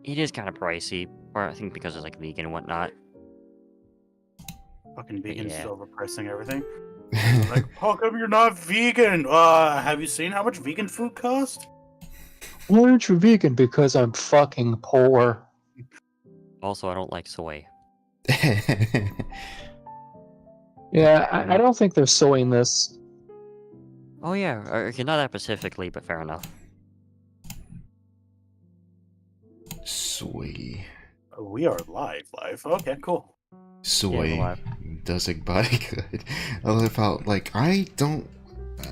It is kind of pricey, or I think because it's like vegan and whatnot. Fucking vegans Yeah. overpricing everything. Like, how come you're not vegan? Have you seen how much vegan food costs? Why aren't you vegan? Because I'm fucking poor. Also, I don't like soy. Yeah, I don't think they're soy in this. Oh yeah, okay, not that specifically, but fair enough. Soy. We are live. Okay, cool. Soy alive. does a body good. I love how, like, I don't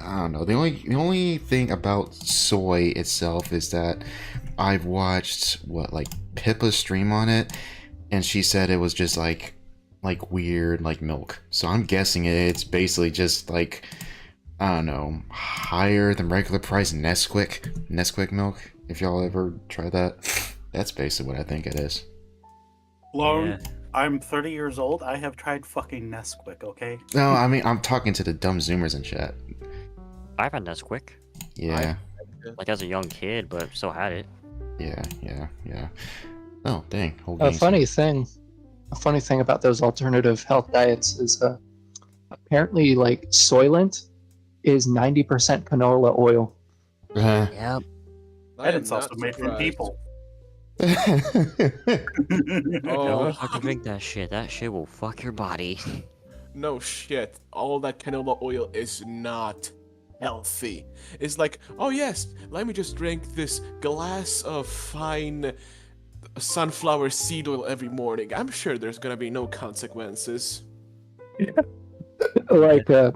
know. The only thing about soy itself is that I've watched like Pippa's stream on it, and she said it was just like weird like milk. So I'm guessing it's just like, I don't know, higher than regular price Nesquik milk. If y'all ever try that, that's basically what I think it is. Lone, Yeah. I'm 30 years old. I have tried fucking Nesquik, okay? No, I mean, I'm talking to the dumb Zoomers in chat. I've had Nesquik, Yeah, like as a young kid, but still had it. yeah. Oh, dang. Whole A gang's- funny thing about those alternative health diets is apparently like Soylent is 90% canola oil. Yep. And it's also made from people. Don't Oh, fucking drink that shit. That shit will fuck your body. no shit. All that canola oil is not healthy. It's like, oh yes, let me just drink this glass of fine sunflower seed oil every morning. I'm sure there's gonna be no consequences. Like, I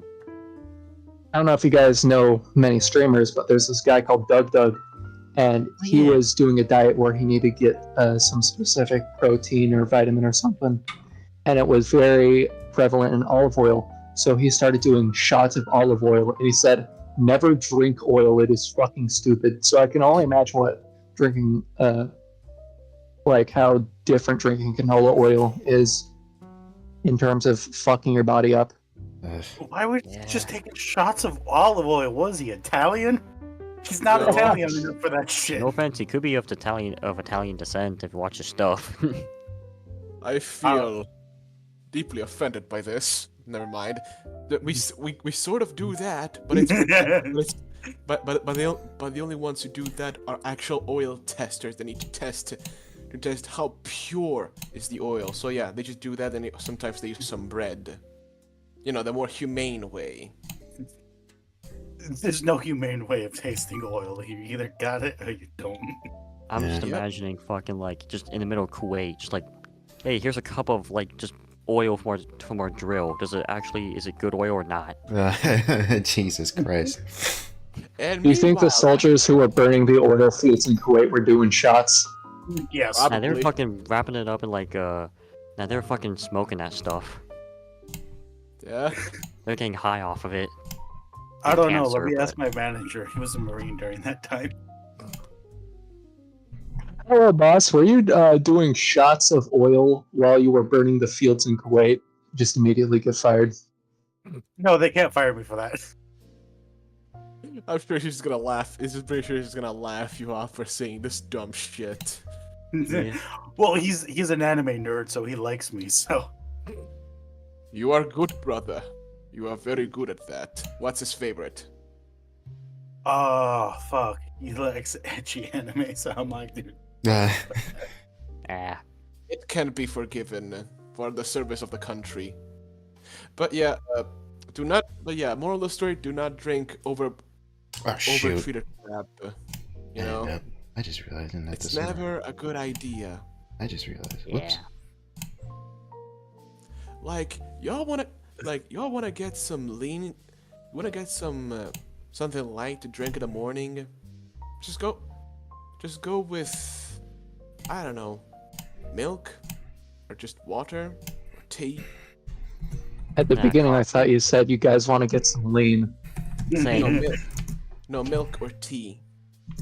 don't know if you guys know many streamers, but there's this guy called Doug, and he yeah. was doing a diet where he needed to get some specific protein or vitamin or something, and it was very prevalent in olive oil. So he started doing shots of olive oil, and he said, "Never drink oil; it is fucking stupid." So I can only imagine what drinking, like how different drinking canola oil is in terms of fucking your body up. Why would Yeah. just taking shots of olive oil? Was he Italian? He's not No. Italian enough for that shit. No offense, he could be of Italian descent if you watch his stuff. I feel deeply offended by this. Never mind. We sort of do that, but it's but the only ones who do that are actual oil testers. They need to test how pure is the oil. So yeah, they just do that, and sometimes they use some bread. You know, the more humane way. There's no humane way of tasting oil. You either got it or you don't. I'm just Yep. imagining fucking like just in the middle of Kuwait, just like, hey, here's a cup of like just oil from our drill. Is it good oil or not? Jesus Christ. And Do you think the meanwhile- soldiers who were burning the oil fields in Kuwait were doing shots? Yes. Rob- Nah, they were Probably. fucking wrapping it up in like they were fucking smoking that stuff. Yeah. They're getting high off of it. I don't know. Cancer, Let me but- ask my manager. He was a Marine during that time. Hello, boss. Were you doing shots of oil while you were burning the fields in Kuwait? Just immediately get fired. No, they can't fire me for that. I'm sure she's gonna laugh. Is pretty sure she's gonna laugh you off for saying this dumb shit. Yeah. Well, he's an anime nerd, so he likes me. So You are good, brother. You are very good at that. What's his favorite? oh fuck, he likes edgy anime. So I'm like, dude. Ah. It can be forgiven for the service of the country. But yeah, do not. But yeah, moral of the story: do not drink Oh shoot. overtreated crap. You know, And, I just realized that it's this. never a good idea. I just realized. Yeah. Whoops. Like y'all wanna get some lean. You wanna get some something light to drink in the morning. Just go with, I don't know, milk, or just water, or tea. At the Nah, beginning, I thought you said you guys want to get some lean. No Same. milk. No milk or tea,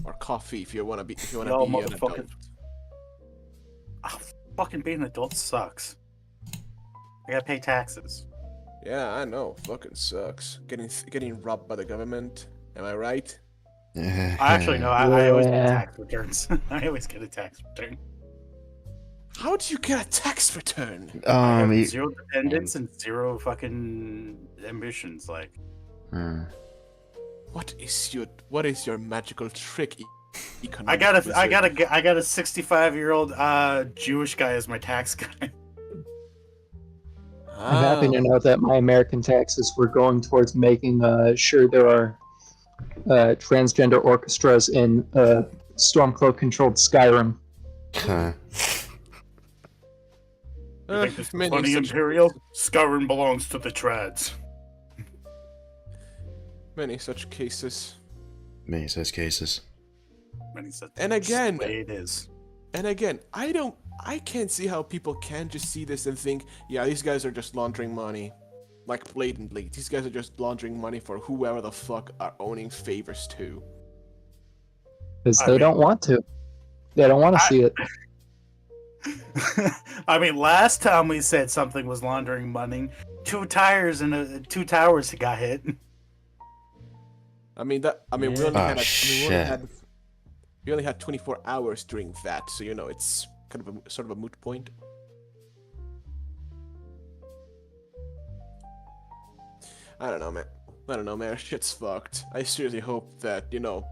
or coffee if you wanna be No, an motherfucker. adult. Ah, fucking being an adult sucks. I gotta pay taxes. Yeah, I know. Fucking sucks. Getting robbed by the government. Am I right? Actually, no. I always get Yeah. tax returns. I always get a tax return. How do you get a tax return? I have he- zero dependents and zero fucking ambitions. Like, What is your magical trick? I got a 65-year-old Jewish guy as my tax guy. I'm happy to know that my American taxes were going towards making sure there are transgender orchestras in Stormcloak-controlled Skyrim. You think this is many funny, such Imperial? Skyrim belongs to the trads. Many such cases. Many such cases. And again, the way it is. And again, I can't see how people can just see this and think, yeah, these guys are just laundering money. Like, blatantly. These guys are just laundering money for whoever the fuck are owning favors to. Because they don't want to. They don't want to see it. I mean, last time we said something was laundering money, 2 tires and 2 towers got hit. We only Oh, had we only had 24 hours during that, so you know it's kind of sort of a moot point. I don't know, man. Shit's fucked. I seriously hope that the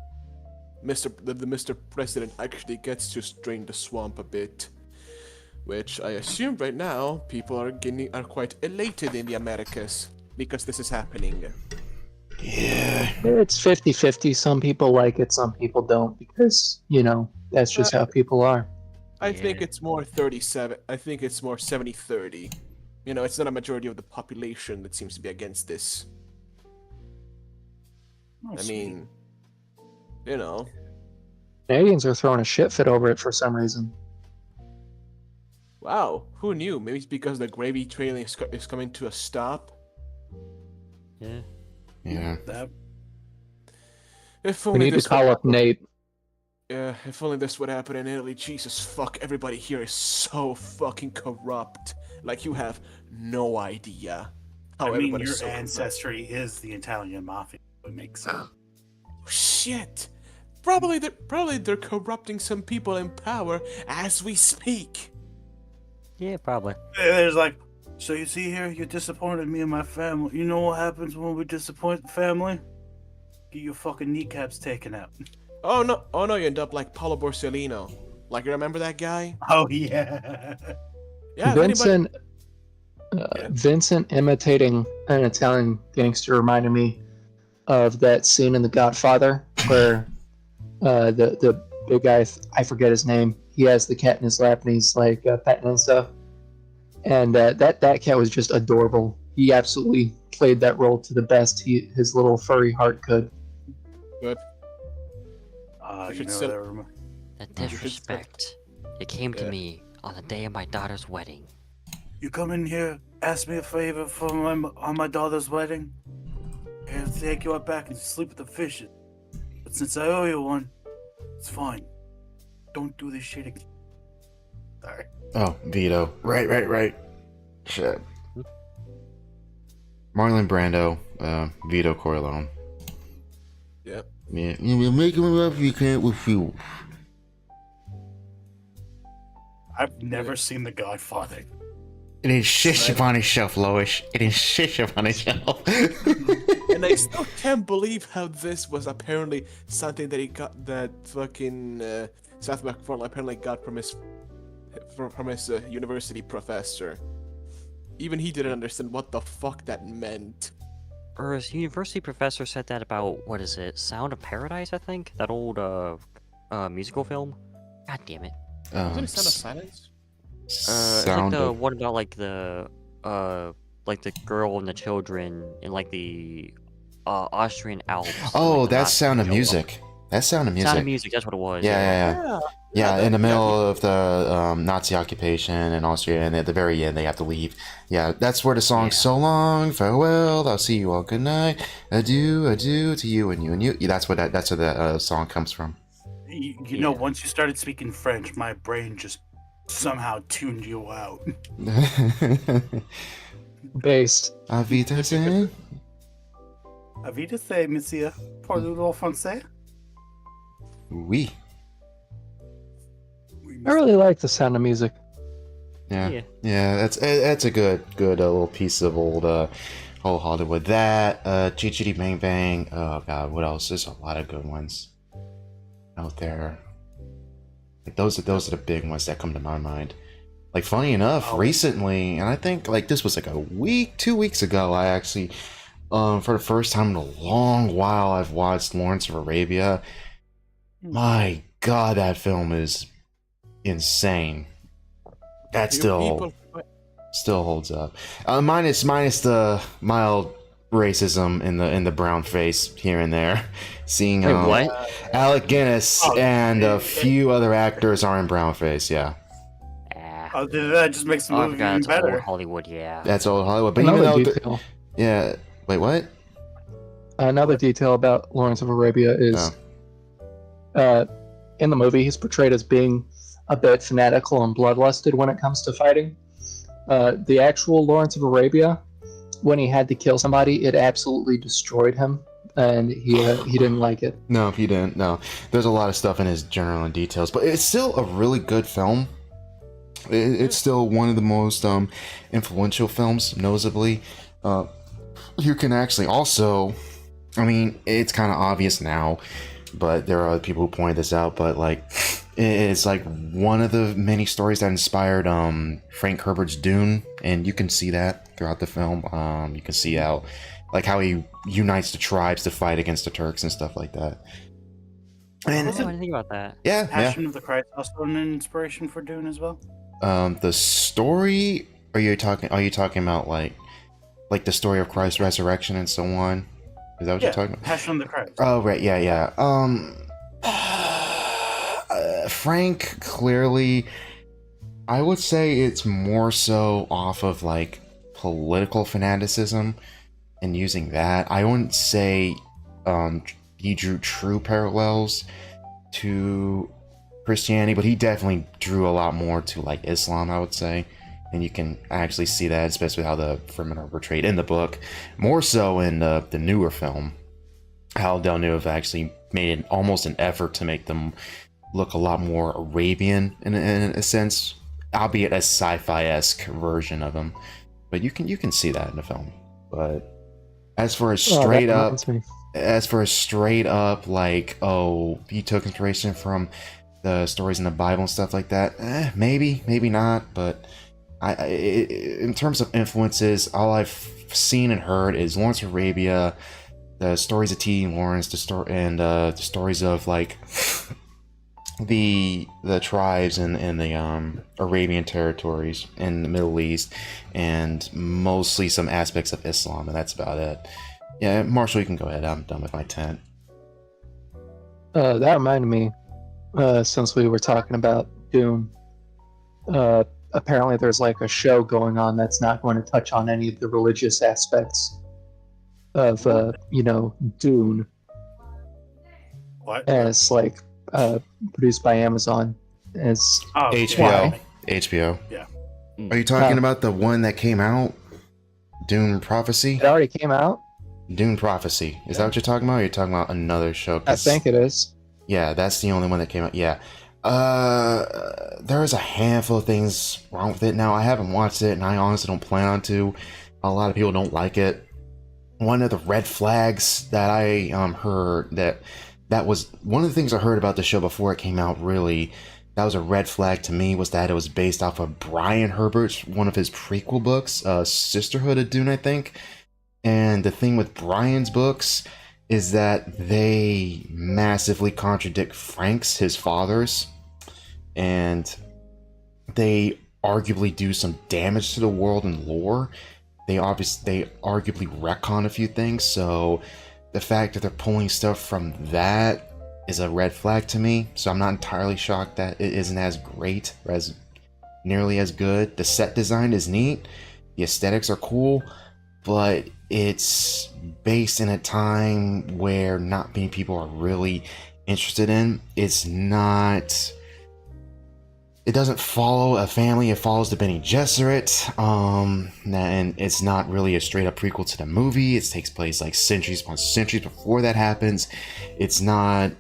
Mr. President actually gets to drain the swamp a bit. Which I assume right now people are quite elated in the Americas because this is happening. Yeah. It's 50-50. Some people like it, some people don't, because, that's just how people are. I think it's more 37. I think it's more 70-30. It's not a majority of the population that seems to be against this. I mean, Canadians are throwing a shit fit over it for some reason. wow, who knew? Maybe it's because the gravy train is coming to a stop. Yeah. Yeah. If We only need to this call up Nate. Yeah, if only this would happen in Italy. Jesus fuck, everybody here is so fucking corrupt. Like, you have no idea how I mean, everybody's your so ancestry is the Italian mafia. It makes sense. Shit! Probably they're corrupting some people in power as we speak. Yeah, probably. There's like, so you see here, you disappointed me and my family. You know what happens when we disappoint the family? Get your fucking kneecaps taken out. Oh no, you end up like Paolo Borsellino. Like, you remember that guy? Oh yeah. Yeah, if anybody... Vincent imitating an Italian gangster reminded me of that scene in The Godfather where the big guy, I forget his name, he has the cat in his lap and he's like petting and stuff. And that cat was just adorable. He absolutely played that role to the best his little furry heart could. Good. The disrespect. You came to me on the day of my daughter's wedding. You come in here, ask me a favor on my daughter's wedding, and take you out back and sleep with the fishes. But since I owe you one, it's fine. Don't do this shit again. Sorry. Oh, Vito. Right. Shit. Marlon Brando, Vito Corleone. Yep. Yeah, you're making me laugh. You can't with you. I've never seen The Godfather. It is shit upon his shelf, Lois. It is shit upon his shelf. And I still can't believe how this was apparently something that fucking Seth MacFarlane apparently got from his university professor. Even he didn't understand what the fuck that meant. Or his university professor said that about, what is it, Sound of Paradise, I think? That old musical film? God damn it. Wasn't it Sound of Silence? It's like the one about like the girl and the children in like the Austrian Alps. Oh, like, that's Sound of Music. That's Sound of Music. Sound of Music, that's what it was. Yeah, in the middle of the Nazi occupation in Austria, and at the very end, they have to leave. Yeah, that's where the song "So Long, Farewell, I'll See You All Good Night, Adieu, Adieu to You and You and You." Yeah, that's where that song comes from. You know, once you started speaking French, my brain just somehow tuned you out. Based. Avita Avita say, monsieur, parlez-vous français? Oui. I really like The Sound of Music. Yeah. That's a good little piece of old Hollywood. That GGD Bang Bang. Oh god, what else? There's a lot of good ones out there. Like those are the big ones that come to my mind. Like funny enough, recently, and I think like this was like a week, 2 weeks ago, I actually for the first time in a long while I've watched Lawrence of Arabia. My god, that film is insane. That still holds up. Minus the mild racism in the brown face here and there. Seeing Wait, what? Alec Guinness and a few other actors are in brown face. Yeah, That just makes the movie even that's old better. Hollywood, yeah. that's old Hollywood. But Another even though, detail. yeah. Wait, what? Another detail about Lawrence of Arabia is, in the movie, he's portrayed as being a bit fanatical and bloodlusted when it comes to fighting. The actual Lawrence of Arabia, when he had to kill somebody, it absolutely destroyed him, and he didn't like it. No, he didn't. No, there's a lot of stuff in his journal and details, but it's still a really good film. It's still one of the most influential films, noticeably. You can actually also, I mean, it's kind of obvious now, but there are other people who point this out, but like, it's like one of the many stories that inspired Frank Herbert's Dune, and you can see that throughout the film. You can see how he unites the tribes to fight against the Turks and stuff like that. And I didn't think about that. yeah, Passion of the Christ also an inspiration for Dune as well. The story. Are you talking about like the story of Christ's resurrection and so on? Is that what you're talking about? Passion of the Christ. Oh right, yeah. Frank, clearly, I would say it's more so off of like political fanaticism and using that. I wouldn't say he drew true parallels to Christianity, but he definitely drew a lot more to like Islam, I would say. And you can actually see that, especially how the Fremen are portrayed in the book, more so in the newer film. How Villeneuve actually made almost an effort to make them look a lot more Arabian in a sense, albeit a sci-fi-esque version of them. But you can see that in the film. But as for a straight up like, oh, he took inspiration from the stories in the Bible and stuff like that, maybe not. But in terms of influences, all I've seen and heard is Lawrence of Arabia, the stories of T.E. Lawrence, the stories of like the tribes in the Arabian territories in the Middle East, and mostly some aspects of Islam, and that's about it. Yeah, Marshall, you can go ahead. I'm done with my 10. That reminded me, since we were talking about Dune, apparently there's like a show going on that's not going to touch on any of the religious aspects of Dune. What? And it's like produced by Amazon. It's HBO. HBO. Yeah. Are you talking about the one that came out? Dune Prophecy? It already came out? Dune Prophecy. Is that what you're talking about? Or are you talking about another show? I think it is. Yeah, that's the only one that came out. Yeah. There's a handful of things wrong with it. Now, I haven't watched it, and I honestly don't plan on to. A lot of people don't like it. One of the red flags that I heard that was one of the things I heard about the show before it came out, really, that was a red flag to me, was that it was based off of Brian Herbert's, one of his prequel books, Sisterhood of Dune, I think. And the thing with Brian's books is that they massively contradict Frank's, his father's, and they arguably do some damage to the world and lore. They arguably retcon a few things, so the fact that they're pulling stuff from that is a red flag to me. So I'm not entirely shocked that it isn't as great or as nearly as good. The set design is neat, the aesthetics are cool, but it's based in a time where not many people are really interested in. It doesn't follow a family, it follows the Bene Gesserit, and it's not really a straight up prequel to the movie. It takes place like centuries upon centuries before that happens. It's not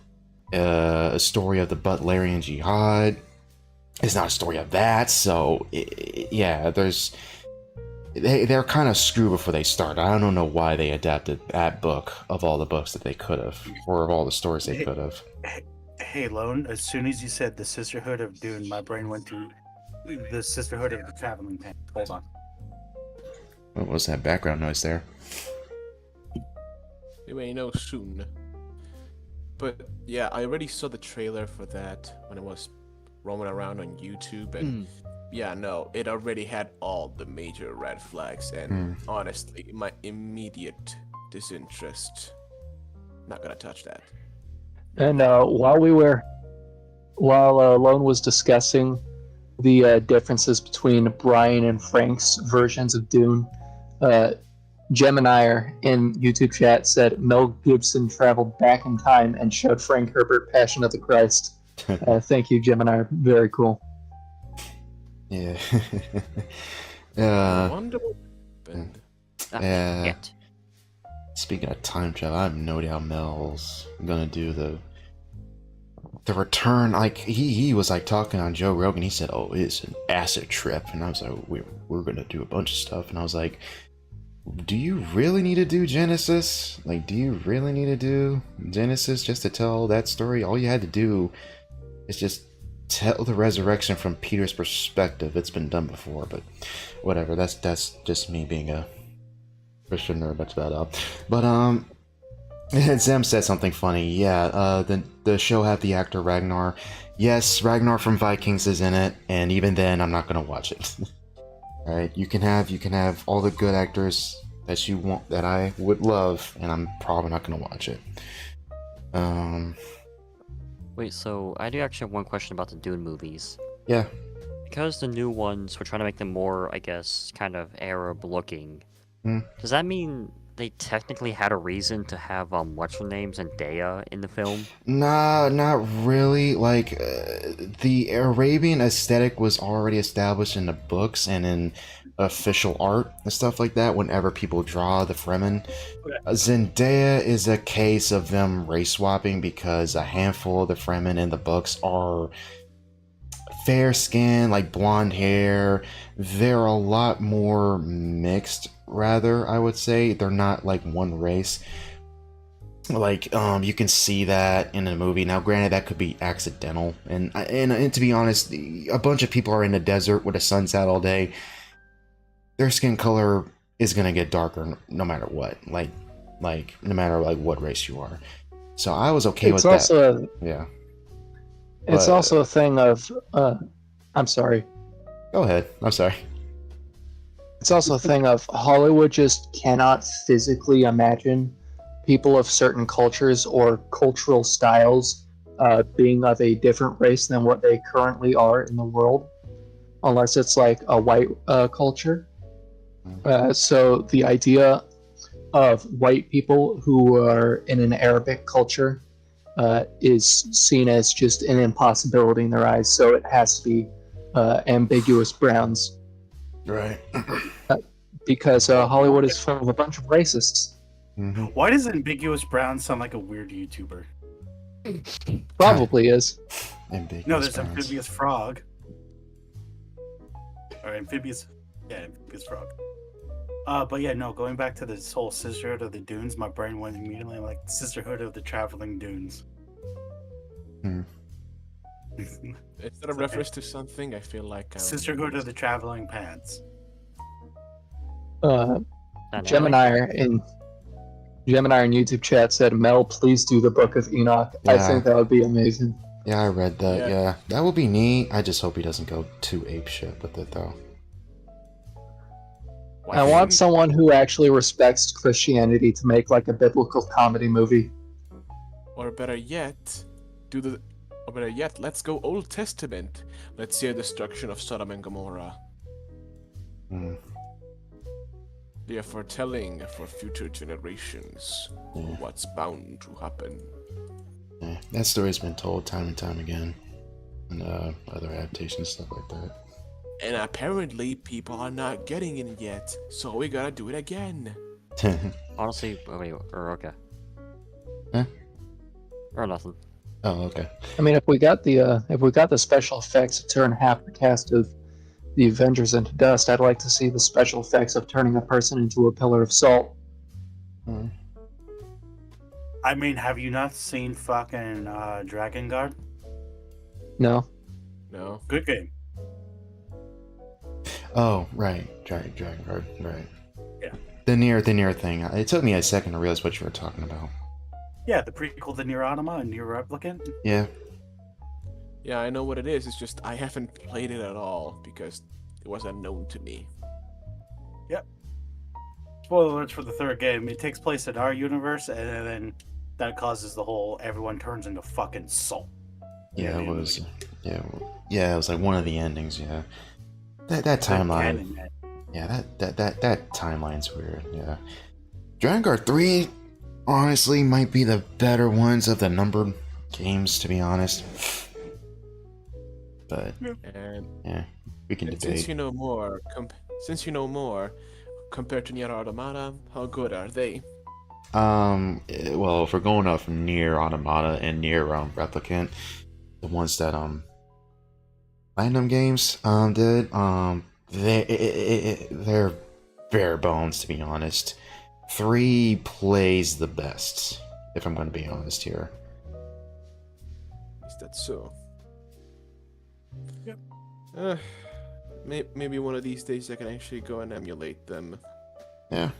a story of the Butlerian Jihad. it's not a story of that. So yeah, they're kind of screwed before they start. I don't know why they adapted that book of all the books that they could have, or of all the stories they could have. Hey, Lone, as soon as you said the Sisterhood of Dune, my brain went to the Sisterhood of the Traveling Pants. Hold on. What was that background noise there? You may know soon. But yeah, I already saw the trailer for that when I was roaming around on YouTube, and yeah, no, it already had all the major red flags, and honestly, my immediate disinterest. Not gonna touch that. And while Lone was discussing the differences between Brian and Frank's versions of Dune, Gemini in YouTube chat said Mel Gibson traveled back in time and showed Frank Herbert Passion of the Christ. Thank you, Gemini. Very cool. Yeah. I wonder what happened. Yeah. Speaking of time travel, I have no idea how Mel's gonna do the return. Like he was like talking on Joe Rogan. He said, "Oh, it's an acid trip," and I was like, "We're gonna do a bunch of stuff." And I was like, "Do you really need to do Genesis? Like, do you really need to do Genesis just to tell that story? All you had to do is just tell the resurrection from Peter's perspective. It's been done before, but whatever. That's just me being a Christian nerd. Much that up. But Zem said something funny. Yeah, the show had the actor Ragnar. Yes, Ragnar from Vikings is in it, and even then, I'm not gonna watch it. Right? You can have all the good actors that you want, that I would love, and I'm probably not gonna watch it. Wait, so I do actually have one question about the Dune movies. Yeah. Because the new ones, we're trying to make them more, I guess, kind of Arab looking. Does that mean they technically had a reason to have what's her name's Zendaya in the film? Nah, not really. Like, the Arabian aesthetic was already established in the books and in official art and stuff like that whenever people draw the Fremen. Zendaya is a case of them race swapping because a handful of the Fremen in the books are fair skin, like blonde hair. They're a lot more mixed, rather, I would say. They're not like one race. Like, you can see that in a movie. Now, granted, that could be accidental, and to be honest, a bunch of people are in the desert with the sun's out all day. Their skin color is gonna get darker no matter what. Like no matter like what race you are. So I was okay with that. Yeah. It's also a thing of. I'm sorry. Go ahead. I'm sorry. It's also a thing of Hollywood just cannot physically imagine people of certain cultures or cultural styles being of a different race than what they currently are in the world, unless it's like a white culture. So the idea of white people who are in an Arabic culture is seen as just an impossibility in their eyes. So it has to be ambiguous browns. Right. Because Hollywood is full of a bunch of racists. Mm-hmm. Why does ambiguous brown sound like a weird YouTuber? Probably is. Ambiguous No, there's browns. amphibious frog. Or amphibious frog. But yeah, no, going back to this whole Sisterhood of the Dunes, my brain went immediately like Sisterhood of the Traveling Dunes. Is that a reference to something? I feel like Sisterhood of the Traveling Pants. Gemini in YouTube chat said, Mel, please do the Book of Enoch. I Yeah. think that would be amazing. Yeah, I read that. Yeah. Yeah, that would be neat. I just hope he doesn't go too apeshit with it, though. I want someone who actually respects Christianity to make like a biblical comedy movie. Or better yet, let's go Old Testament. Let's see a destruction of Sodom and Gomorrah. They are foretelling for future generations what's bound to happen. Yeah, that story's been told time and time again, and other adaptations, stuff like that. And apparently, people are not getting it yet, so we gotta do it again. Honestly, okay. Huh? Or nothing. Oh, okay. I mean, if we got the special effects to turn half the cast of the Avengers into dust, I'd like to see the special effects of turning a person into a pillar of salt. Hmm. I mean, have you not seen fucking Dragon Guard? No, No. Good game. Oh, right. Dragon Guard. Right. Yeah. The near thing. It took me a second to realize what you were talking about. Yeah, the prequel to Nier Automata and Nier Replicant. Yeah. Yeah, I know what it is. It's just I haven't played it at all because it was unknown to me. Spoiler alerts for the third game. It takes place in our universe, and then that causes the whole everyone turns into fucking salt. Yeah, it Yeah, was. Yeah, it was like one of the endings. Yeah. That timeline. Canon, man. Yeah, that timeline's weird. Yeah. Dragon Guard 3, honestly, might be the better ones of the numbered games, to be honest. But And, yeah, we can and debate. since you know more, compared to Nier Automata, how good are they? Well, if we're going off near Automata and near Replicant, the ones that Platinum Games did, they're bare bones, to be honest. 3 plays the best, if I'm going to be honest here. Is that so? Yep. Maybe one of these days I can actually go and emulate them. Yeah.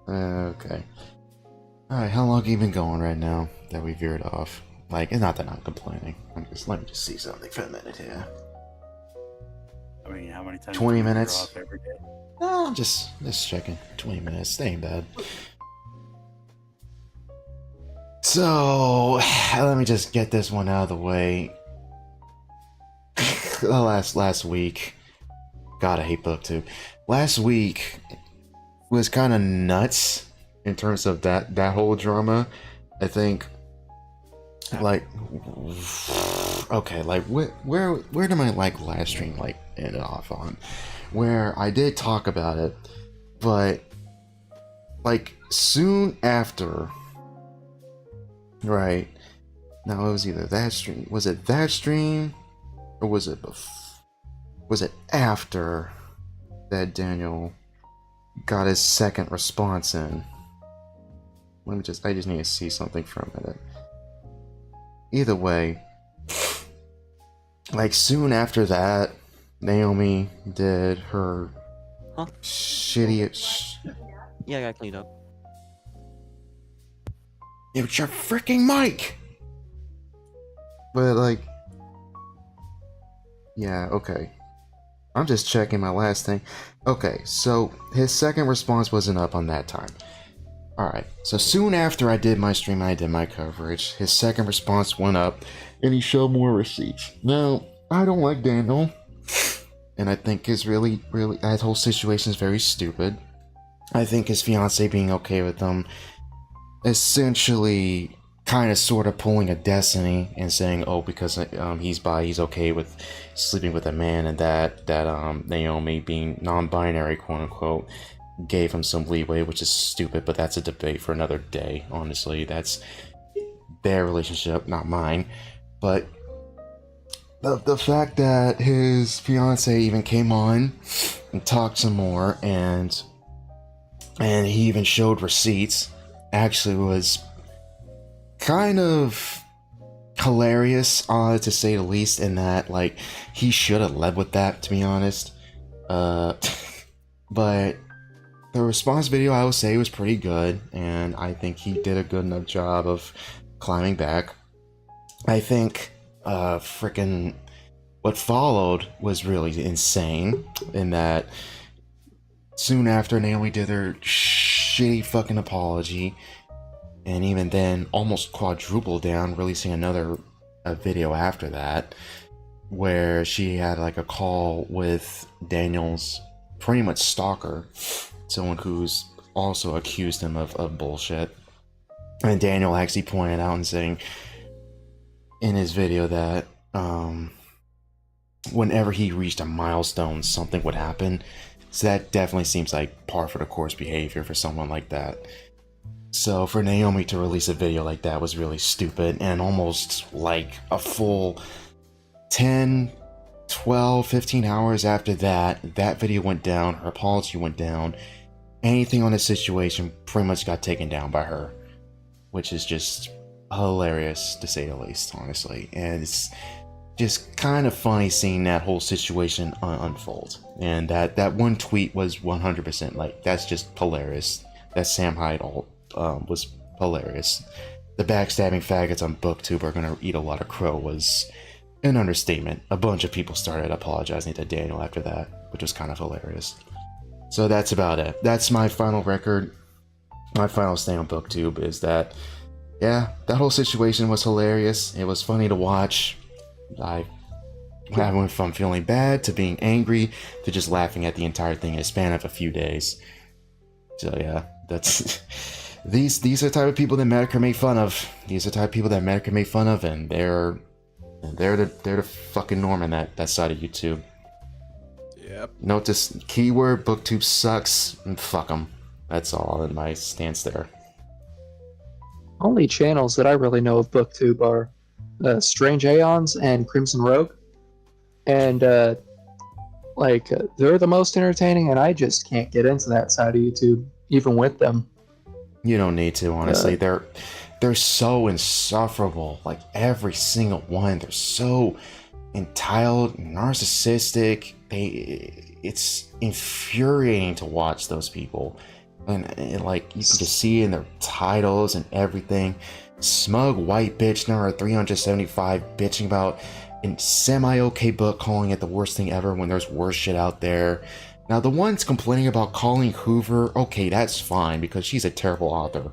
Okay. Alright, how long have you been going right now that we veered off? Like, it's not that I'm complaining. Let me just see something for a minute here. I mean, how many times? 20 do you veer minutes. off every day? No, just checking. 20 minutes, they ain't bad. So, let me just get this one out of the way. last week. God, I hate BookTube. Last week was kind of nuts in terms of that whole drama. I think, like, okay, like where did my live stream end off on? Where I did talk about it, but like soon after, right? Now it was either that stream. Was it that stream, or was it was it after that Daniel got his second response in? I just need to see something for a minute. Either way, like soon after that, Naomi did her Huh? shitty. Yeah, I got cleaned up. It's your freaking mic. But like, yeah, okay. I'm just checking my last thing. Okay, so his second response wasn't up on that time. Alright, so soon after I did my stream, I did my coverage, his second response went up, and he showed more receipts. Now, I don't like Daniel, and I think his that whole situation is very stupid. I think his fiance being okay with him, essentially, kind of sort of pulling a Destiny and saying, oh, because he's okay with sleeping with a man, and that Naomi being non-binary, quote unquote, gave him some leeway, which is stupid, but that's a debate for another day. Honestly, that's their relationship, not mine. But the fact that his fiance even came on and talked some more, and he even showed receipts, actually was kind of hilarious, to say the least, in that, like, he should have led with that, to be honest. But the response video, I would say, was pretty good, and I think he did a good enough job of climbing back. I think, frickin' what followed was really insane, in that soon after Naomi did her shitty fucking apology, and even then almost quadrupled down, releasing another video after that, where she had like a call with Daniel's pretty much stalker, someone who's also accused him of bullshit. And Daniel actually pointed out and saying in his video that whenever he reached a milestone, something would happen. So that definitely seems like par for the course behavior for someone like that. So for Naomi to release a video like that was really stupid, and almost like a full 10, 12, 15 hours after that video went down, her apology went down, anything on the situation pretty much got taken down by her, which is just hilarious to say the least, honestly. And it's just kind of funny seeing that whole situation unfold. And that one tweet was 100% like, that's just hilarious. That Sam Hyde alt was hilarious. The backstabbing faggots on BookTube are gonna eat a lot of crow was an understatement. A bunch of people started apologizing to Daniel after that, which was kind of hilarious. So that's about it. That's my final record. My final stay on BookTube is that, yeah, that whole situation was hilarious. It was funny to watch. I went from feeling bad to being angry to just laughing at the entire thing in a span of a few days. So yeah, that's these are the type of people that Medicare made fun of. These are the type of people that Medicare made fun of, and they're the fucking norm in that side of YouTube. Yep. Note this keyword: BookTube sucks, and fuck them. That's all in my stance there. Only channels that I really know of BookTube are Strange Aeons and Crimson Rogue, and they're the most entertaining, and I just can't get into that side of YouTube even with them. You don't need to, honestly. They're so insufferable. Like every single one, they're so entitled, narcissistic. It's infuriating to watch those people, and like you can just see in their titles and everything. Smug white bitch number 375 bitching about a semi-okay book, calling it the worst thing ever when there's worse shit out there. Now the ones complaining about Colleen Hoover, okay, that's fine because she's a terrible author.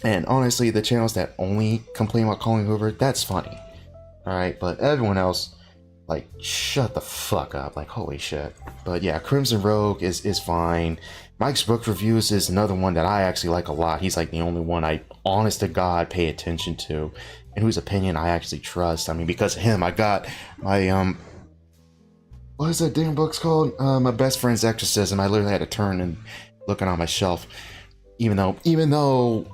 And honestly, the channels that only complain about Colleen Hoover, that's funny. Alright, but everyone else, like, shut the fuck up. Like, holy shit. But yeah, Crimson Rogue is fine. Mike's Book Reviews is another one that I actually like a lot. He's like the only one I, honest to God, pay attention to, and whose opinion I actually trust. I mean, because of him, I got my, what is that damn book's called? My Best Friend's Exorcism. I literally had to turn and looking on my shelf. Even though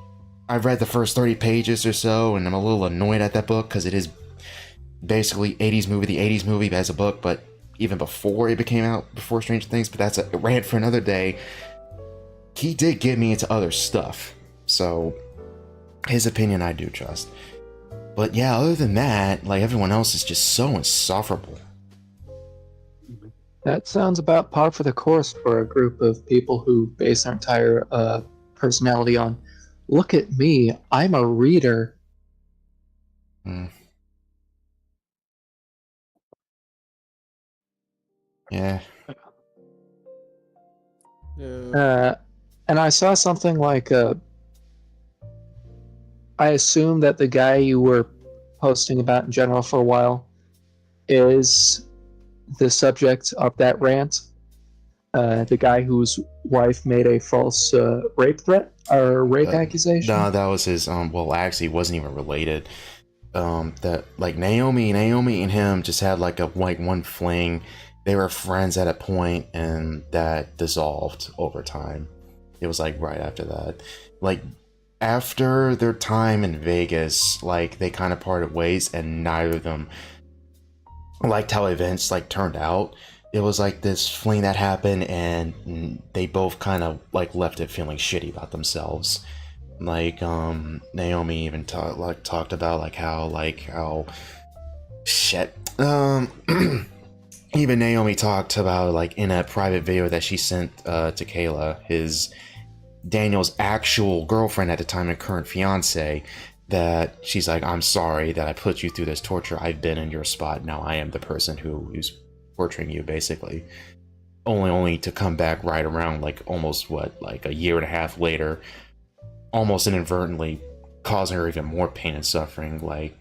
I've read the first 30 pages or so, and I'm a little annoyed at that book, because it is basically the 80s movie as a book, but even before it came out, before Stranger Things, but that's a rant for another day. He did get me into other stuff, so his opinion I do trust. But yeah, other than that, like, everyone else is just so insufferable. That sounds about par for the course for a group of people who base their entire personality on, look at me, I'm a reader. Yeah. And I saw something like, I assume that the guy you were posting about in general for a while is the subject of that rant. The guy whose wife made a false rape threat or rape accusation. No, that was his. Well, actually, it wasn't even related. That like Naomi and him just had like one fling. They were friends at a point, and that dissolved over time. It was like right after that, like after their time in Vegas, like they kind of parted ways, and neither of them liked how events like turned out. It was like this fling that happened, and they both kind of like left it feeling shitty about themselves. Like Naomi even talked about like how shit. Even Naomi talked about like in a private video that she sent to Kayla, his Daniel's actual girlfriend at the time and current fiance, that she's like, I'm sorry that I put you through this torture. I've been in your spot. Now I am the person who's torturing you, basically. Only to come back right around like almost like a year and a half later, almost inadvertently causing her even more pain and suffering. Like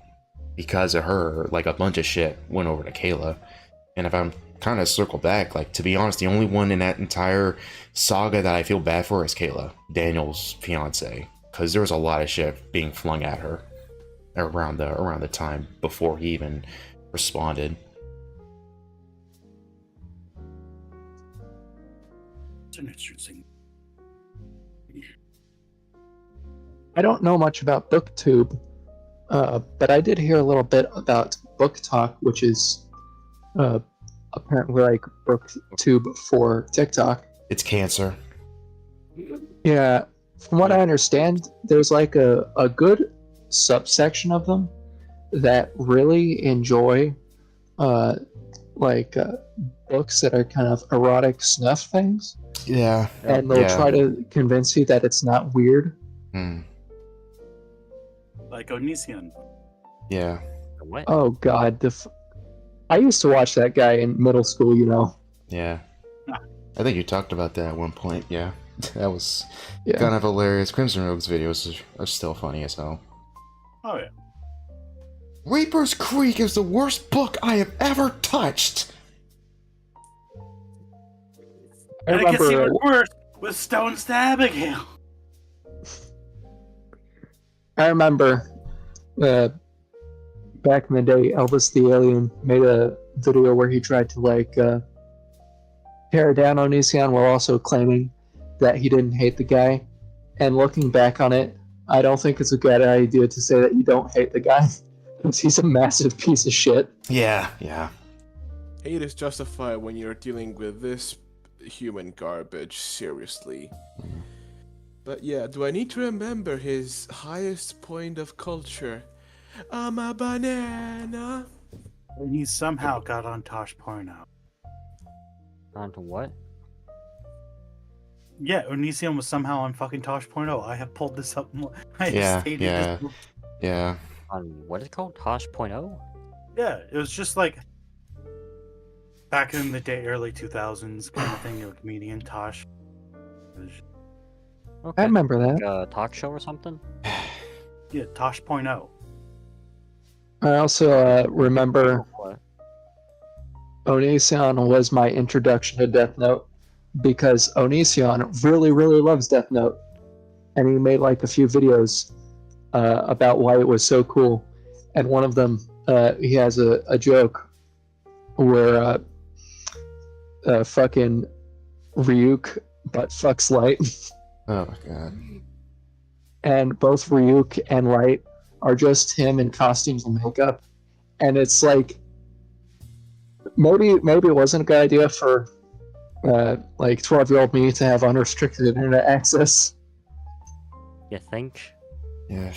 because of her, like a bunch of shit went over to Kayla. And if I'm kind of circle back, like to be honest, the only one in that entire saga that I feel bad for is Kayla, Daniel's fiance, because there was a lot of shit being flung at her around the time before he even responded. It's an interesting. I don't know much about BookTube, but I did hear a little bit about Book Talk, which is apparently like BookTube for TikTok. It's cancer. Yeah, from what I understand, there's like a good subsection of them that really enjoy like books that are kind of erotic snuff things, Yeah. and they'll try to convince you that it's not weird. Like Onision. Yeah. What? Oh God, I used to watch that guy in middle school. You know. Yeah. I think you talked about that at one point. Yeah. That was Yeah. kind of hilarious. Crimson Rogue's videos are still funny as hell. Oh yeah. Reaper's Creek is the worst book I have ever touched. I And it gets remember. even worse with Stone stabbing him. I remember back in the day, Elvis the Alien made a video where he tried to like tear down Onision while also claiming that he didn't hate the guy. And looking back on it, I don't think it's a good idea to say that you don't hate the guy, because he's a massive piece of shit. Yeah. Hate is justified when you're dealing with this human garbage, seriously. But yeah, do I need to remember his highest point of culture? I'm a banana. And he somehow got on Tosh Porno. Onto what? Yeah, Onision was somehow on fucking Tosh Porno. I have pulled this up. I have Yeah, stated yeah. this. Yeah. On what is it called? Tosh.0? Yeah, it was just like back in the day, early 2000s kind of thing. You're a comedian, Tosh. It was- Okay. I remember Like that. a talk show or something? Yeah, Tosh.0. I also remember What? Onision was my introduction to Death Note, because Onision really, really loves Death Note, and he made like a few videos about why it was so cool. And one of them, he has a joke where fucking Ryuk butt fucks Light, Oh my god. and both Ryuk and Light are just him in costumes and makeup, and it's like maybe it wasn't a good idea for like 12-year-old me to have unrestricted internet access. You think? Yeah.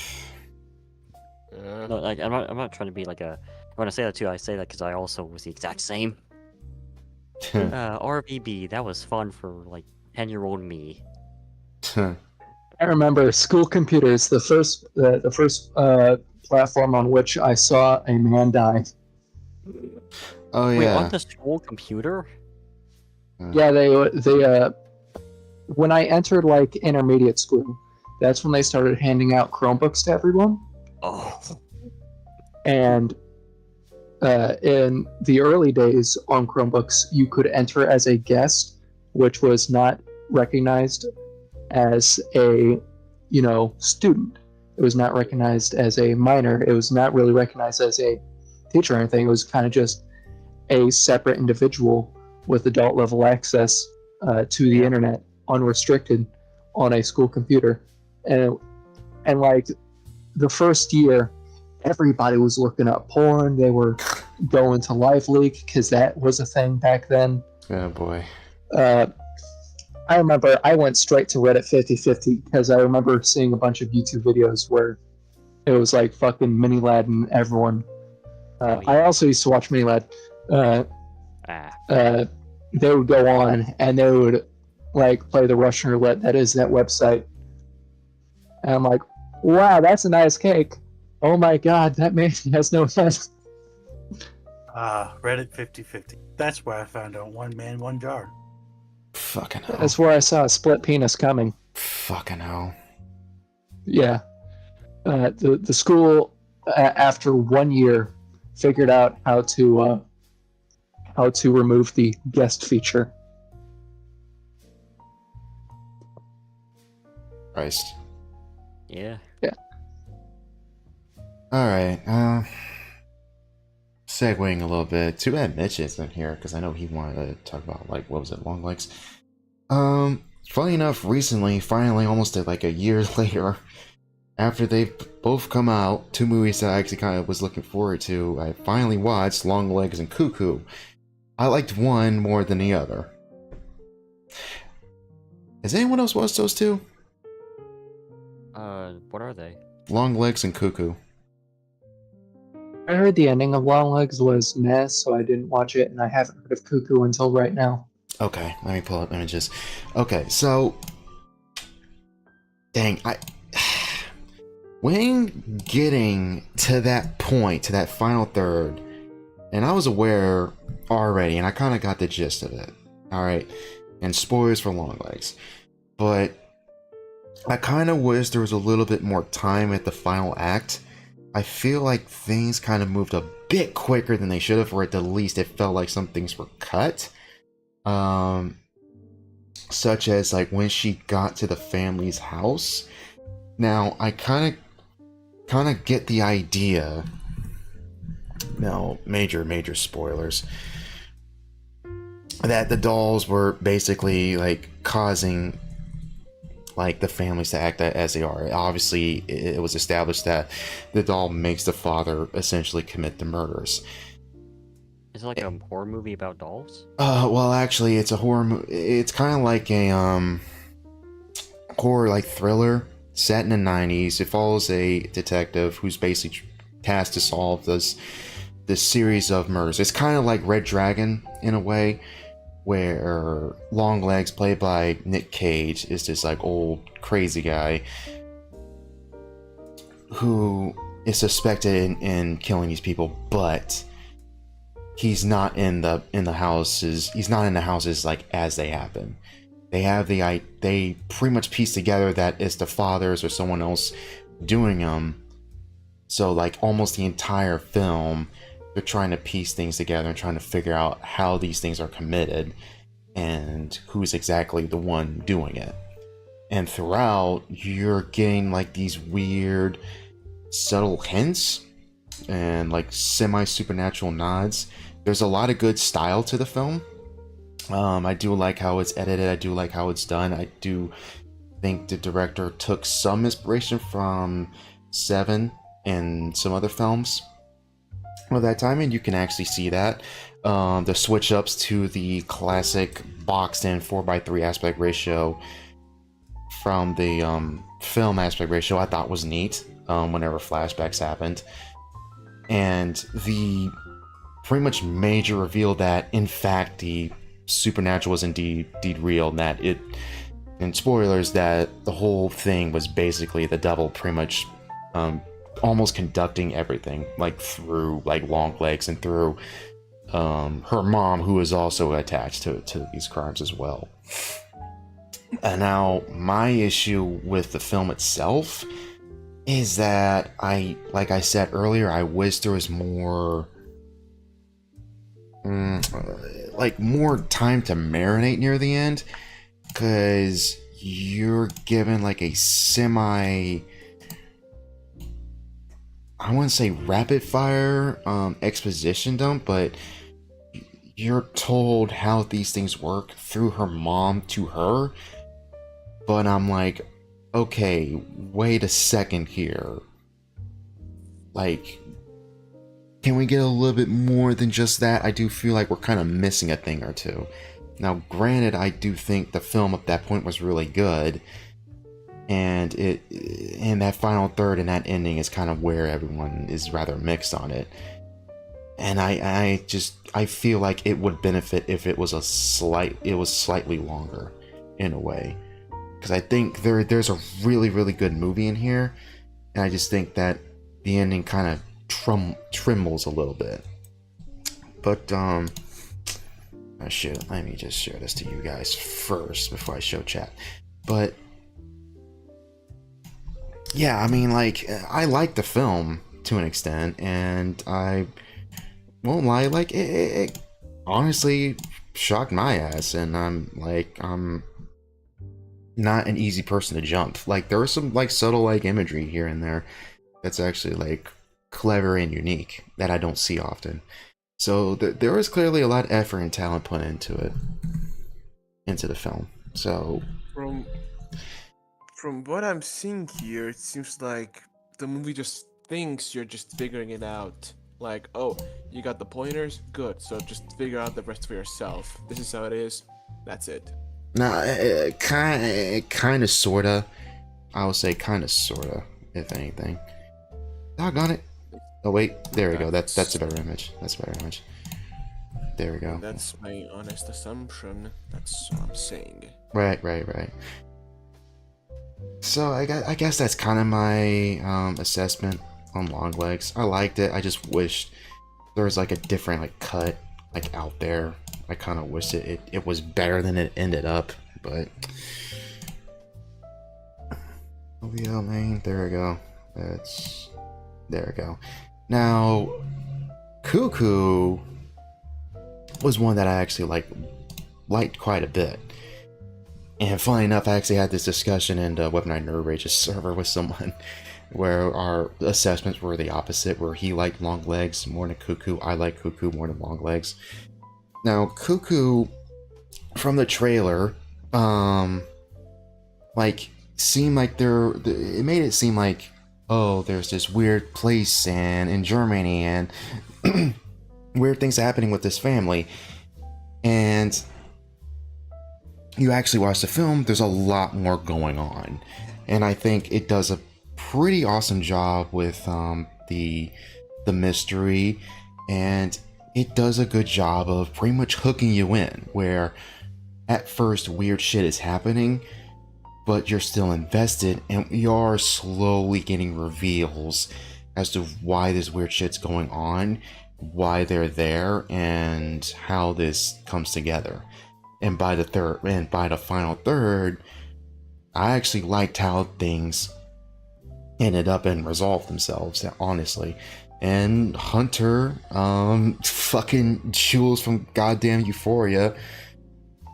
No, like I'm not trying to be like a. When I say that too, I say that because I also was the exact same. RBB, that was fun for like 10-year-old me. I remember school computers, the first platform on which I saw a man die. Oh Wait, yeah. on the school computer? Yeah, they when I entered like intermediate school, that's when they started handing out Chromebooks to everyone. Oh. And in the early days on Chromebooks, you could enter as a guest, which was not recognized as a student. It was not recognized as a minor. It was not really recognized as a teacher or anything. It was kind of just a separate individual with adult level access to the internet, unrestricted, on a school computer. And like the first year, everybody was looking up porn. They were going to Live Leak because that was a thing back then. Oh boy. I remember I went straight to Reddit 50/50 because I remember seeing a bunch of YouTube videos where it was like fucking Mini Lad and everyone. I also used to watch Mini Lad. They would go on and they would like play the Russian roulette. That is that website. And I'm like, wow, that's a nice cake. Oh my god, that man has no head. Reddit 50/50. That's where I found out one man, one jar. Fucking hell. That's where I saw a split penis coming. Fucking hell. Yeah. The school, after 1 year, figured out how to remove the guest feature. Christ. Yeah. Alright, segueing a little bit. Too bad Mitch isn't here, because I know he wanted to talk about, like, what was it, long legs? Funny enough, recently, finally, almost like a year later, after they've both come out, two movies that I actually kind of was looking forward to, I finally watched Long Legs and Cuckoo. I liked one more than the other. Has anyone else watched those two? What are they? Long Legs and Cuckoo. I heard the ending of Long Legs was meh, so I didn't watch it, and I haven't heard of Cuckoo until right now. Okay, let me pull up images. Okay, so... Dang, when getting to that point, to that final third, and I was aware already, and I kind of got the gist of it, alright? And spoilers for Long Legs. But I kind of wish there was a little bit more time at the final act. I feel like things kind of moved a bit quicker than they should have, or at the least it felt like some things were cut. Such as like when she got to the family's house. Now, I kind of get the idea. Now, major spoilers. That the dolls were basically like causing like the families to act as they are. Obviously, it was established that the doll makes the father essentially commit the murders. Is it like a horror movie about dolls? Well, actually, it's a horror. It's kind of like a horror like thriller set in the 90s. It follows a detective who's basically tasked to solve this series of murders. It's kind of like Red Dragon in a way, where Long Legs, played by Nick Cage, is this like old crazy guy who is suspected in killing these people, but he's not in the houses. He's not in the houses like as they happen. They pretty much piece together that it's the fathers or someone else doing them. So like almost the entire film, they're trying to piece things together and trying to figure out how these things are committed and who's exactly the one doing it. And throughout, you're getting like these weird, subtle hints and like semi-supernatural nods. There's a lot of good style to the film. I do like how it's edited. I do like how it's done. I do think the director took some inspiration from Seven and some other films of that time, and you can actually see that. The switch ups to the classic boxed in 4:3 aspect ratio from the film aspect ratio I thought was neat whenever flashbacks happened. And the pretty much major reveal that in fact the supernatural was indeed real, and that it, and spoilers, that the whole thing was basically the devil pretty much almost conducting everything, like through like Long Legs and through her mom, who is also attached to these crimes as well. And now my issue with the film itself is that like I said earlier, I wish there was more like more time to marinate near the end, because you're given like a semi, I wouldn't say rapid fire exposition dump, but you're told how these things work through her mom to her. But I'm like, okay, wait a second here. Like, can we get a little bit more than just that? I do feel like we're kind of missing a thing or two. Now, granted, I do think the film at that point was really good, and that final third and that ending is kind of where everyone is rather mixed on it. And I feel like it would benefit if it was slightly longer in a way, because I think there's a really good movie in here, and I just think that the ending kind of trembles a little bit. But let me just share this to you guys first before I show chat. But yeah, I mean, like, I like the film to an extent, and I won't lie, like it honestly shocked my ass, and I'm not an easy person to jump. Like, there was some like subtle like imagery here and there that's actually like clever and unique that I don't see often. So there was clearly a lot of effort and talent put into the film. So From what I'm seeing here, it seems like the movie just thinks you're just figuring it out. Like, oh, you got the pointers? Good. So just figure out the rest for yourself. This is how it is. That's it. Nah, kind of, sorta. I would say kind of, sorta, if anything. Doggone it. Oh wait, there we go. That's a better image. That's a better image. There we go. That's my honest assumption. That's what I'm saying. Right. So I guess that's kind of my assessment on Longlegs. I liked it. I just wished there was like a different like cut like out there. I kind of wish it was better than it ended up, but OVL main. There we go. There we go. Now, Cuckoo was one that I actually liked quite a bit. And funny enough, I actually had this discussion in the Weaponite Nerd Rage's server with someone where our assessments were the opposite, where he liked Longlegs more than Cuckoo. I like Cuckoo more than Longlegs. Now, Cuckoo, from the trailer, seemed like it made it seem like, oh, there's this weird place in Germany and weird things happening with this family. And you actually watch the film, there's a lot more going on. And I think it does a pretty awesome job with the mystery, and it does a good job of pretty much hooking you in, where at first weird shit is happening, but you're still invested, and you're slowly getting reveals as to why this weird shit's going on, why they're there, and how this comes together. And by the final third, I actually liked how things ended up and resolved themselves, honestly. And Hunter, fucking Jules from goddamn Euphoria,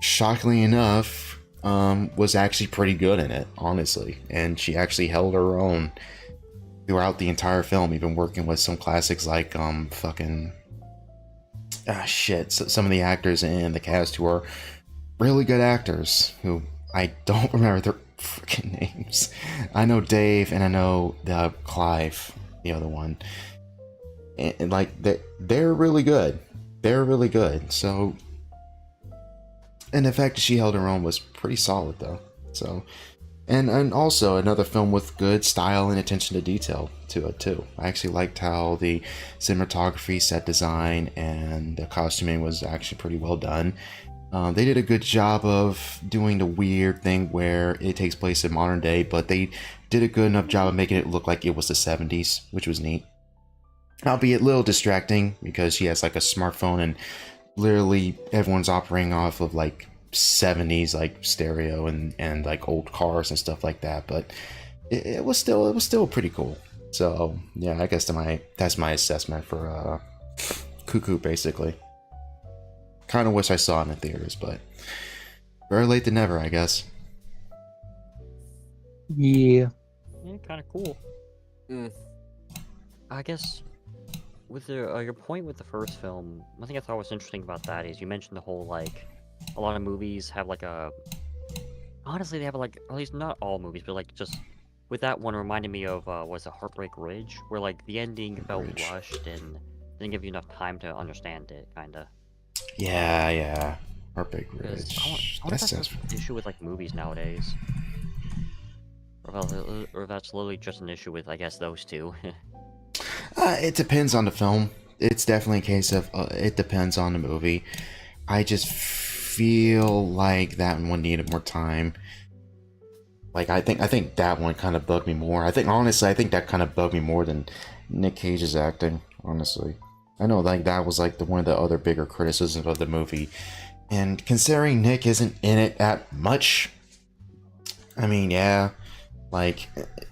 shockingly enough, was actually pretty good in it, honestly. And she actually held her own throughout the entire film, even working with some classics like, some of the actors in the cast who are really good actors, who I don't remember their freaking names. I know Dave and I know Clive, the other one. And like, they're really good. They're really good. So, and the fact that she held her own was pretty solid, though. So, and also another film with good style and attention to detail to it too. I actually liked how the cinematography, set design, and the costuming was actually pretty well done. They did a good job of doing the weird thing where it takes place in modern day, but they did a good enough job of making it look like it was the 70s, which was neat. Albeit a little distracting because she has like a smartphone and literally everyone's operating off of like 70s like stereo and like old cars and stuff like that, but it was still pretty cool. So yeah, I guess that's my assessment for Cuckoo, basically. Kind of wish I saw it in the theaters, but better late than never, I guess. Yeah. Yeah, kind of cool. I guess with your point with the first film, one thing I thought was interesting about that is you mentioned the whole like a lot of movies have like a honestly they have like, at least not all movies, but like just with that one reminded me of was it Heartbreak Ridge, where like the ending felt rushed and didn't give you enough time to understand it, kinda. Yeah. Heartbreak Ridge. I wonder if that's an issue with like movies nowadays, or if that's literally just an issue with, I guess, those two. It depends on the film. It's definitely a case of it depends on the movie. I just feel like that one needed more time. Like I think that one kind of bugged me more. I think that kind of bugged me more than Nick Cage's acting. Honestly, I know like that was like one of the other bigger criticisms of the movie. And considering Nick isn't in it that much, I mean, yeah, like,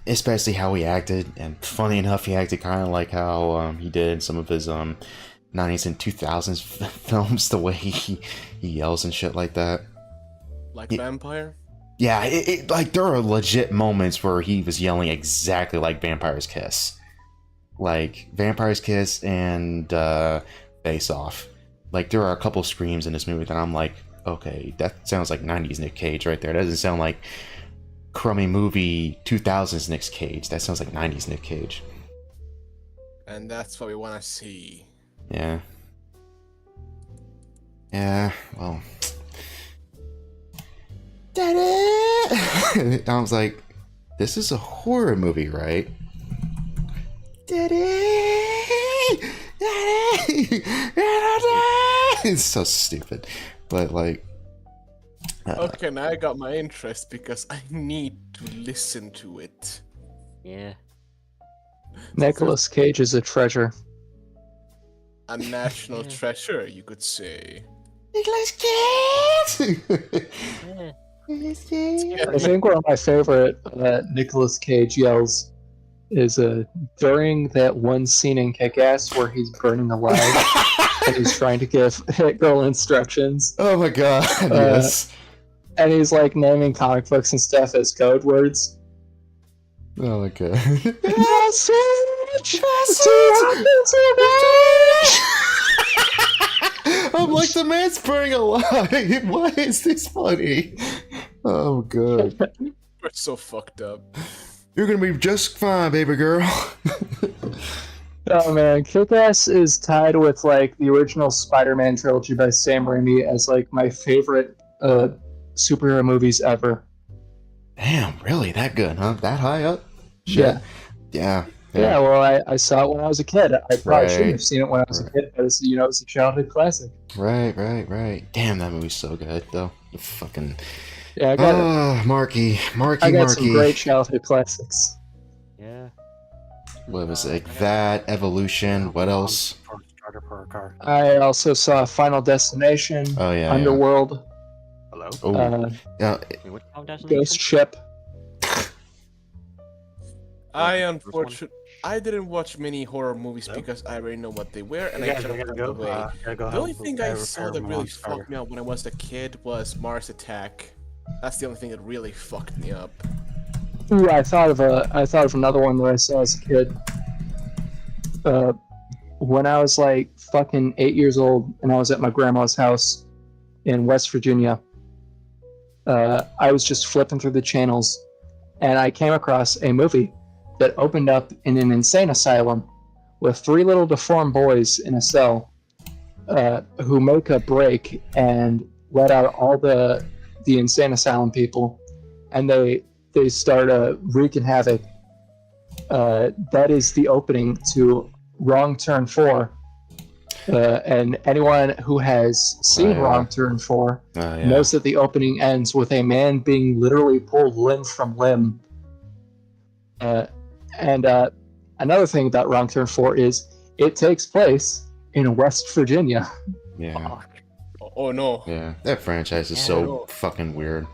especially how he acted, and funny enough, he acted kind of like how he did in some of his 90s and 2000s films, the way he yells and shit like that. Like Vampire? Yeah, like, there are legit moments where he was yelling exactly like Vampire's Kiss. Like, Vampire's Kiss and Face Off. Like, there are a couple screams in this movie that I'm like, okay, that sounds like 90s Nick Cage right there. It doesn't sound like crummy movie 2000s Nick Cage. That sounds like 90s Nick Cage. And that's what we want to see. Yeah. Yeah, well. I was like, this is a horror movie, right? It's so stupid. But, like. Okay, now I got my interest because I need to listen to it. Yeah. Nicolas Cage is a treasure. A national treasure, you could say. Nicolas Cage! Yeah. I think one of my favorite Nicolas Cage yells is during that one scene in Kick-Ass where he's burning alive and he's trying to give Hit Girl instructions. Oh my god, yes. And he's like naming comic books and stuff as code words. Oh my god. I'm like, the man's burning alive. Why is this funny? Oh god. We're so fucked up. You're gonna be just fine, baby girl. Oh man, Kick-Ass is tied with like the original Spider-Man trilogy by Sam Raimi as like my favorite superhero movies ever. Damn, really? That good, huh? That high up? Yeah. Yeah. Yeah, well, I saw it when I was a kid. I probably shouldn't have seen it when I was a Right. kid, but it's, it's a childhood classic. Right. Damn, that movie's so good, though. Fucking. Yeah, I got Marky. I got some great childhood classics. Yeah. What was it? That, Evolution, what else? Starter for a car. I also saw Final Destination, Oh, yeah. Underworld, Hello? Oh, yeah. Wait, what Final Ghost Destination? Ship. I didn't watch many horror movies because I already know what they were, and You I guys just are gonna put go. them away. Gotta go The only help thing I repair saw that my really starter. fucked me up when I was a kid was Mars Attack. That's the only thing that really fucked me up. Ooh, I thought of another one that I saw as a kid. When I was like fucking 8 years old, and I was at my grandma's house in West Virginia. I was just flipping through the channels, and I came across a movie that opened up in an insane asylum with three little deformed boys in a cell who make a break and let out all the insane asylum people, and they start wreaking havoc. That is the opening to Wrong Turn 4. And anyone who has seen Wrong Turn 4 knows that the opening ends with a man being literally pulled limb from limb. And another thing about Wrong Turn 4 is it takes place in West Virginia. Yeah. Oh no. Yeah. That franchise is so fucking weird,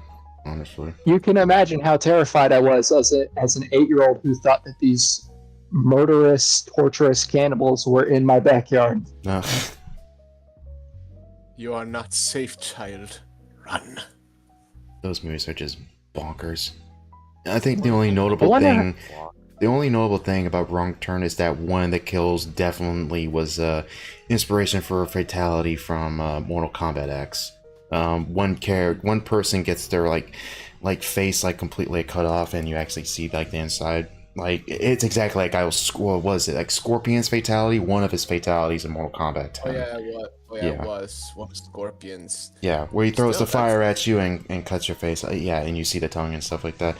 honestly. You can imagine how terrified I was as an 8-year-old who thought that these murderous, torturous cannibals were in my backyard. No. You are not safe, child. Run. Those movies are just bonkers. I think the only notable thing about Wrong Turn is that one of the kills definitely was inspiration for a fatality from Mortal Kombat X. One person gets their like face like completely cut off, and you actually see like the inside. Like it's exactly like what was it, like Scorpion's fatality? One of his fatalities in Mortal Kombat 10. It was one of Scorpions. Yeah, where he throws Still, the fire at you and cuts your face. Yeah, and you see the tongue and stuff like that.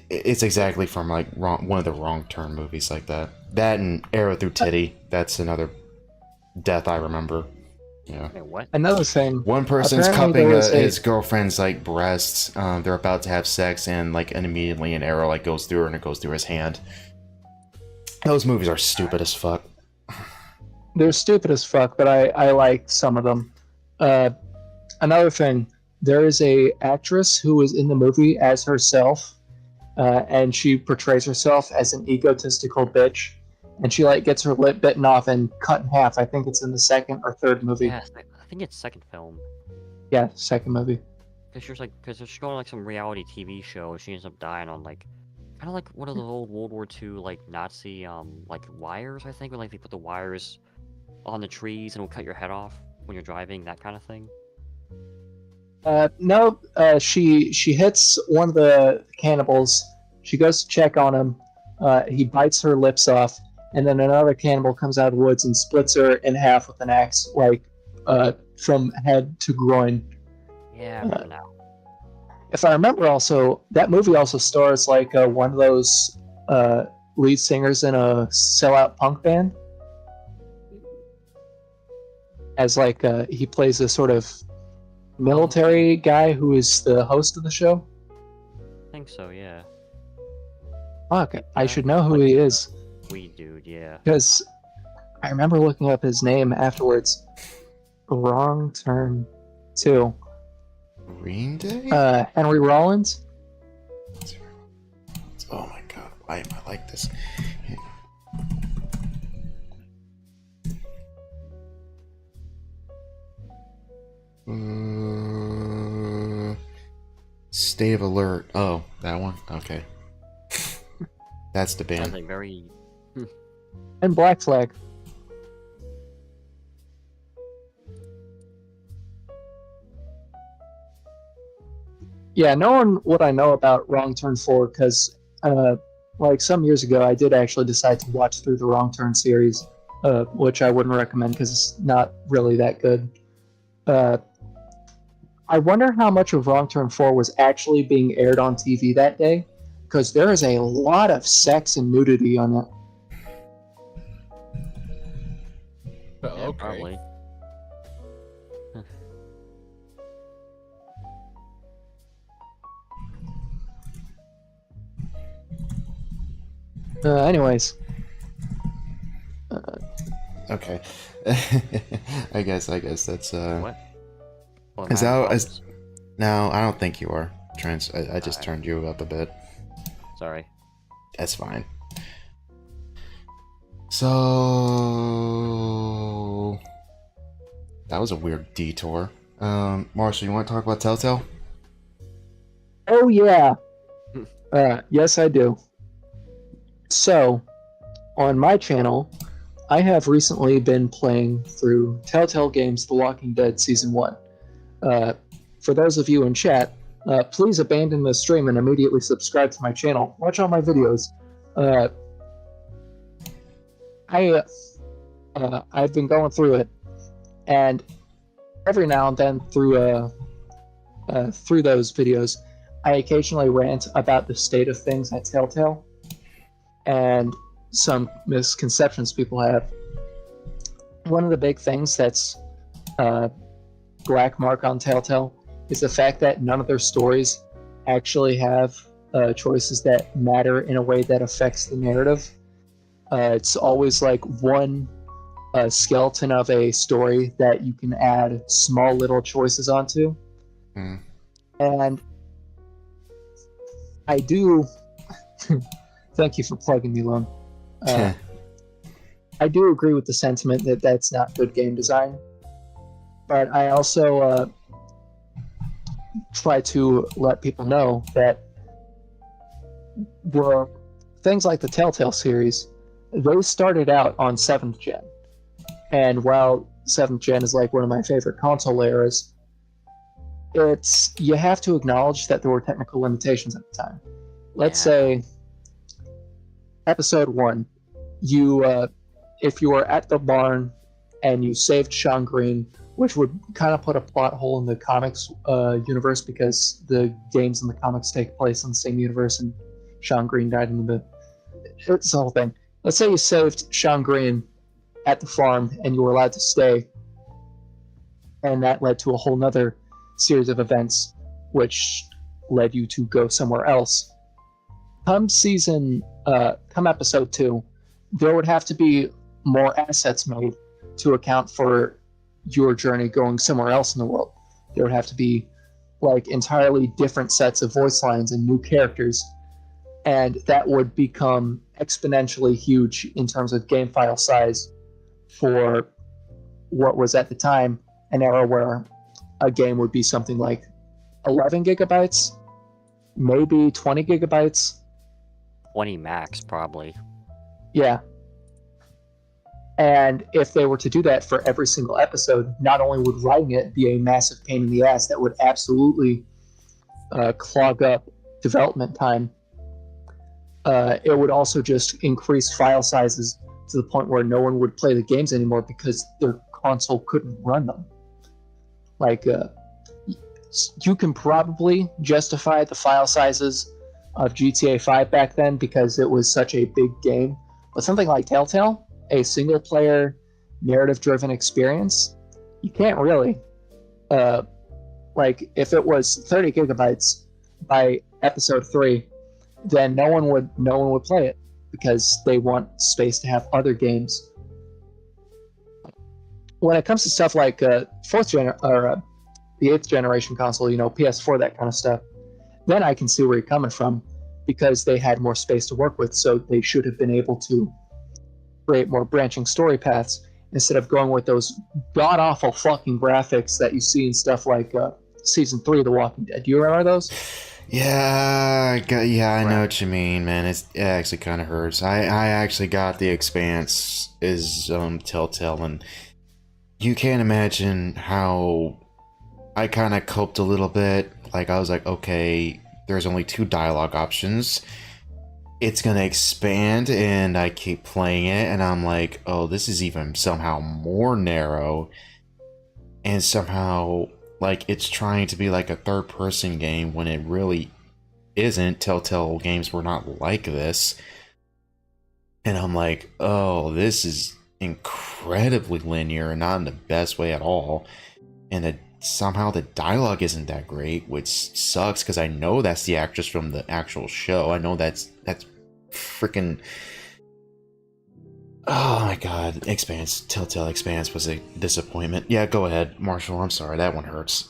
It's exactly from like one of the Wrong Turn movies like that. That and Arrow Through Titty. That's another death I remember. Yeah. Wait, what? Another thing. One person's Apparently cupping there was his girlfriend's like breasts. They're about to have sex, and immediately an arrow like goes through her, and it goes through his hand. Those movies are stupid as fuck. They're stupid as fuck, but I like some of them. Another thing, there is a actress who was in the movie as herself, and she portrays herself as an egotistical bitch, and she like gets her lip bitten off and cut in half. I think it's in the second or third movie. Yeah, I think it's second film. Yeah, second movie. Because she's going on like some reality TV show, and she ends up dying on like, kind of like one of those old World War II like Nazi like wires. I think when like they put the wires on the trees and will cut your head off when you're driving, that kind of thing. No, she hits one of the cannibals. She goes to check on him. He bites her lips off, and then another cannibal comes out of the woods and splits her in half with an axe, like from head to groin. Yeah, I remember now. If I remember, also that movie also stars like one of those lead singers in a sellout punk band, as like he plays a sort of military guy who is the host of the show. I think so, yeah. Fuck, I Yeah, should know who like he the is weed dude, yeah. because I remember looking up his name afterwards. Wrong Turn 2. Green Day? Henry Rollins. Oh my god, why am I like this? State of Alert. Oh, that one? Okay. That's the Sounds band. like very... And Black Flag. Yeah, knowing what I know about Wrong Turn 4, because like some years ago, I did actually decide to watch through the Wrong Turn series, which I wouldn't recommend because it's not really that good. I wonder how much of Wrong Turn 4 was actually being aired on TV that day, because there is a lot of sex and nudity on it. Yeah, Okay. probably. Anyways, Okay. I guess that's What? Well, am Is I on that- is- pause? No, I don't think you are. I just Alright. turned you up a bit. Sorry. That's fine. So that was a weird detour. Marshall, you want to talk about Telltale? oh yeah, yes I do. So, on my channel, I have recently been playing through Telltale Games The Walking Dead Season 1. For those of you in chat, please abandon the stream and immediately subscribe to my channel. Watch all my videos. I've been going through it, and every now and then through those videos, I occasionally rant about the state of things at Telltale and some misconceptions people have. One of the big things that's black mark on Telltale is the fact that none of their stories actually have choices that matter in a way that affects the narrative. It's always like one skeleton of a story that you can add small little choices onto. Hmm. And I do thank you for plugging me, Lone. I do agree with the sentiment that that's not good game design, but I also try to let people know that things like the Telltale series, those started out on 7th gen. And while 7th gen is like one of my favorite console eras, you have to acknowledge that there were technical limitations at the time. Let's say episode 1, if you were at the barn and you saved Sean Green, which would kind of put a plot hole in the comics universe because the games and the comics take place in the same universe and Sean Green died in the... It's the whole thing. Let's say you saved Sean Green at the farm and you were allowed to stay, and that led to a whole nother series of events which led you to go somewhere else. Come episode 2, there would have to be more assets made to account for your journey going somewhere else in the world. There would have to be like entirely different sets of voice lines and new characters, and that would become exponentially huge in terms of game file size for what was at the time an era where a game would be something like 11 gigabytes, maybe 20 gigabytes. 20 max, probably. Yeah. And if they were to do that for every single episode, not only would writing it be a massive pain in the ass that would absolutely clog up development time, it would also just increase file sizes to the point where no one would play the games anymore because their console couldn't run them. Like, you can probably justify the file sizes of GTA 5 back then because it was such a big game. But something like Telltale, a single-player, narrative-driven experience, you can't really. Like, if it was 30 gigabytes by episode 3, then no one would play it because they want space to have other games. When it comes to stuff like the 8th generation console, PS4, that kind of stuff, then I can see where you're coming from because they had more space to work with, so they should have been able to create more branching story paths instead of going with those god-awful fucking graphics that you see in stuff like Season 3 of The Walking Dead. Do you remember those? Yeah, I know what you mean, man. It actually kind of hurts. I actually got The Expanse is Telltale, and you can't imagine how I kind of coped a little bit. Like, I was like, okay, there's only 2 dialogue options. It's gonna expand, and I keep playing it, and I'm like, oh, this is even somehow more narrow, and somehow, like, it's trying to be like a third-person game when it really isn't. Telltale Games were not like this. And I'm like, oh, this is incredibly linear and not in the best way at all. And somehow the dialogue isn't that great, which sucks because I know that's the actress from the actual show. I know that's freaking... Oh my god, Telltale Expanse was a disappointment. Yeah, go ahead, Marshall. I'm sorry, that one hurts.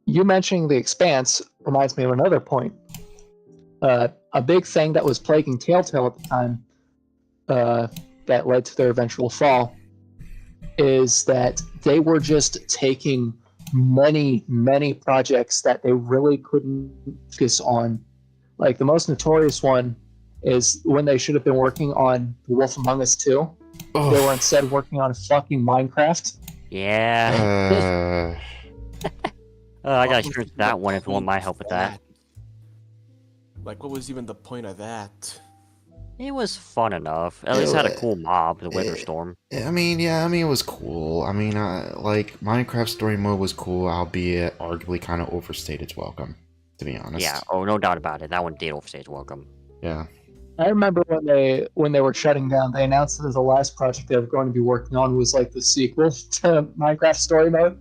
You mentioning The Expanse reminds me of another point. A big thing that was plaguing Telltale at the time, that led to their eventual fall, is that they were just taking many projects that they really couldn't focus on. Like, the most notorious one is when they should have been working on The Wolf Among Us 2. Oh. They were instead working on fucking Minecraft. Yeah. I gotta experience that one if you want my help with that. Like, what was even the point of that? It was fun enough. At least had a cool mob, the Witherstorm. I mean, it was cool. I mean, like, Minecraft story mode was cool, albeit arguably kind of overstayed its welcome, to be honest. Yeah, oh, no doubt about it. That one did overstay its welcome. Yeah. I remember when they were shutting down, they announced that the last project they were going to be working on was like the sequel to Minecraft story mode.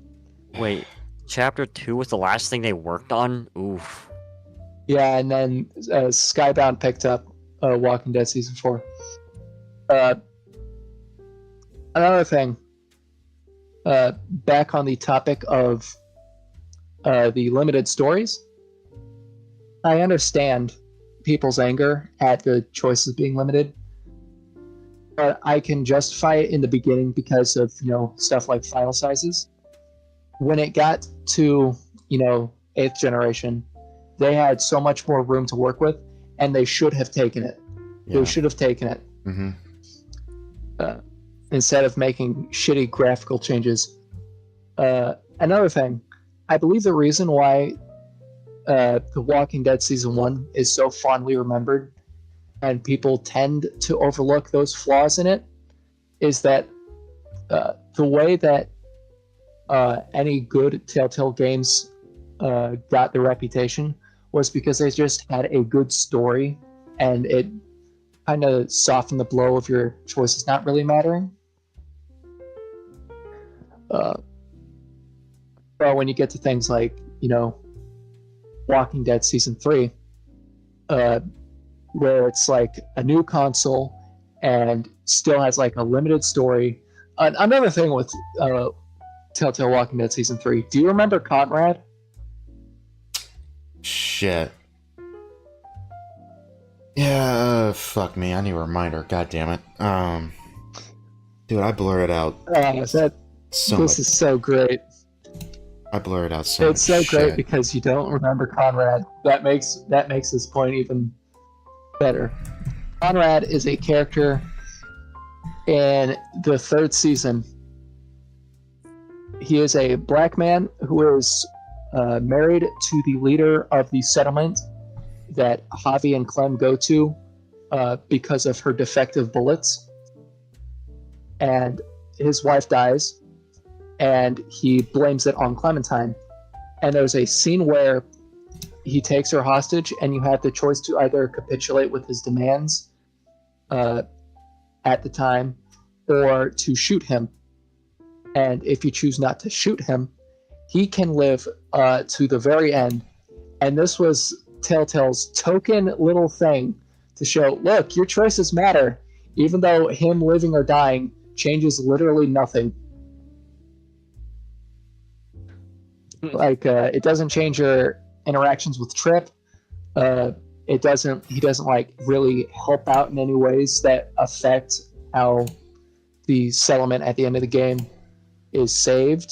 Wait, Chapter 2 was the last thing they worked on? Oof. Yeah, and then Skybound picked up Walking Dead Season 4. Another thing, back on the topic of the limited stories, I understand people's anger at the choices being limited, but I can justify it in the beginning because of, stuff like file sizes. When it got to, 8th generation, they had so much more room to work with, and they should have taken it. Yeah. They should have taken it. Mm-hmm. Instead of making shitty graphical changes. Another thing, I believe the reason why The Walking Dead Season 1 is so fondly remembered and people tend to overlook those flaws in it is that the way that any good Telltale Games got their reputation was because they just had a good story, and it kind of softened the blow of your choices not really mattering. But when you get to things like, Walking Dead Season 3, where it's like a new console and still has like a limited story. Another thing with Telltale Walking Dead Season 3, do you remember Conrad? Shit. Yeah, fuck me, I need a reminder, god damn it. Dude, I blurred out. This is so great. I blurred out so It's so much great shit. because you don't remember Conrad. That makes this point even better. Conrad is a character in the third season. He is a black man who is married to the leader of the settlement that Javi and Clem go to because of her defective bullets. And his wife dies, and he blames it on Clementine. And there's a scene where he takes her hostage, and you have the choice to either capitulate with his demands at the time, or to shoot him. And if you choose not to shoot him, he can live to the very end. And this was Telltale's token little thing to show, look, your choices matter, even though him living or dying changes literally nothing. Like, it doesn't change your interactions with Trip. He doesn't like really help out in any ways that affect how the settlement at the end of the game is saved.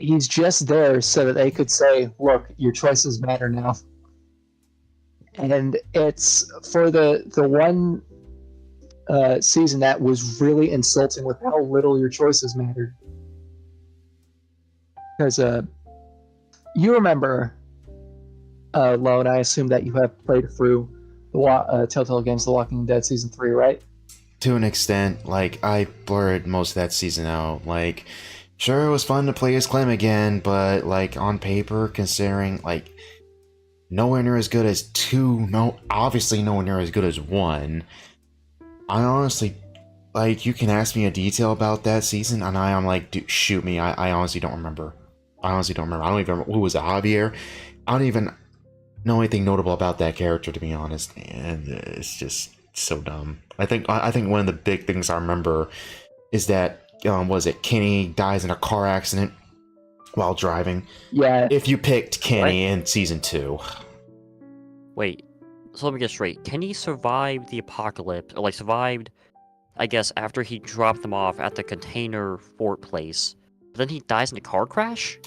He's just there so that they could say, look, your choices matter now. And it's for the one season that was really insulting with how little your choices mattered. Because you remember, Lone, I assume that you have played through the Telltale Games The Walking Dead Season 3, right? To an extent, like, I blurred most of that season out. Like, sure, it was fun to play as Clem again, but, like, on paper, considering, like, nowhere near as good as 2, obviously nowhere near as good as 1. I honestly, like, you can ask me a detail about that season, and I'm like, dude, shoot me, I honestly don't remember. I don't even remember, who was it, Javier? I don't even know anything notable about that character, to be honest, and it's just so dumb. I think one of the big things I remember is that, was it Kenny dies in a car accident while driving? Yeah. If you picked Kenny in season 2. Wait, so let me get straight. Kenny survived the apocalypse, or like survived, I guess, after he dropped them off at the container fort place. But then he dies in a car crash?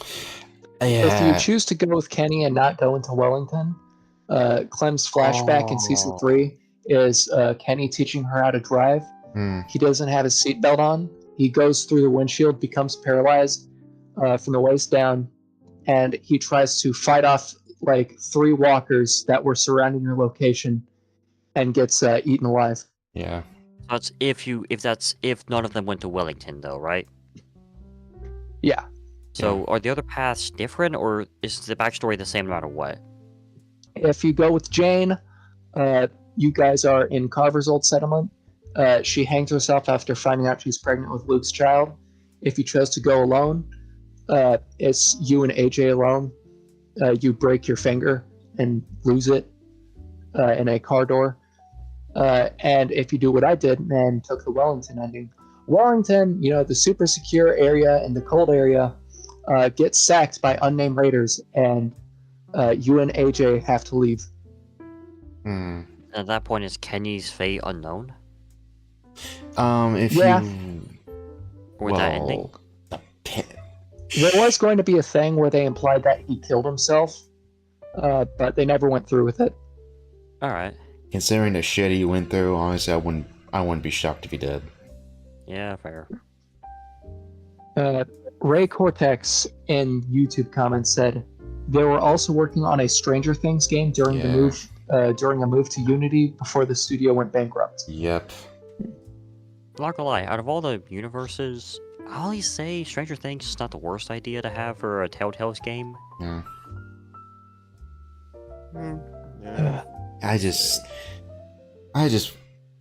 If you choose to go with Kenny and not go into Wellington, Clem's flashback in season 3 is Kenny teaching her how to drive. He doesn't have his seatbelt on. He goes through the windshield, becomes paralyzed from the waist down, and he tries to fight off like 3 walkers that were surrounding your location and gets eaten alive. Yeah. That's if none of them went to Wellington, though, right? Yeah. So are the other paths different, or is the backstory the same no matter what? If you go with Jane, you guys are in Carver's old settlement. She hangs herself after finding out she's pregnant with Luke's child. If you chose to go alone, it's you and AJ alone. You break your finger and lose it in a car door. And if you do what I did and took the Wellington ending, Wellington, the super secure area and the cold area, gets sacked by unnamed raiders, and you and AJ have to leave. At that point, is Kenny's fate unknown? That ending? There was going to be a thing where they implied that he killed himself, but they never went through with it. Alright. Considering the shit he went through, honestly, I wouldn't be shocked if he did. Yeah, fair. Ray Cortex in YouTube comments said they were also working on a Stranger Things game during a move to Unity before the studio went bankrupt. Yep. I'm not gonna lie, out of all the universes, I'll always say Stranger Things is not the worst idea to have for a Telltale's game. Yeah. Yeah. I just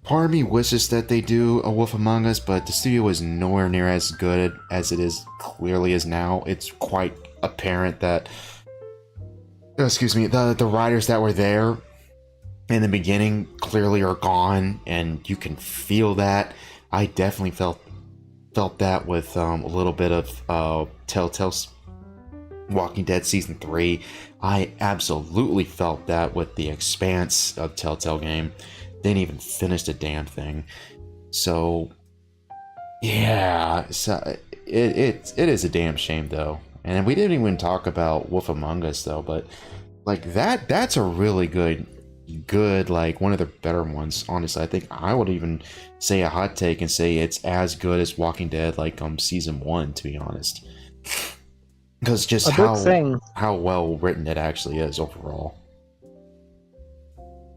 part of me wishes that they do a Wolf Among Us, but the studio is nowhere near as good as it is clearly is now. It's quite apparent that, the writers that were there in the beginning clearly are gone, and you can feel that. I definitely felt that with a little bit of Telltale's Walking Dead Season 3. I absolutely felt that with the Expanse of Telltale game. Didn't even finish the damn thing. So, yeah, so it is a damn shame, though. And we didn't even talk about Wolf Among Us, though, but, like, that's a really good good, like one of the better ones. Honestly, I think I would even say a hot take and say it's as good as Walking Dead, like season 1, to be honest. Because just A big thing, how well written it actually is overall.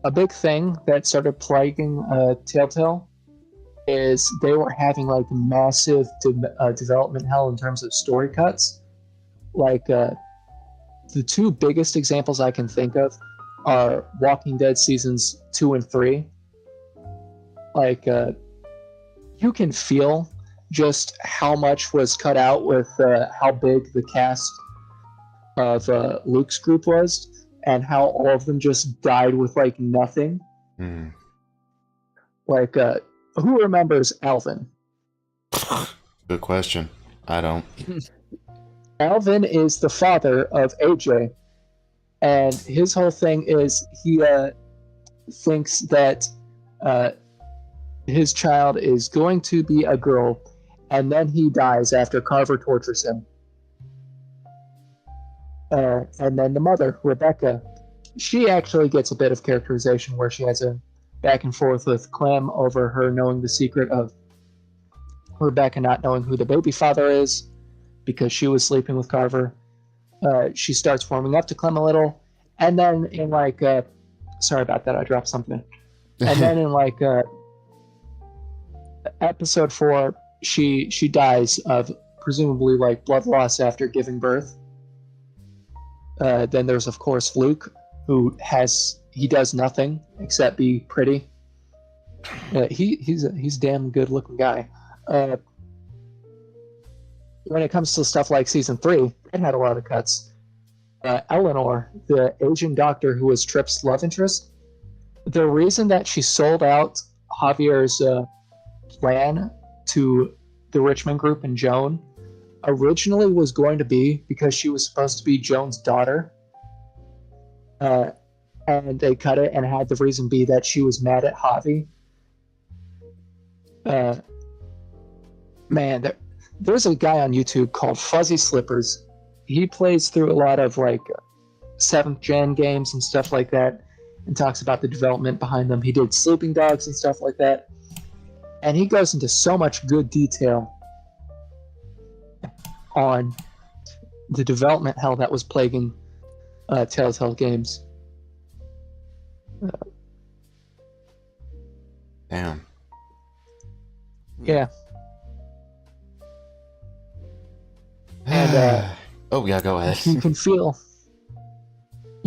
a big thing that started plaguing Telltale is they were having like massive development hell in terms of story cuts. Like the two biggest examples I can think of are Walking Dead seasons 2 and 3. Like you can feel just how much was cut out with how big the cast of Luke's group was, and how all of them just died with like nothing. Mm. Like, who remembers Alvin? Good question. I don't. Alvin is the father of AJ, and his whole thing is he thinks that his child is going to be a girl, and then he dies after Carver tortures him. And then the mother, Rebecca, she actually gets a bit of characterization where she has a back and forth with Clem over her knowing the secret of Rebecca not knowing who the baby father is because she was sleeping with Carver. She starts warming up to Clem a little, and then in like sorry about that, I dropped something. And then in like episode 4, she dies of presumably like blood loss after giving birth. Then there's of course Luke, who does nothing except be pretty. He's a damn good looking guy. When it comes to stuff like season 3, it had a lot of cuts. Eleanor, the Asian doctor who was Tripp's love interest, the reason that she sold out Javier's plan to the Richmond group and Joan originally was going to be because she was supposed to be Joan's daughter. And they cut it and had the reason be that she was mad at Javi. Man, there's a guy on YouTube called Fuzzy Slippers. He plays through a lot of like 7th gen games and stuff like that and talks about the development behind them. He did Sleeping Dogs and stuff like that. And he goes into so much good detail on the development hell that was plaguing Telltale Games. Damn. Yeah. And oh yeah, go ahead. you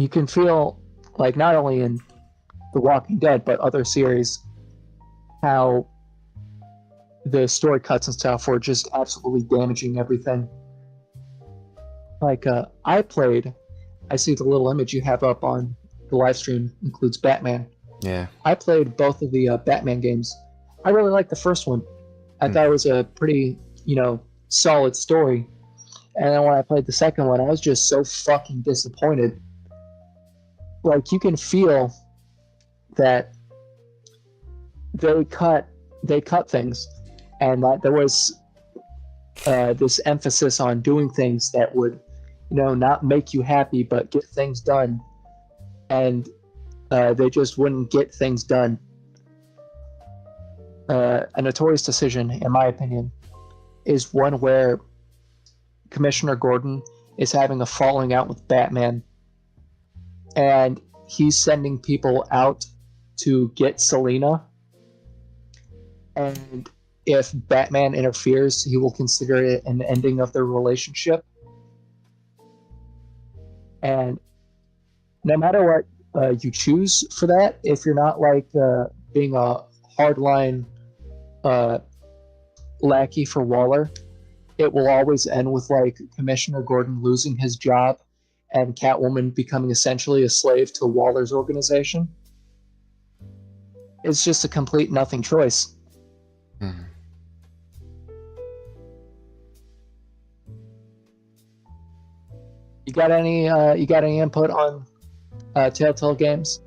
can feel like not only in The Walking Dead but other series how the story cuts and stuff were just absolutely damaging everything. Like I see the little image you have up on the live stream includes Batman. Yeah. I played both of the Batman games. I really liked the first one. I thought it was a pretty, solid story. And then when I played the second one, I was just so fucking disappointed. Like, you can feel that they cut things, and that there was this emphasis on doing things that would, not make you happy, but get things done. And they just wouldn't get things done. A notorious decision, in my opinion, is one where Commissioner Gordon is having a falling out with Batman, and he's sending people out to get Selina, and if Batman interferes, he will consider it an ending of their relationship. And no matter what you choose for that, if you're not like being a hardline lackey for Waller, it will always end with like Commissioner Gordon losing his job and Catwoman becoming essentially a slave to Waller's organization. It's just a complete nothing choice. Mm-hmm. You got any input on Telltale Games?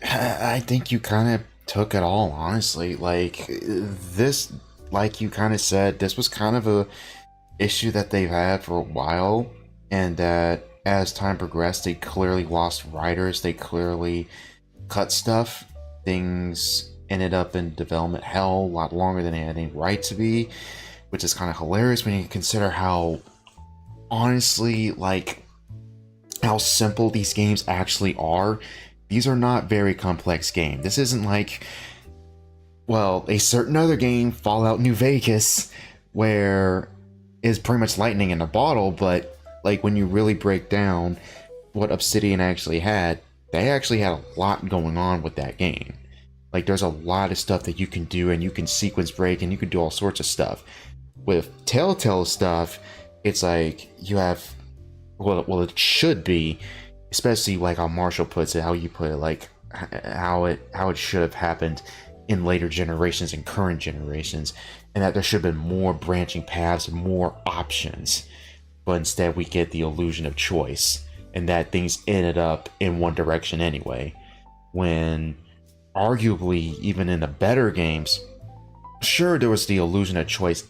I think you kind of took it all, honestly. Like, this, like you kind of said, this was kind of a issue that they've had for a while, and that as time progressed, they clearly lost writers. They clearly cut stuff. Things ended up in development hell a lot longer than they had any right to be, which is kind of hilarious when you consider how, honestly, like, how simple these games actually are. These are not very complex games. This isn't like, well, a certain other game, Fallout New Vegas, where it's pretty much lightning in a bottle, but like when you really break down what Obsidian actually had, they actually had a lot going on with that game. Like there's a lot of stuff that you can do, and you can sequence break, and you can do all sorts of stuff. With Telltale stuff, it's like you have, well, it should be, especially like how Marshall puts it, how you put it, like how it should have happened in later generations and current generations, and that there should have been more branching paths and more options. But instead, we get the illusion of choice, and that things ended up in one direction anyway. When arguably, even in the better games, sure, there was the illusion of choice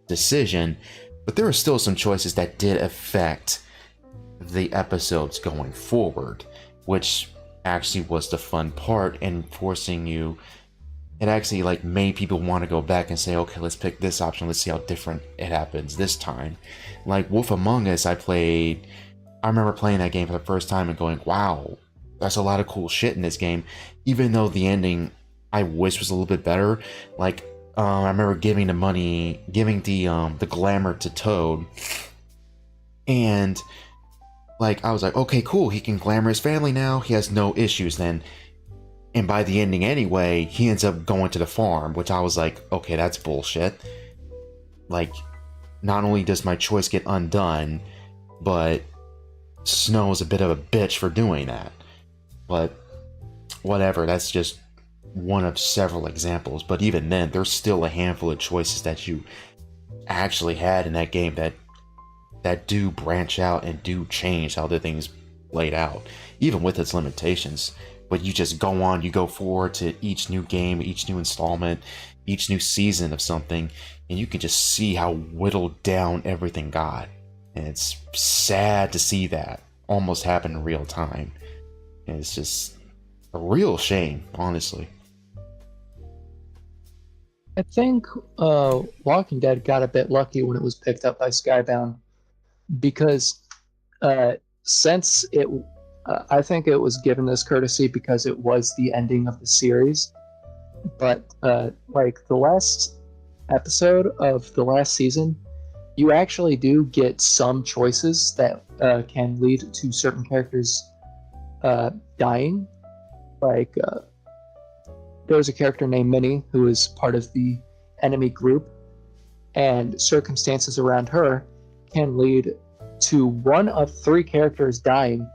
decision, but there were still some choices that did affect the episodes going forward, which actually was the fun part, and forcing you, it actually like made people want to go back and say, okay, let's pick this option, let's see how different it happens this time. Like Wolf Among Us, I remember playing that game for the first time and going, wow, there's a lot of cool shit in this game, even though the ending I wish was a little bit better. Like I remember giving the glamour to Toad, and like I was like, okay, cool, he can glamour his family now, he has no issues then. And by the ending anyway, he ends up going to the farm, which I was like, okay, that's bullshit. Like, not only does my choice get undone, but Snow is a bit of a bitch for doing that. But whatever, that's just one of several examples. But even then, there's still a handful of choices that you actually had in that game that do branch out and do change how the things laid out, even with its limitations. But you just go on, you go forward to each new game, each new installment, each new season of something, and you can just see how whittled down everything got. And it's sad to see that almost happen in real time. And it's just a real shame, honestly. I think Walking Dead got a bit lucky when it was picked up by Skybound, because since it, I think it was given this courtesy because it was the ending of the series. But like the last episode of the last season, you actually do get some choices that can lead to certain characters dying. Like there was a character named Minnie who is part of the enemy group, and circumstances around her can lead to one of three characters dying.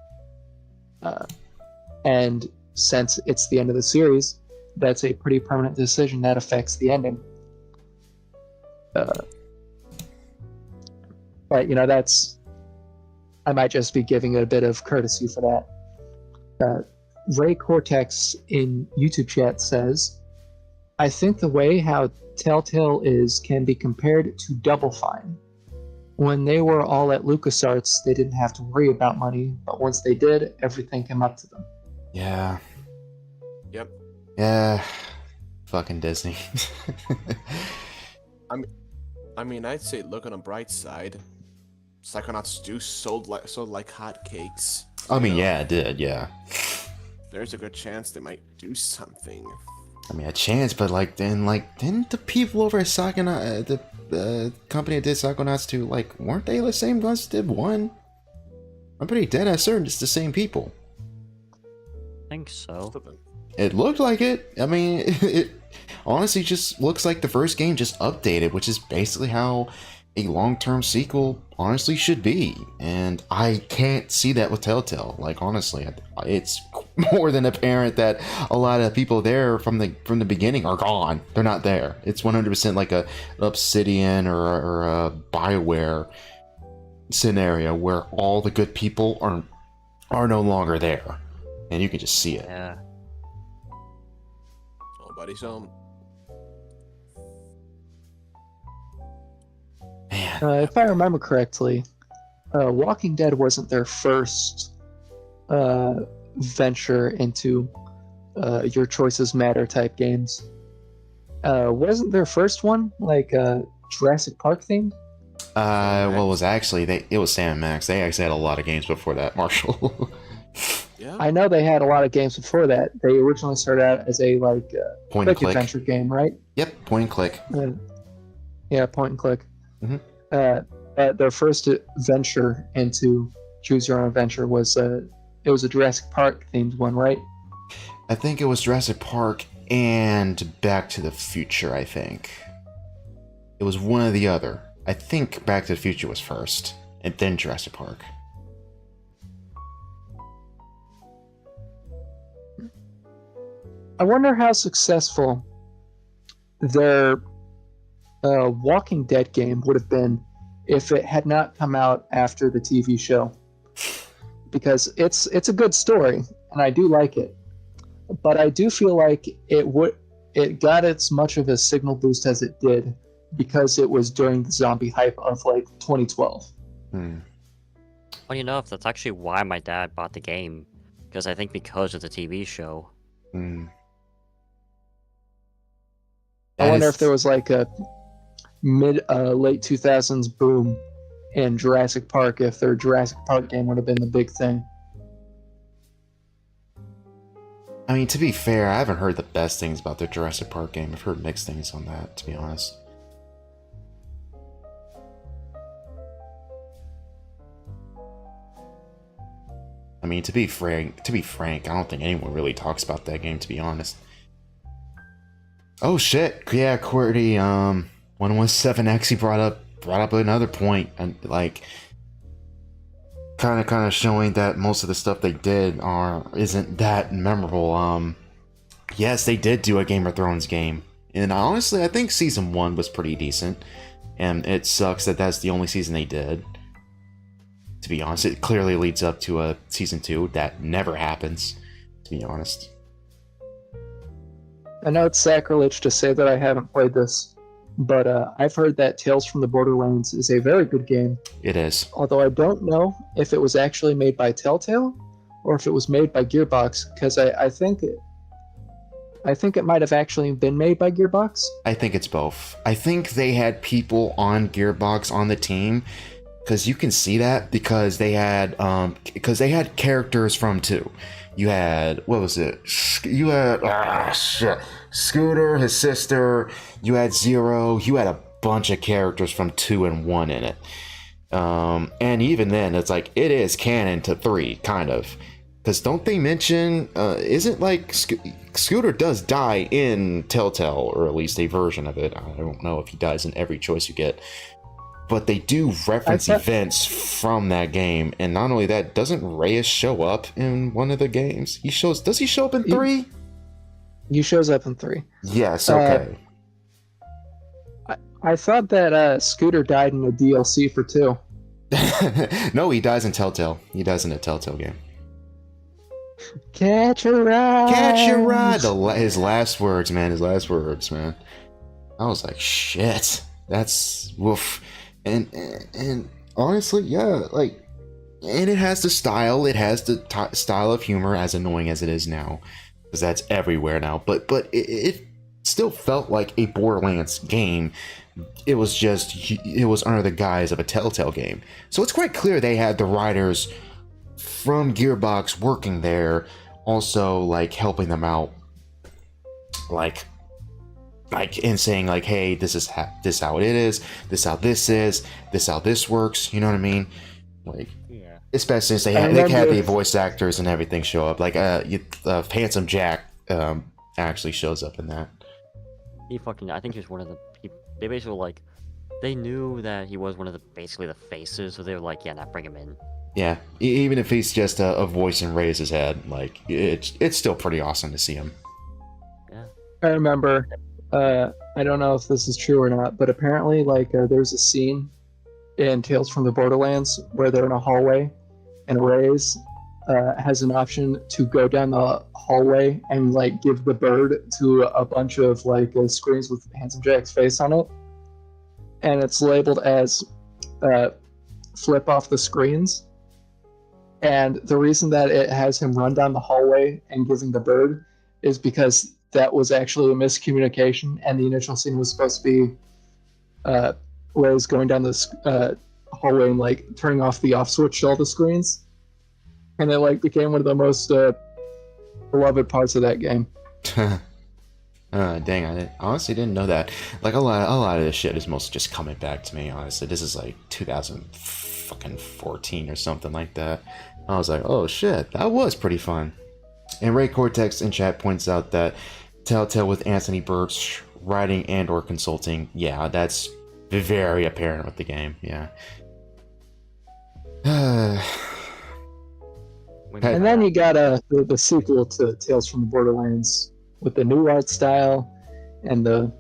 And since it's the end of the series, that's a pretty permanent decision that affects the ending. But, you know, I might just be giving it a bit of courtesy for that. Ray Cortex in YouTube chat says, I think the way how Telltale is can be compared to Double Fine. When they were all at LucasArts, they didn't have to worry about money, but once they did, everything came up to them. Yeah. Yep. Yeah. Fucking Disney. I mean, I'd say look on the bright side. Psychonauts 2 sold like hotcakes. I mean, yeah, it did, yeah. There's a good chance they might do something. I mean, a chance, but didn't the people over at Psychonauts, the company that did Psychonauts 2, weren't they the same ones that did 1? I'm pretty dead certain it's the same people. I think so. It looked like it. I mean, it honestly just looks like the first game just updated, which is basically how a long-term sequel honestly should be. And I can't see that with Telltale. Like, honestly, it's more than apparent that a lot of people there from the beginning are gone. They're not there. It's 100% like an Obsidian or a BioWare scenario where all the good people are no longer there, and you can just see it. Yeah. Nobody's home. Man. If I remember correctly, Walking Dead wasn't their first venture into your choices matter type games. Wasn't their first one like Jurassic Park themed? Well, it was actually it was Sam and Max. They actually had a lot of games before that, Marshall. Yeah. I know they had a lot of games before that. They originally started out as a Point and quick click. adventure game, right? Yep, point and click. Yeah, point and click. Mhm. But their first venture into choose your own adventure was it was a Jurassic Park themed one, right? I think it was Jurassic Park and Back to the Future, I think. It was one or the other. I think Back to the Future was first, and then Jurassic Park. I wonder how successful their Walking Dead game would have been if it had not come out after the TV show. Because it's a good story, and I do like it. But I do feel like it got as much of a signal boost as it did because it was during the zombie hype of like 2012. Funny enough, that's actually why my dad bought the game. Because I think because of the TV show. I wonder if there was like a late 2000s boom in Jurassic Park, if their Jurassic Park game would have been the big thing. I mean, to be fair, I haven't heard the best things about their Jurassic Park game. I've heard mixed things on that, to be honest. I mean, to be frank, I don't think anyone really talks about that game, to be honest. Oh shit! Yeah, Courtney. 117 actually brought up another point, and like, kind of showing that most of the stuff they did isn't that memorable. Yes, they did do a Game of Thrones game, and honestly, I think season 1 was pretty decent, and it sucks that that's the only season they did. To be honest, it clearly leads up to a season 2 that never happens. To be honest. I know it's sacrilege to say that I haven't played this, but I've heard that Tales from the Borderlands is a very good game. It is. Although I don't know if it was actually made by Telltale or if it was made by Gearbox, because I think it might have actually been made by Gearbox. I think it's both. I think they had people on Gearbox on the team, because you can see that because they had characters from 2. You had, what was it? You had, Scooter, his sister. You had Zero. You had a bunch of characters from 2 and 1 in it. And even then, it's like, it is canon to 3, kind of. Because don't they mention, isn't like, Scooter does die in Telltale, or at least a version of it. I don't know if he dies in every choice you get. But they do reference events from that game, and not only that, doesn't Reyes show up in one of the games? Does he show up in 3? He shows up in 3. Yes, okay. I thought that Scooter died in the DLC for 2. No, he dies in Telltale. He dies in a Telltale game. Catch a ride! Catch a ride! His last words, man. I was like, shit. That's woof. And honestly, yeah, like, and it has the style. It has the style of humor, as annoying as it is now, because that's everywhere now. But it still felt like a Borderlands game. It was under the guise of a Telltale game. So it's quite clear they had the writers from Gearbox working there, also like helping them out, like and saying like, hey, this is how it is, this how this is, this how this works. You know what I mean? Like, yeah. Especially since they had the voice actors and everything show up. Like, Handsome Jack actually shows up in that. I think he was one of the people. They basically like, they knew that he was one of basically the faces, so they were like, yeah, not bring him in. Yeah, even if he's just a voice and raise his head, like, it's still pretty awesome to see him. Yeah. I remember. I don't know if this is true or not, but apparently, like, there's a scene in Tales from the Borderlands where they're in a hallway, and Reyes has an option to go down the hallway and like give the bird to a bunch of like screens with Handsome Jack's face on it, and it's labeled as flip off the screens. And the reason that it has him run down the hallway and giving the bird is because that was actually a miscommunication, and the initial scene was supposed to be where he's going down this hallway and like turning off the off switch to all the screens, and it like became one of the most beloved parts of that game. Dang, I honestly didn't know that. Like a lot of this shit is mostly just coming back to me. Honestly, this is like 2014 or something like that. I was like, oh shit, that was pretty fun. And Ray Cortex in chat points out that Telltale with Anthony Birch writing and/or consulting. Yeah, that's very apparent with the game. Yeah. And then you got the sequel to Tales from the Borderlands with the new art style and the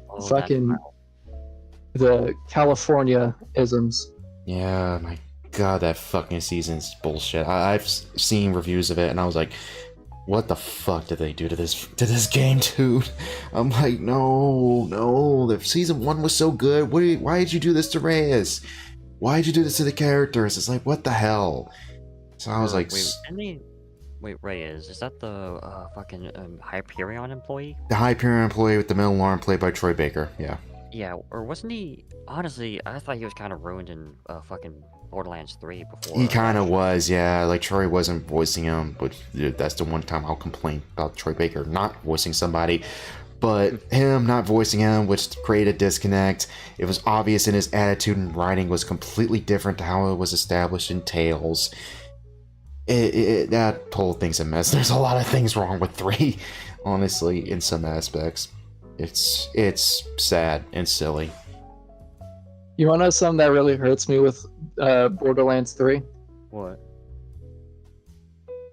the California isms. Yeah, my god, that fucking season's bullshit. I've seen reviews of it, and I was like, what the fuck did they do to this game, dude? I'm like, no, the season 1 was so good. Why did you do this to Reyes? Why did you do this to the characters? It's like, what the hell? So I was like, wait, Reyes, is that the fucking Hyperion employee? The Hyperion employee with the middle arm, played by Troy Baker. Yeah. Yeah, or wasn't he? Honestly, I thought he was kind of ruined in fucking Borderlands 3 before. He kind of was, yeah. Like, Troy wasn't voicing him, but that's the one time I'll complain about Troy Baker not voicing somebody. But him not voicing him, which created a disconnect. It was obvious in his attitude and writing was completely different to how it was established in Tales. That whole thing's a mess. There's a lot of things wrong with 3, honestly, in some aspects. It's sad and silly. You want to know something that really hurts me with Borderlands 3? What?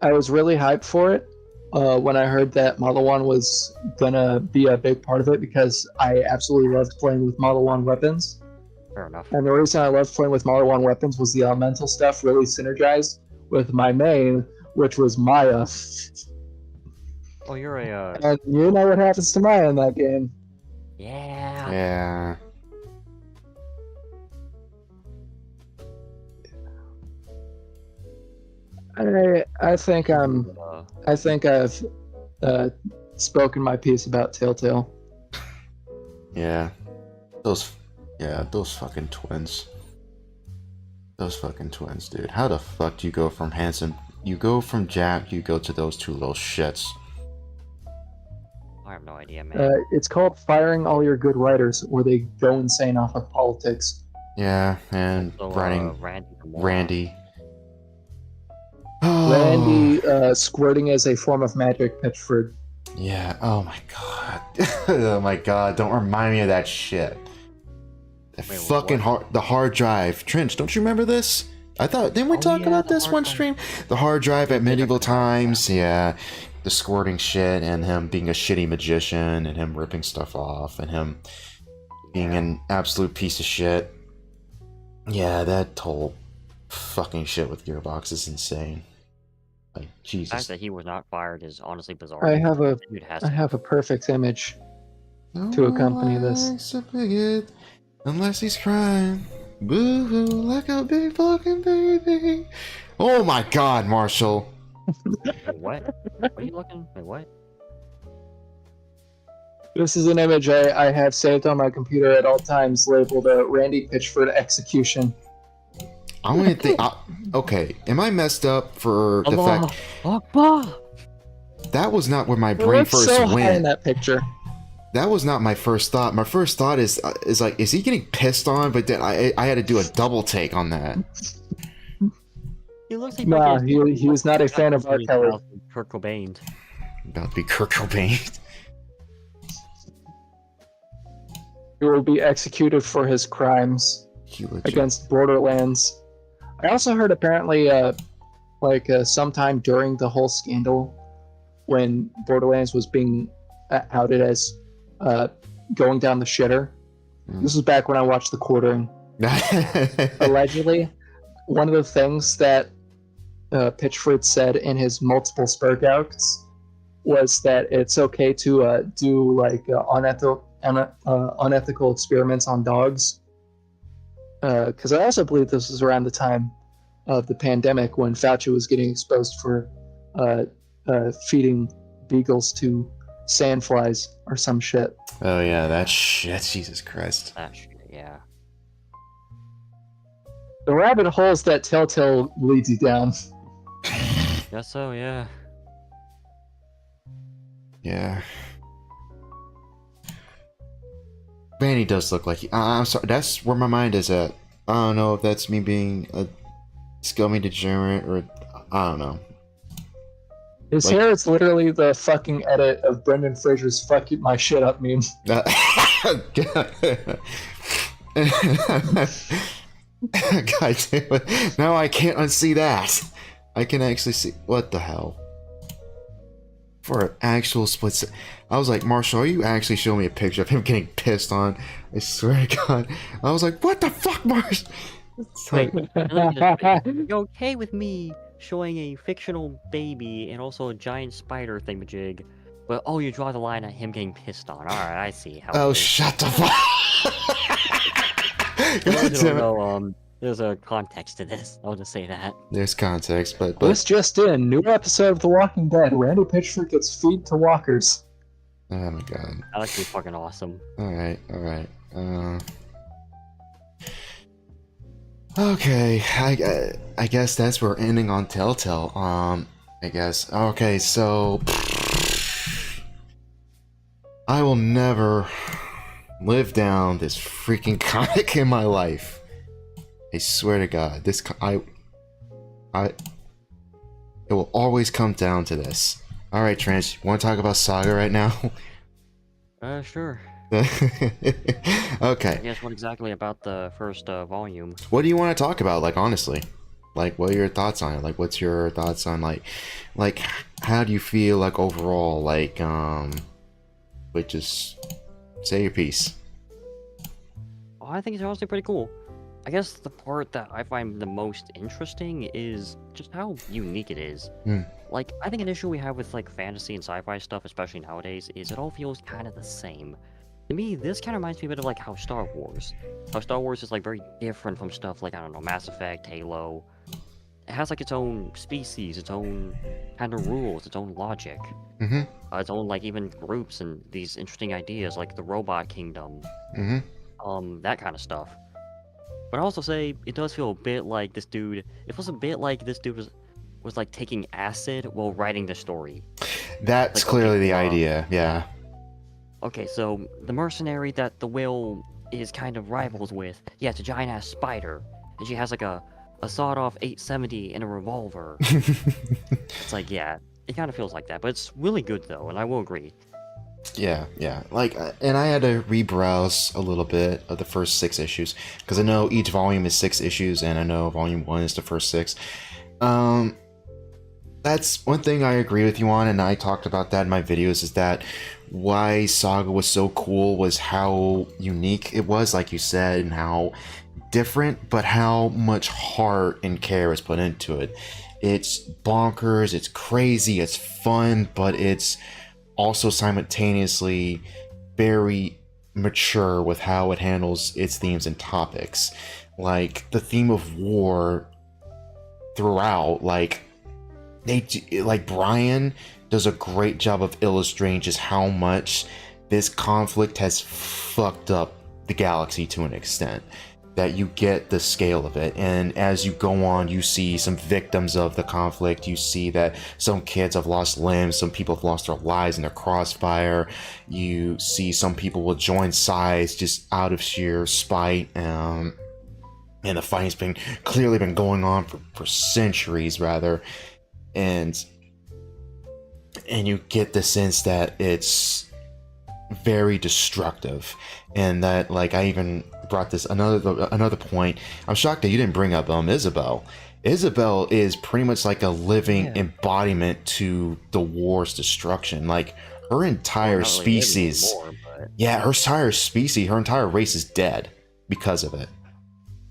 I was really hyped for it when I heard that Model 1 was gonna be a big part of it, because I absolutely loved playing with Model 1 weapons. Fair enough. And the reason I loved playing with Model 1 weapons was the elemental stuff really synergized with my main, which was Maya. Oh, you're a And you know what happens to Maya in that game. yeah. Yeah. I think I've spoken my piece about Telltale. Yeah. Those fucking twins. Those fucking twins, dude. How the fuck do you go from handsome? You go from Jack, you go to those two little shits. I have no idea, man. It's called firing all your good writers, or they go insane off of politics. Yeah, and So, writing Randy. Randy squirting as a form of magic, Pitchford. Yeah, oh my god. Oh my god, don't remind me of that shit. Wait, Fucking what? the hard drive. Trench, don't you remember this? I thought, didn't we talk about the this hard one drive. stream? The hard drive at medieval times, yeah. The squirting shit, and him being a shitty magician, and him ripping stuff off, and him being an absolute piece of shit. Yeah, that whole fucking shit with Gearbox is insane. Like, The fact Jesus. that he was not fired is honestly bizarre. I have a Dude has I to. have a perfect image to accompany this. Likes a bigot unless he's crying. Boo-hoo, like a big fucking baby. Oh my god, Marshall. Wait, what? What are you looking? Wait, what? This is an image I have saved on my computer at all times, labeled Randy Pitchford Execution. I want to think. Okay, am I messed up for the Allah fact Akbar! that was not where my It brain looks first so high in went? that picture. That was not my first thought. My first thought is like, is he getting pissed on? But then I had to do a double take on that. He looks like Nah, Michael- he was not a fan of R. Kelly. Kurt Cobain. About to be Kurt Cobain. He will be executed for his crimes He legit- against Borderlands. I also heard apparently, sometime during the whole scandal, when Borderlands was being outed as going down the shitter. This was back when I watched The Quartering. Allegedly, one of the things that Pitchford said in his multiple Spergouts was that it's okay to do unethical experiments on dogs. Because I also believe this was around the time of the pandemic when Fauci was getting exposed for feeding beagles to sandflies or some shit. Oh yeah, that shit. Jesus Christ. That shit, yeah. The rabbit holes that Telltale leads you down. Guess so, yeah. Yeah. Vanny does look like I'm sorry. That's where my mind is at. I don't know if that's me being a scummy degenerate or I don't know. His hair is literally the fucking edit of Brendan Fraser's "fuck my shit up" meme. God damn it. Now I can't unsee that. I can actually see. What the hell? For an actual split I was like, Marshall, are you actually showing me a picture of him getting pissed on? I swear to God. I was like, what the fuck, Marshall? Wait, you okay with me showing a fictional baby and also a giant spider thingamajig, but oh, you draw the line at him getting pissed on. Alright, I see how Oh, it is. shut the fuck. For those who don't know, there's a context to this. I'll just say that. There's context, but This just in: new episode of The Walking Dead. Randy Pitchford gets feed to walkers. oh my God. That would be fucking awesome. Alright. Okay, I guess that's where we're ending on Telltale. I guess. Okay, so I will never live down this freaking comic in my life. I swear to God, this it will always come down to this. All right, Trent, you want to talk about Saga right now? Sure. Okay. I guess what exactly about the first volume? What do you want to talk about? Like honestly, like what are your thoughts on it? Like what's your thoughts on like how do you feel like overall? Like but just say your piece. Oh, I think it's honestly pretty cool. I guess the part that I find the most interesting is just how unique it is. Like, I think an issue we have with like fantasy and sci-fi stuff, especially nowadays, is it all feels kind of the same. To me, this kind of reminds me a bit of like how Star Wars is like very different from stuff like, I don't know, Mass Effect, Halo. It has like its own species, its own kind of rules, its own logic, its own like even groups and these interesting ideas like the Robot Kingdom, that kind of stuff. But I also say it does feel a bit like this dude. It feels a bit like this dude was like taking acid while writing the story. That's like, clearly okay, the idea. Yeah. Okay, so the mercenary that the whale is kind of rivals with, yeah, it's a giant ass spider, and she has like a sawed-off 870 and a revolver. It's like, yeah, it kind of feels like that, but it's really good though, and I will agree. Yeah. Like, and I had to rebrowse a little bit of the first 6 issues because I know each volume is 6 issues, and I know volume 1 is the first 6. That's one thing I agree with you on, and I talked about that in my videos. Is that why Saga was so cool was how unique it was, like you said, and how different, but how much heart and care is put into it. It's bonkers, it's crazy, it's fun, but it's also simultaneously very mature with how it handles its themes and topics. Like the theme of war throughout, like Brian does a great job of illustrating just how much this conflict has fucked up the galaxy to an extent that you get the scale of it. And as you go on, you see some victims of the conflict. You see that some kids have lost limbs, some people have lost their lives in the crossfire. You see some people will join sides just out of sheer spite. And the fighting's clearly been going on for centuries, rather. And you get the sense that it's very destructive, and that, like, I even brought this another point. I'm shocked that you didn't bring up Isabel. Isabel is pretty much like a living embodiment to the war's destruction. Like her entire species, her entire race is dead because of it.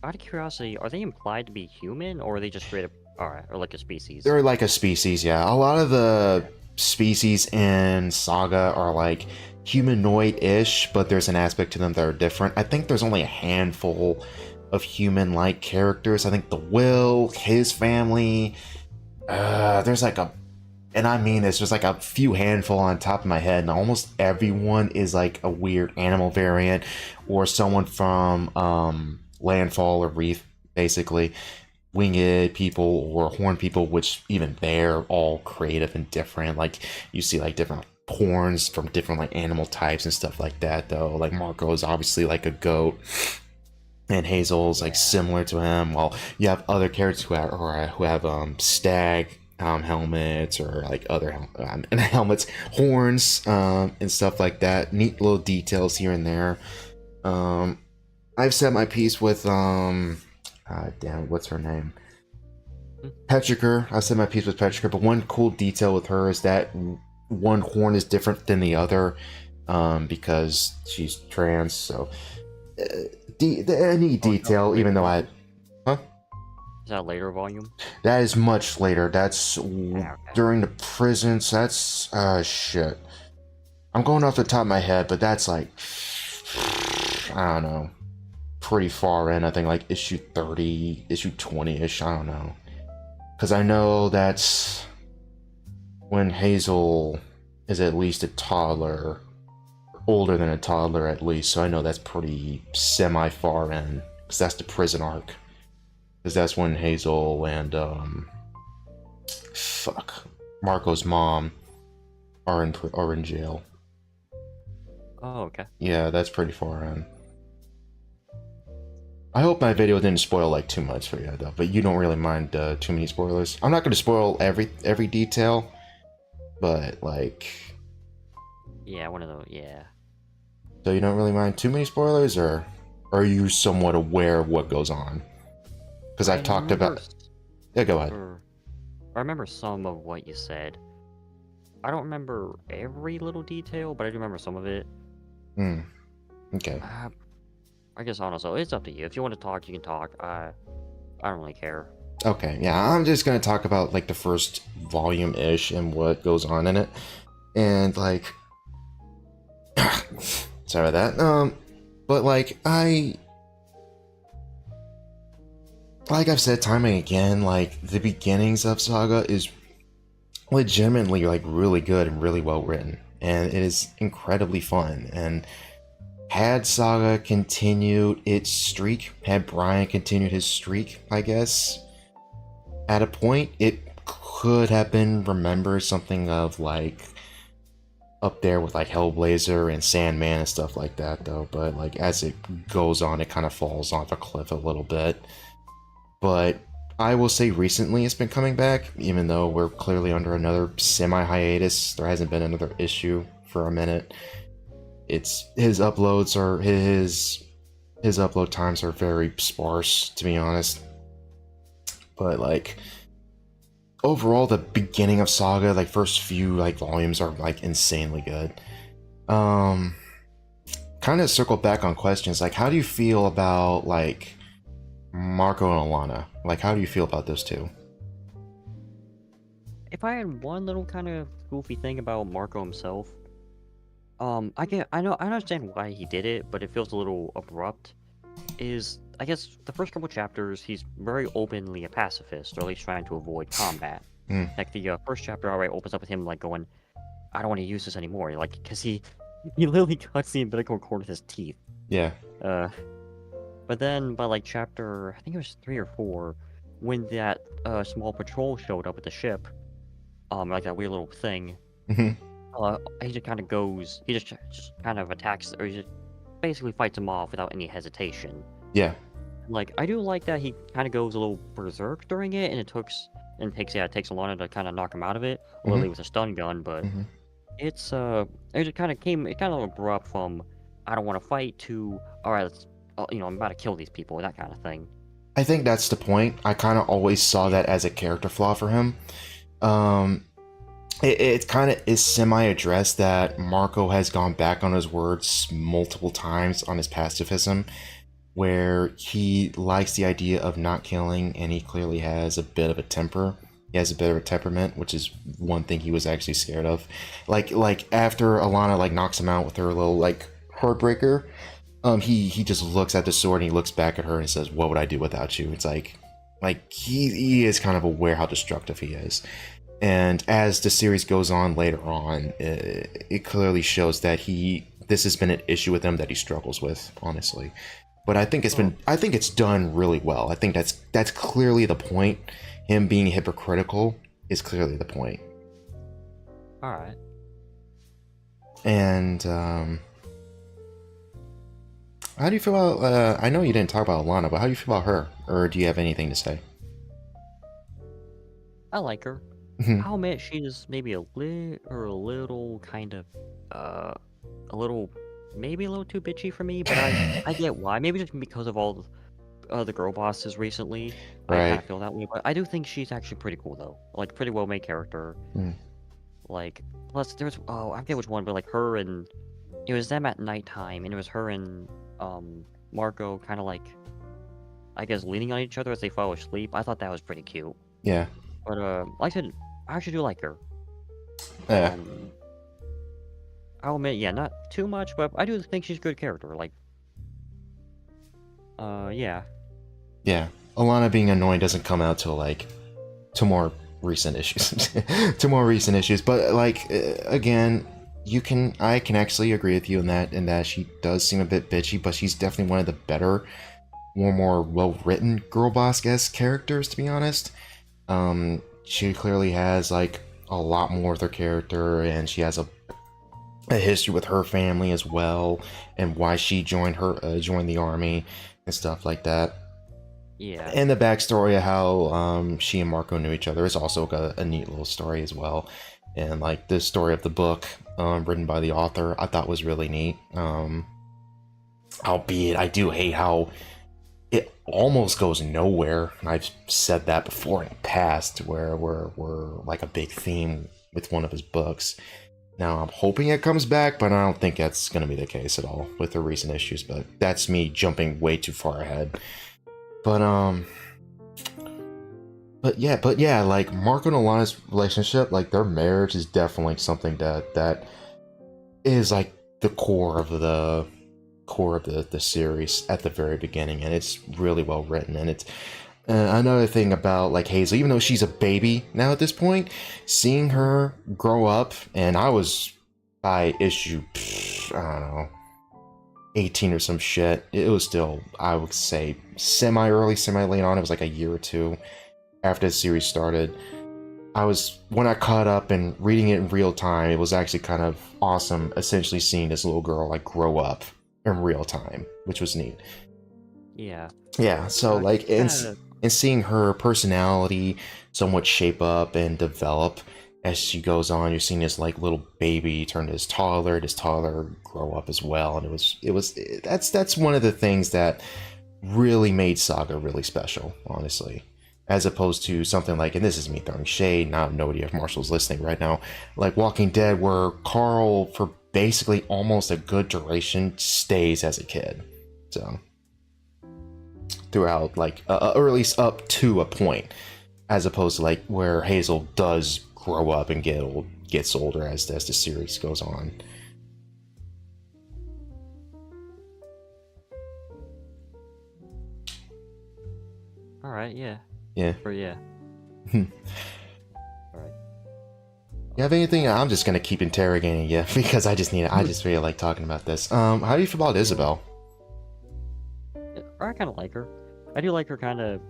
Out of curiosity, are they implied to be human, or are they just straight up, or like a species? They're like a species, yeah. A lot of the species in Saga are like humanoid-ish, but there's an aspect to them that are different. I think there's only a handful of human-like characters. I think the Will, his family, there's like a, and I mean it's just like a few handful on top of my head, and almost everyone is like a weird animal variant or someone from Landfall or Reef, basically. Winged people or horned people, which even they're all creative and different. Like you see like different horns from different like animal types and stuff like that, though. Like Marco is obviously like a goat, and Hazel's like similar to him. While you have other characters who have stag helmets or like other helmets, horns, and stuff like that. Neat little details here and there. I've said my piece with damn, what's her name? Petrichor. I said my piece with Petrichor, but one cool detail with her is that one horn is different than the other, because she's trans. So any detail, even though Is that a later volume? that is much later. That's Okay. during the prisons. That's shit. I'm going off the top of my head, but that's like, I don't know, pretty far in. I think like issue 30, issue 20-ish. I don't know, because I know that's when Hazel is at least a toddler, older than a toddler at least. So I know that's pretty semi far in, because that's the prison arc. Because that's when Hazel and Marco's mom are in jail. Oh, okay. Yeah, that's pretty far in. I hope my video didn't spoil like too much for you though, but you don't really mind too many spoilers. I'm not going to spoil every detail, but like, Yeah, one of those. Yeah. so you don't really mind too many spoilers, or are you somewhat aware of what goes on? Because I've talked about. Yeah, go ahead. I remember some of what you said. I don't remember every little detail, but I do remember some of it. Okay. I guess honestly, it's up to you. If you want to talk, you can talk. I don't really care. Okay, yeah, I'm just gonna talk about like the first volume-ish and what goes on in it, and like, sorry about that. But like I've said time and again, like the beginnings of Saga is legitimately like really good and really well written, and it is incredibly fun. And had Saga continued its streak, had Brian continued his streak, I guess, at a point it could have been remembered something of like up there with like Hellblazer and Sandman and stuff like that, though. But like as it goes on, it kind of falls off a cliff a little bit. But I will say recently it's been coming back, even though we're clearly under another semi-hiatus. There hasn't been another issue for a minute. It's his upload times are very sparse, to be honest. But like overall, the beginning of Saga, like first few like volumes are like insanely good. Kind of circle back on questions, like how do you feel about like Marco and Alana? Like, how do you feel about those two? If I had one little kind of goofy thing about Marco himself, I understand why he did it, but it feels a little abrupt. Is I guess the first couple chapters he's very openly a pacifist, or at least trying to avoid combat. Like the first chapter already opens up with him like going, "I don't want to use this anymore," like because he literally cuts the umbilical cord with his teeth. Yeah. But then by like chapter, I think it was 3 or 4, when that small patrol showed up at the ship, like that weird little thing, he just kind of goes, he just kind of attacks, or he just basically fights him off without any hesitation. Yeah. Like I do like that he kind of goes a little berserk during it, and it takes Alana to kind of knock him out of it, literally with a stun gun. But it just kind of abrupt from I don't want to fight to all right, let's. I'm about to kill these people, that kind of thing. I think that's the point. I kind of always saw that as a character flaw for him. It kind of is semi-addressed that Marco has gone back on his words multiple times on his pacifism, where he likes the idea of not killing, and he clearly has a bit of a temper. He has a bit of a temperament, which is one thing he was actually scared of. Like after Alana like knocks him out with her little like heartbreaker, He just looks at the sword and he looks back at her and says, "What would I do without you?" It's like he is kind of aware how destructive he is. And as the series goes on later on, it clearly shows that this has been an issue with him that he struggles with, honestly. But I think it's done really well. I think that's clearly the point. Him being hypocritical is clearly the point. All right. And how do you feel about? I know you didn't talk about Alana, but how do you feel about her? Or do you have anything to say? I like her. Mhm. I'll admit she's maybe a little kind of, maybe a little too bitchy for me, but I get why. Maybe just because of all the girl bosses recently, I kind Right. of feel that way. But I do think she's actually pretty cool though. Like pretty well made character. Mm. Like plus there's I forget which one, but like her and it was them at nighttime, and it was her and Marco kind of like I guess leaning on each other as they fall asleep. I thought that was pretty cute. Yeah. But like I said, I actually do like her. Yeah. I'll admit, yeah, not too much, but I do think she's a good character. Like, yeah. Yeah. Alana being annoying doesn't come out till to more recent issues. To more recent issues. But again, I can actually agree with you in that she does seem a bit bitchy, but she's definitely one of the better, more well-written girl boss-esque characters, to be honest. She clearly has a lot more with her character, and she has a history with her family as well, and why she joined the army and stuff like that. Yeah. And the backstory of how she and Marco knew each other is also a neat little story as well. And the story of the book written by the author, I thought was really neat. Albeit, I do hate how it almost goes nowhere. And I've said that before in the past, where we're like a big theme with one of his books. Now I'm hoping it comes back, but I don't think that's going to be the case at all with the recent issues. But that's me jumping way too far ahead. But yeah, like Marco and Alana's relationship, their marriage is definitely something that is the core of the series at the very beginning, and it's really well written. And it's another thing about Hazel, even though she's a baby now at this point, seeing her grow up, and I was by issue, I don't know, 18 or some shit. It was still, I would say, semi-early, semi-late on. It was a year or two after the series started. When I caught up and reading it in real time, it was actually kind of awesome, essentially seeing this little girl grow up in real time, which was neat. Yeah. Yeah, so and seeing her personality somewhat shape up and develop as she goes on, you're seeing this little baby turn to this taller grow up as well, and that's one of the things that really made Saga really special, honestly, as opposed to something and this is me throwing shade, not nobody if Marshall's listening right now, Walking Dead, where Carl for basically almost a good duration stays as a kid, so throughout or at least up to a point, as opposed to where Hazel does grow up and gets older as the series goes on. All right. Yeah. Yeah. Or yeah. All right. You have anything? I'm just gonna keep interrogating you because I just really like talking about this. How do you feel about Isabel? I kind of like her. I do like her kind of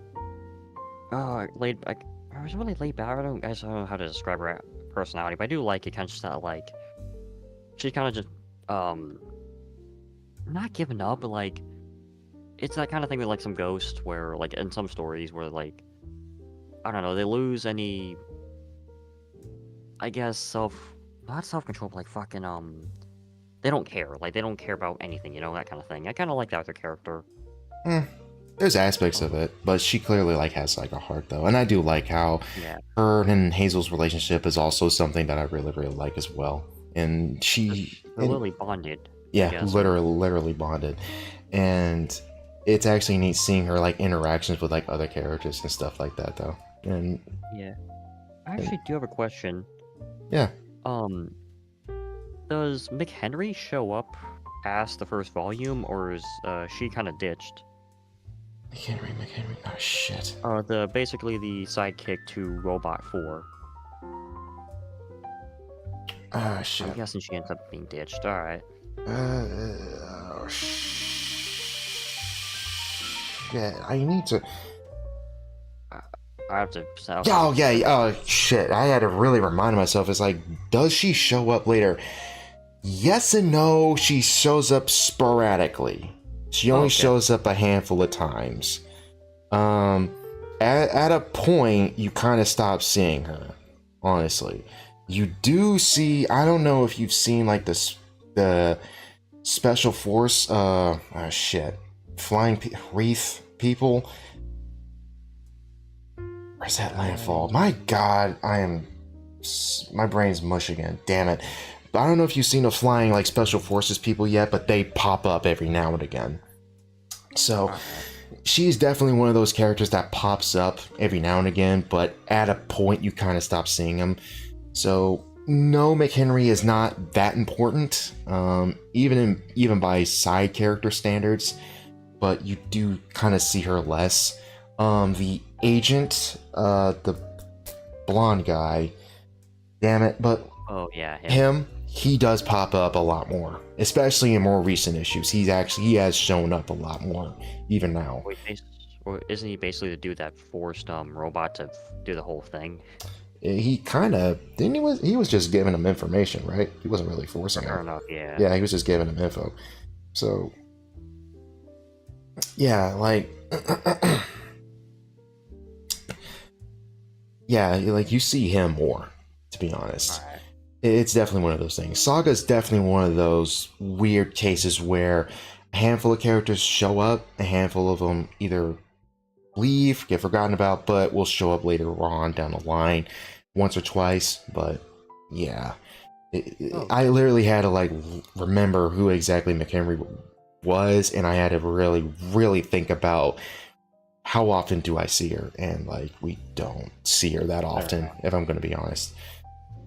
laid back. I was really laid back. I don't know how to describe her personality, but I do like it. Kind of just that she's kind of just not giving up, but it's that kind of thing with some Ghost, where in some stories where I don't know, they lose any, I guess not self-control, but fucking they don't care. They don't care about anything, that kind of thing. I kind of like that with her character. There's aspects of it, but she clearly has a heart though, and I do like how her and Hazel's relationship is also something that I really like as well. And they're literally bonded. Yeah, literally bonded, and it's actually neat seeing her interactions with other characters and stuff like that though. And yeah, I actually do have a question. Yeah. Does McHenry show up past the first volume, or is she kind of ditched? McHenry. Oh shit. Basically the sidekick to Robot 4. Ah I'm shit. guessing she ends up being ditched. All right. Oh shit. I need to. I have to. Oh yeah. Oh shit. I had to really remind myself. It's like, does she show up later? Yes and no. She shows up sporadically. She only shows up a handful of times. At a point, you kind of stop seeing her. Honestly, you do see. I don't know if you've seen like the special force. Flying wreath people. Where's that landfall? My God, my brain's mush again. Damn it. But I don't know if you've seen the flying like special forces people yet, but they pop up every now and again. So she's definitely one of those characters that pops up every now and again, but at a point you kind of stop seeing them. So no, McHenry is not that important, even by side character standards, but you do kind of see her less. The agent, the blonde guy, damn it, but he does pop up a lot more, especially in more recent issues. He has shown up a lot more, even now. Wait, or isn't he basically the dude that forced Robot to do the whole thing? He kind of didn't. He was just giving him information, right? He wasn't really forcing him. Fair enough, yeah. Yeah, he was just giving him info. So, yeah, like. Yeah, like you see him more, to be honest. All right. It's definitely one of those things. Saga's definitely one of those weird cases where a handful of characters show up, a handful of them either leave, get forgotten about, but will show up later on down the line, once or twice. But yeah, I literally had to like remember who exactly McHenry was, and I had to really, really think about how often do I see her, and like we don't see her that often, if I'm going to be honest.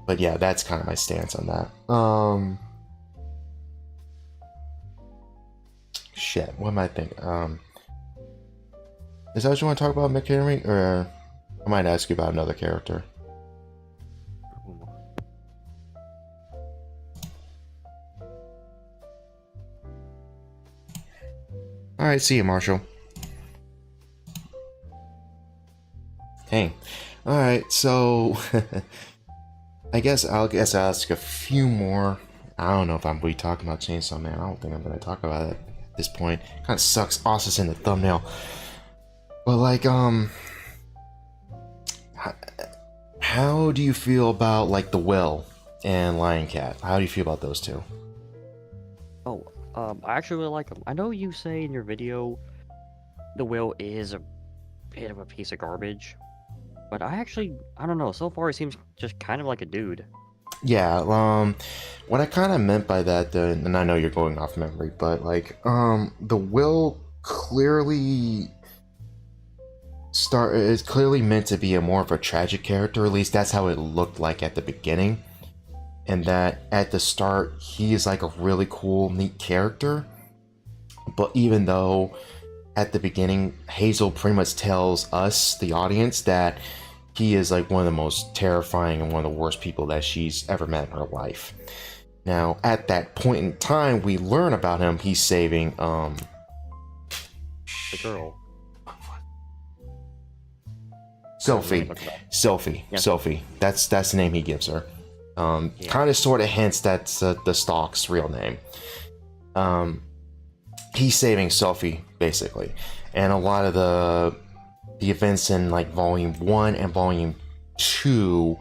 But yeah, that's kind of my stance on that. Shit, what am I thinking? Is that what you want to talk about, McHenry, or I might ask you about another character? All right, see you, Marshall. Hey, all right, so I guess I'll ask a few more. I don't know if I'm going to be talking about Chainsaw Man. I don't think I'm going to talk about it at this point. Kind of sucks. Ossus in the thumbnail. But like, how do you feel about like The Will and Lion Cat? How do you feel about those two? Oh, I actually really like them. I know you say in your video The Will is a bit of a piece of garbage, but I don't know. So far, he seems just kind of like a dude. Yeah, what I kind of meant by that, and I know you're going off memory, but like, The Will clearly is clearly meant to be a more of a tragic character. At least that's how it looked like at the beginning. And that at the start, he is like a really cool, neat character. But even though at the beginning, Hazel pretty much tells us, the audience, that he is like one of the most terrifying and one of the worst people that she's ever met in her life. Now, at that point in time, we learn about him. He's saving The girl. Sophie. Yeah. Sophie. That's the name he gives her. Kind of sort of hints that's the Stalk's real name. He's saving Sophie, basically. And a lot of the events in like Volume 1 and Volume 2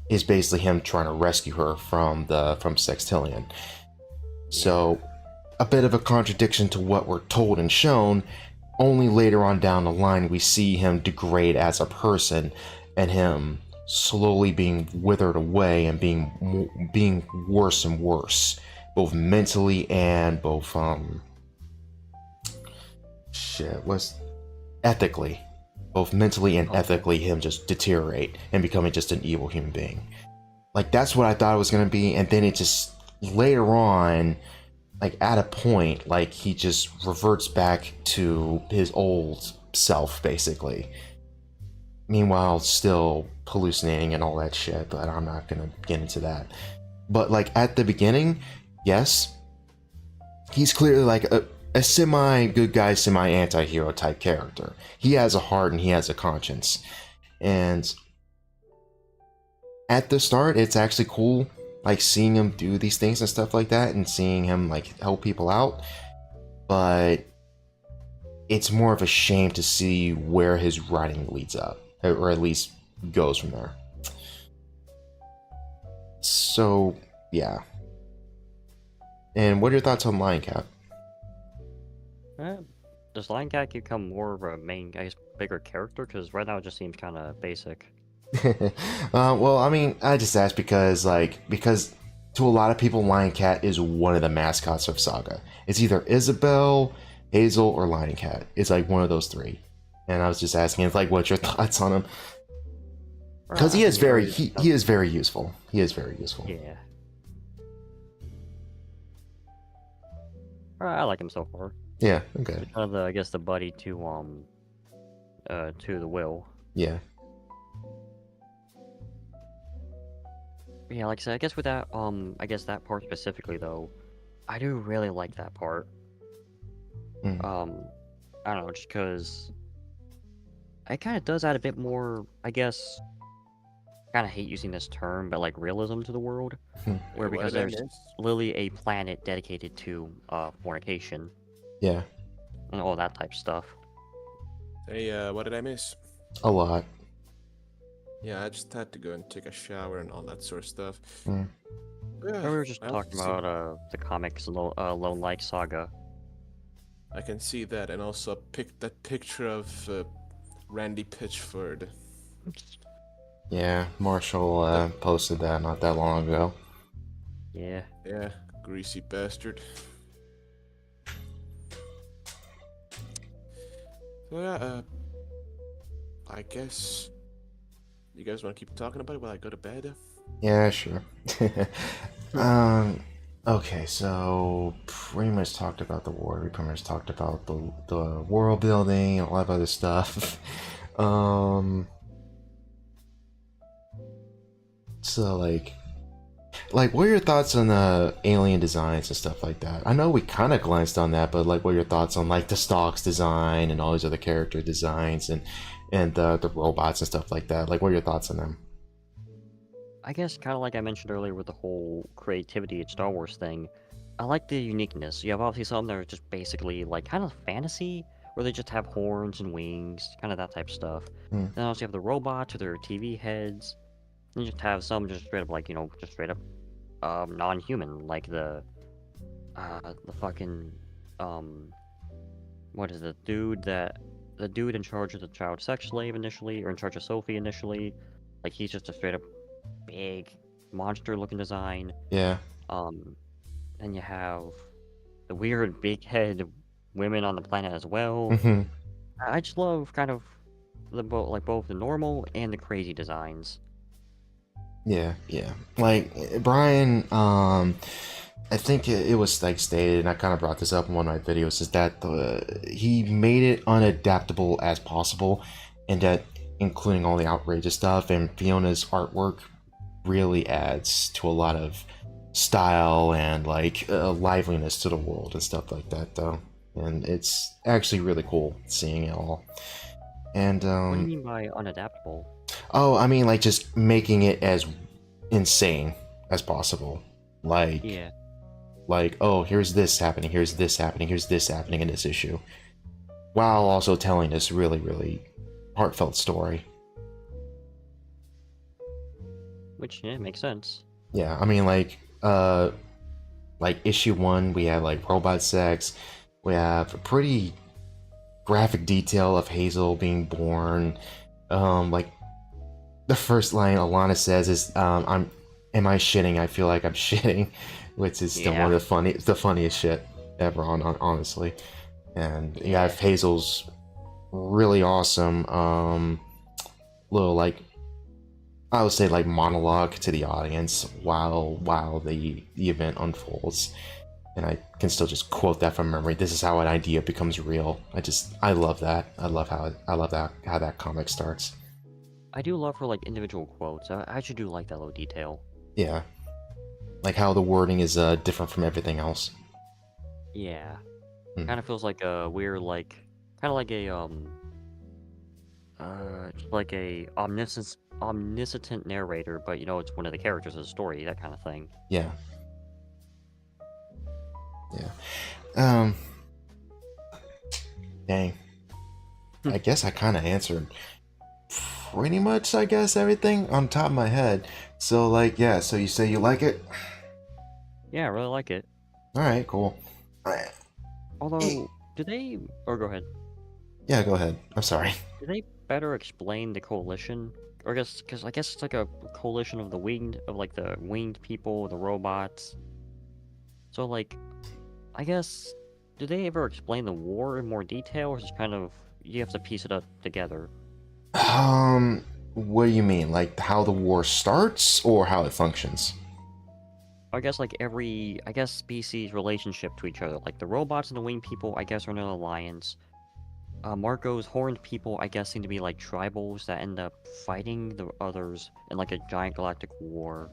is basically him trying to rescue her from Sextillion. So, a bit of a contradiction to what we're told and shown. Only later on down the line we see him degrade as a person, and him slowly being withered away and being worse and worse, both mentally and both ethically. Both mentally and ethically, him just deteriorate and becoming just an evil human being. Like, that's what I thought it was going to be, and then it just later on like at a point, like he just reverts back to his old self, basically. Meanwhile, still hallucinating and all that shit, but I'm not gonna get into that. But like at the beginning, yes, he's clearly like a semi good guy, semi anti hero type character. He has a heart and he has a conscience. And at the start, it's actually cool, like seeing him do these things and stuff like that, and seeing him like help people out. But it's more of a shame to see where his writing leads up, or at least goes from there. So yeah. And what are your thoughts on Lion Cat? Does Lion Cat become more of a main, I guess, bigger character? Because right now it just seems kind of basic. Well, I mean, I just asked because to a lot of people, Lion Cat is one of the mascots of Saga. It's either Isabelle, Hazel, or Lion Cat. It's like one of those three. And I was just asking, like, what's your thoughts on him? Because he is very useful. He is very useful. Yeah. I like him so far. Yeah. Okay. He's kind of the, I guess, the buddy to the Will. Yeah. Yeah, like I said, I guess with that, I guess that part specifically though, I do really like that part. Mm. I don't know, just because it kind of does add a bit more, I guess. Kind of hate using this term, but like realism to the world, where What because did I there's miss? literally a planet dedicated to fornication Yeah. and all that type of stuff. Hey, what did I miss? A lot. Yeah, I just had to go and take a shower and all that sort of stuff. Mm. Yeah, We were just I talking also see- about the comics Lone Like Saga. I can see that, and also that picture of Randy Pitchford. Yeah. Marshall posted that not that long ago. Yeah. Yeah, greasy bastard. So yeah, I guess you guys want to keep talking about it while I go to bed? Yeah, sure. Okay, so pretty much talked about the war. We pretty much talked about the world building and all that other stuff. So like what are your thoughts on the alien designs and stuff like that? I know we kind of glanced on that, but like, what are your thoughts on like the Stalks design and all these other character designs and the robots and stuff like that? Like, what are your thoughts on them? I guess kind of like I mentioned earlier with the whole creativity at Star Wars thing, I like the uniqueness. You have obviously some that are just basically like kind of fantasy, where they just have horns and wings, kind of that type of stuff. Hmm. Then also you have the robots with their TV heads. And you just have some just straight up like, just straight up non-human, like the fucking what is the dude in charge of the child sex slave initially, or in charge of Sophie initially, like he's just a straight up big monster looking design. Yeah. Then you have the weird big head women on the planet as well. Mm-hmm. I just love kind of both the normal and the crazy designs. Yeah, yeah. Like Brian, I think it was like stated, and I kind of brought this up in one of my videos, is that he made it unadaptable as possible, and that including all the outrageous stuff, and Fiona's artwork really adds to a lot of style and like liveliness to the world and stuff like that, though. And it's actually really cool seeing it all. And What do you mean by unadaptable? oh, I mean, like, just making it as insane as possible. Like, Yeah. like, oh, here's this happening, here's this happening, here's this happening in this issue, while also telling this really, really heartfelt story. Which, yeah, makes sense. Yeah, I mean, like issue 1, we have like robot sex. We have a pretty graphic detail of Hazel being born. Like, the first line Alana says is, am I shitting? I feel like I'm shitting," which is still one of the funniest shit ever, honestly. And you have Hazel's really awesome, little, like, I would say, like, monologue to the audience while the event unfolds. and I can still just quote that from memory. This is how an idea becomes real. I love that. I love how that comic starts. I do love her like individual quotes. I actually do like that little detail. Yeah, like how the wording is different from everything else. Yeah. Hmm. Kind of feels like a weird, like, kind of like a omniscient narrator, but you know it's one of the characters of the story, that kind of thing. Yeah. Yeah. Dang. I guess I kind of answered pretty much, I guess, everything on top of my head. So, like, yeah, so you say you like it? Yeah, I really like it. Alright, cool. Although, do they... Or go ahead. Yeah, go ahead. I'm sorry. Do they better explain the coalition? Or because I guess it's like a coalition of the winged people, the robots. So, like, I guess, do they ever explain the war in more detail, or is it kind of, you have to piece it up together? What do you mean? Like how the war starts or how it functions? I guess like every, species relationship to each other. Like the robots and the winged people, I guess, are in an alliance. Marco's horned people, I guess, seem to be like tribals that end up fighting the others in like a giant galactic war.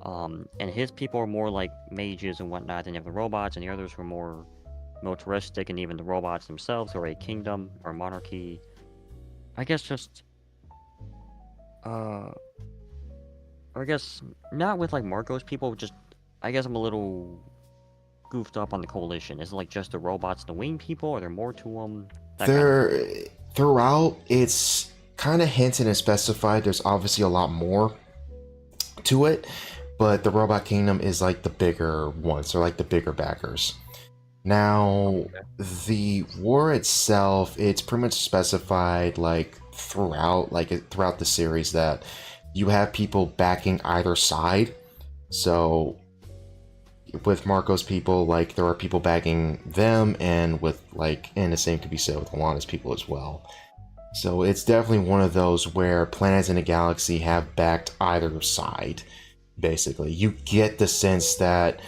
And his people are more like mages and whatnot than the robots, and the others were more militaristic, and even the robots themselves are a kingdom or monarchy. I guess just, or I guess not with like Marco's people, just, I guess I'm a little goofed up on the coalition. Is it like just the robots and the winged people? Are there more to them? Throughout, it's kind of hinted and specified. There's obviously a lot more to it, but the Robot Kingdom is like the bigger ones. They're like the bigger backers. Now, the war itself, it's pretty much specified like throughout the series that you have people backing either side. So with Marco's people, like there are people backing them, and the same could be said with Alana's people as well. So it's definitely one of those where planets in the galaxy have backed either side. Basically, you get the sense that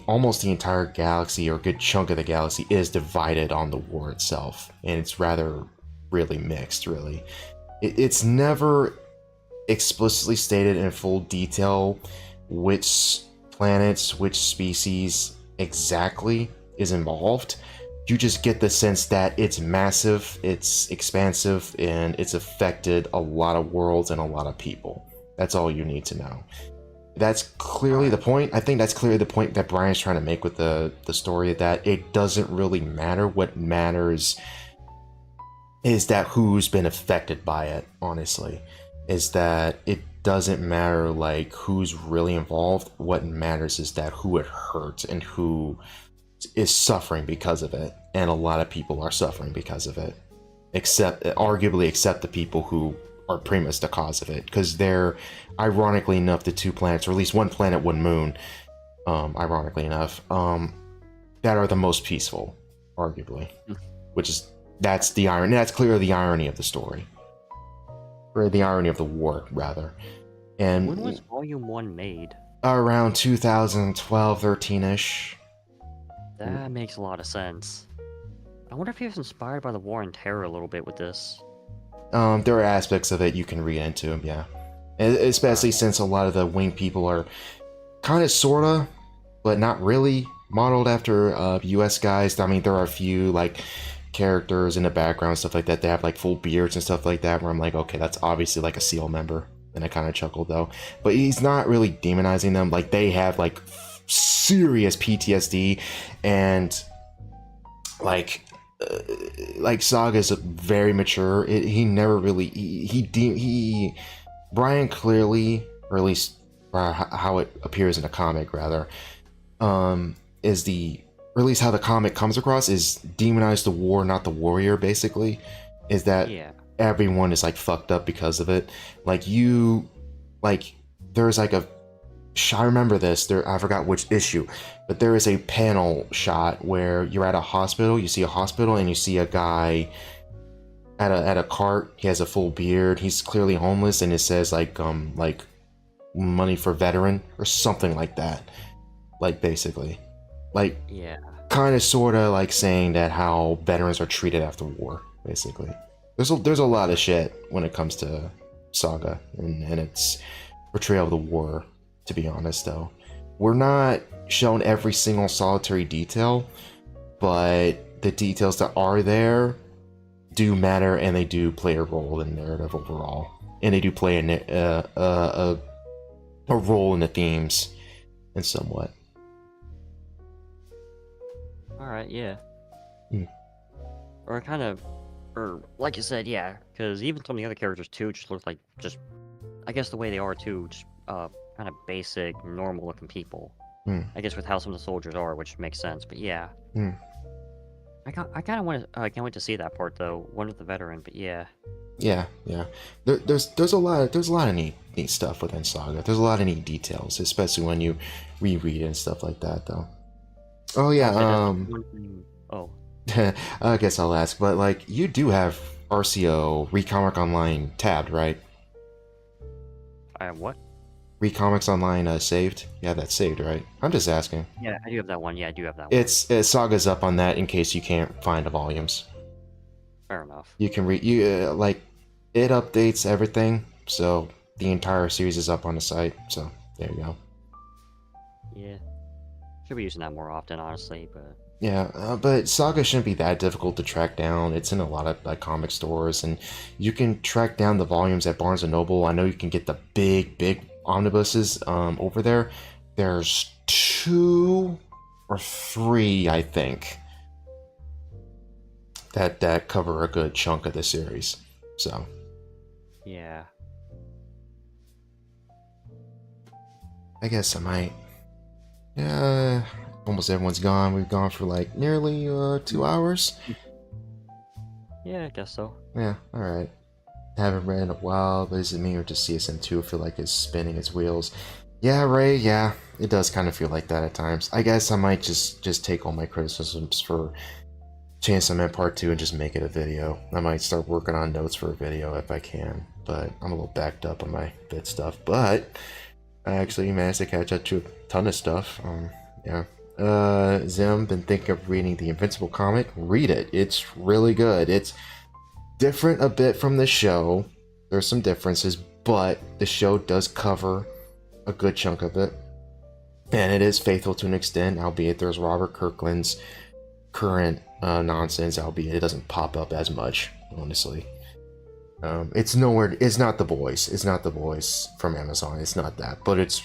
almost the entire galaxy, or a good chunk of the galaxy, is divided on the war itself, and it's really mixed. Really, it's never explicitly stated in full detail which planets, which species exactly is involved. You just get the sense that it's massive, it's expansive, and it's affected a lot of worlds and a lot of people. That's all you need to know. That's clearly the point. I think that's clearly the point that Brian's trying to make with the story, that it doesn't really matter. What matters is that who's been affected by it, honestly. Is that it doesn't matter like who's really involved. What matters is that who it hurts and who is suffering because of it. And a lot of people are suffering because of it. Arguably except the people who are pretty much the cause of it, because they're, ironically enough, the two planets, or at least one planet, one moon, ironically enough, that are the most peaceful, arguably. That's the irony. That's clearly the irony of the story, or the irony of the war, rather. And when was Volume 1 made? Around 2012, 13-ish. That makes a lot of sense. I wonder if he was inspired by the War on Terror a little bit with this. There are aspects of it you can read into, yeah. Especially since a lot of the winged people are kind of, sorta, but not really modeled after US guys. I mean, there are a few, like, characters in the background, stuff like that. They have, like, full beards and stuff like that, where I'm like, okay, that's obviously, like, a SEAL member. And I kind of chuckled, though. But he's not really demonizing them. Like, they have, like, serious PTSD, and, like Saga's very mature. He never really Brian clearly, or at least how it appears in the comic, rather, is or at least how the comic comes across, is demonize the war, not the warrior. Basically, is that everyone is like fucked up because of it. Like there's like I remember this. I forgot which issue, but there is a panel shot where you're at a hospital. You see a hospital, and you see a guy at a cart. He has a full beard. He's clearly homeless, and it says like money for veteran or something like that. like basically, like Yeah. kind of sort of like saying that how veterans are treated after war, basically. There's a lot of shit when it comes to Saga and its portrayal of the war. To be honest, though, we're not shown every single solitary detail, but the details that are there do matter, and they do play a role in the narrative overall, and they do play a role in the themes, in somewhat. All right. Yeah. Hmm. Or kind of, or like you said, yeah. Because even some of the other characters too just look like I guess the way they are too, just kind of basic, normal-looking people. Hmm. I guess with how some of the soldiers are, which makes sense. But yeah. Hmm. I kind of want to. I can't wait to see that part though. One with the veteran, but yeah. Yeah. There's a lot of neat stuff within Saga. There's a lot of neat details, especially when you reread it and stuff like that, though. Oh yeah. Also, that's one thing. Oh, I guess I'll ask, but like you do have RCO Recomic Online tabbed, right? I have what? Recomics Online saved. You have that saved, right? I'm just asking. Yeah, I do have that one. Yeah, I do have that one. It's Saga's up on that in case you can't find the volumes. Fair enough. You can read like it updates everything, so the entire series is up on the site. So there you go. Yeah. Should be using that more often, honestly, but... Yeah, but Saga shouldn't be that difficult to track down. It's in a lot of like comic stores, and you can track down the volumes at Barnes & Noble. I know you can get the big omnibuses over there. There's 2 or 3, I think, that cover a good chunk of the series. So, Yeah. I guess I might. Yeah, almost everyone's gone. We've gone for like nearly 2 hours. Yeah, I guess so. Yeah, alright. Haven't read in a while, but is it me or does CSM2 feel like it's spinning its wheels? Yeah, Ray, yeah, it does kind of feel like that at times. I guess I might just take all my criticisms for Chainsaw Man Part 2 and just make it a video. I might start working on notes for a video if I can, but I'm a little backed up on my bit stuff. But I actually managed to catch up to a ton of stuff. Yeah. Zim, been thinking of reading the Invincible comic. Read it. It's really good. It's different a bit from the show. There's some differences, but the show does cover a good chunk of it. And it is faithful to an extent, albeit there's Robert Kirkland's current nonsense, albeit it doesn't pop up as much, honestly. It's not The Boys. It's not The Boys from Amazon. It's not that, but it's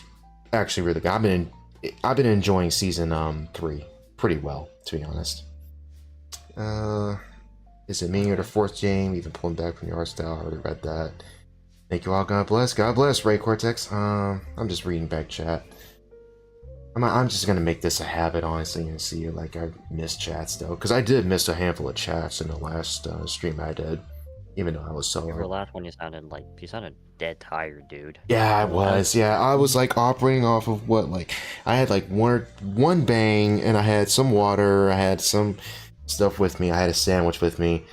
actually really good. I've been enjoying season 3 pretty well, to be honest. Is it me or the fourth game? Even pulling back from your art style. I already read that. Thank you all. God bless. God bless, Ray Cortex. I'm just reading back chat. I'm just gonna make this a habit, honestly, and see like I missed chats though, because I did miss a handful of chats in the last stream I did, even though I was Your solo. last one, you sounded dead tired, dude. Yeah, I was. Yeah, I was like operating off of what, like I had like one bang, and I had some water. I had some stuff with me. I had a sandwich with me.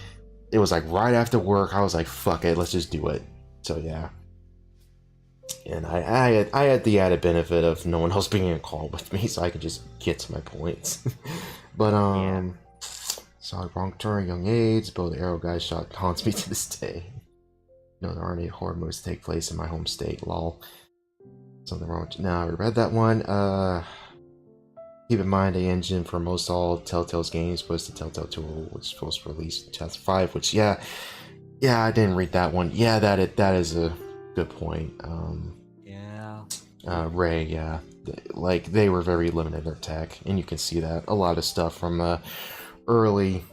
It was like right after work. I was like, "Fuck it, let's just do it." So yeah. And I had the added benefit of no one else being in a call with me, so I could just get to my points. But saw wrong turn, young AIDS, bow the arrow guy shot haunts me to this day. No, there aren't any horror movies that take place in my home state. Lol. Something wrong with you. Now I read that one. Keep in mind the engine for most all Telltale's games was the Telltale tool, which was released in 2005. Which yeah, I didn't read that one. Yeah, that is a good point. Yeah. Ray, yeah, like they were very limited in their tech, and you can see that a lot of stuff from early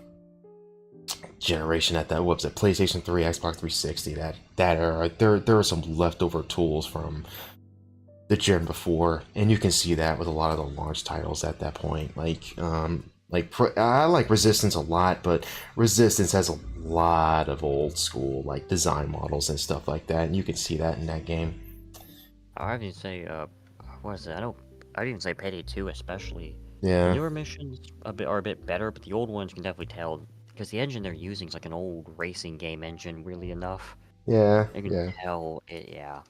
generation at that, what was it, PlayStation 3, Xbox 360, that era. There are some leftover tools from the gen before, and you can see that with a lot of the launch titles at that point. I like Resistance a lot, but Resistance has a lot of old school like design models and stuff like that, and you can see that in that game. I would even say, what is it? I'd even say Payday 2 especially. Yeah. The newer missions are a bit better, but the old ones you can definitely tell because the engine they're using is like an old racing game engine, weirdly enough. Yeah. You can tell it, yeah.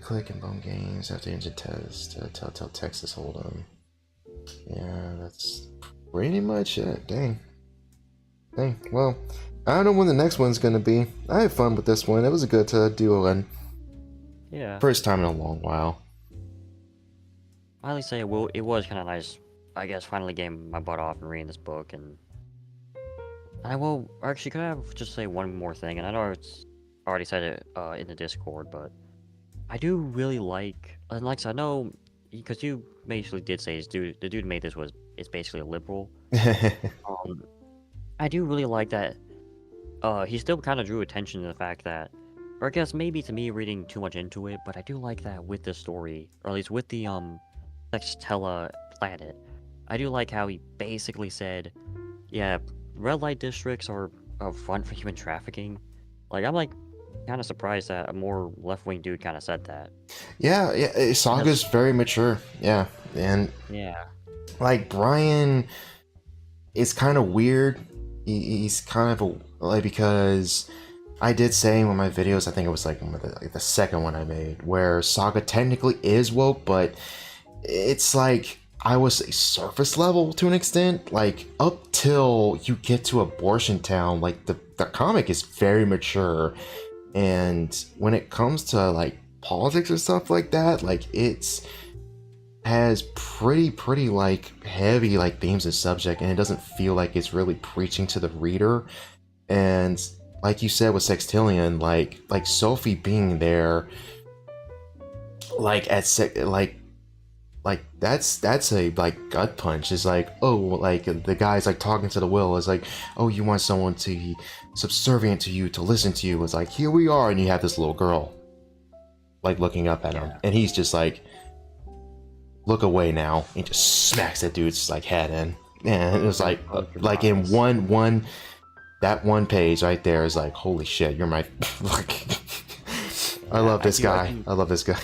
Click and Bone Games after engine test. Telltale Texas Hold'em. Yeah, that's pretty much it. Dang. Well, I don't know when the next one's gonna be. I had fun with this one. It was a good duo and Yeah. first time in a long while. I at least say it was kind of nice, I guess, finally getting my butt off and reading this book. And I will actually, could I have just say one more thing? And I know it's already said it in the Discord, but I do really like, and like I said, I know because you basically did say the dude who made this is basically a liberal. I do really like that. He still kind of drew attention to the fact that, or I guess maybe to me reading too much into it, but I do like that with the story, or at least with the Sextella planet. I do like how he basically said, yeah, red light districts are a front for human trafficking. Like, I'm like kind of surprised that a more left-wing dude kind of said that. Yeah, Saga's very mature. Yeah, and Yeah. like Brian is kind of weird. He's kind of because I did say in one of my videos, I think it was like the second one I made, where Saga technically is woke, but it's like I would say surface level to an extent. Like up till you get to Abortion Town, like the comic is very mature, and when it comes to like politics or stuff like that, like it's has pretty like heavy like themes and subject, and it doesn't feel like it's really preaching to the reader. And like you said with Sextillion, like Sophie being there, like like that's a like gut punch. It's like, oh, like the guy's like talking to the will is like, oh, you want someone to be subservient to you, to listen to you. It's like, here we are, and you have this little girl like looking up at him, and he's just like, look away now. He just smacks that dude's like head in, and it was like in that one page right there is like, holy shit, you're my I love this guy. I love this guy.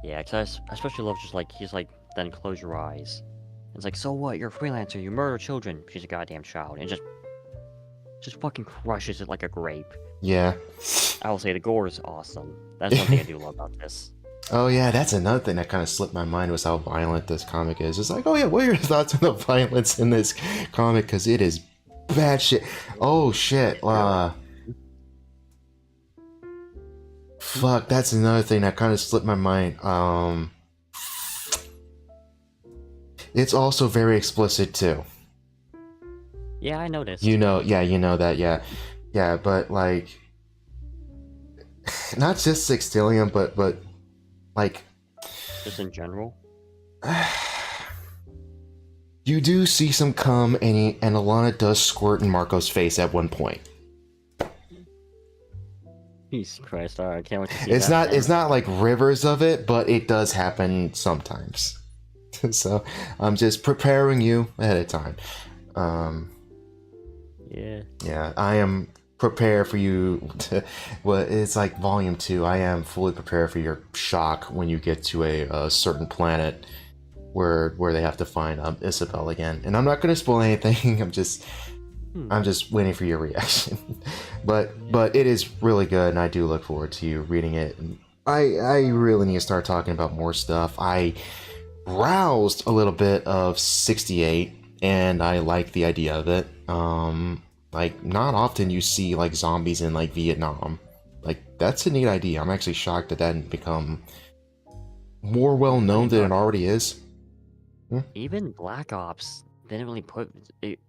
Yeah, because I especially love just like, he's like, then close your eyes. It's like, so what? You're a freelancer. You murder children. She's a goddamn child. And just fucking crushes it like a grape. Yeah. I will say the gore is awesome. That's one thing I do love about this. Oh yeah, that's another thing that kind of slipped my mind was how violent this comic is. It's like, oh yeah, what are your thoughts on the violence in this comic? Because it is bad shit. Oh shit. Fuck, that's another thing that kind of slipped my mind. It's also very explicit too. Yeah, I noticed. You know that, yeah. Yeah, but like, not just Sextillion, but like, just in general. You do see some cum, and Alana does squirt in Marco's face at one point. Jesus Christ! Alright, I can't wait to see It's that. it's not like rivers of it, but it does happen sometimes. So I'm just preparing you ahead of time. Yeah, I am prepared for you to. Well, it's like volume 2. I am fully prepared for your shock when you get to a certain planet where they have to find Isabel again. And I'm not going to spoil anything. I'm just waiting for your reaction. but it is really good, and I do look forward to you reading it. And I really need to start talking about more stuff. I browsed a little bit of 68, and I like the idea of it. Like, not often you see like zombies in like Vietnam. Like, that's a neat idea. I'm actually shocked that didn't become more well known than it already is. Even Black Ops didn't really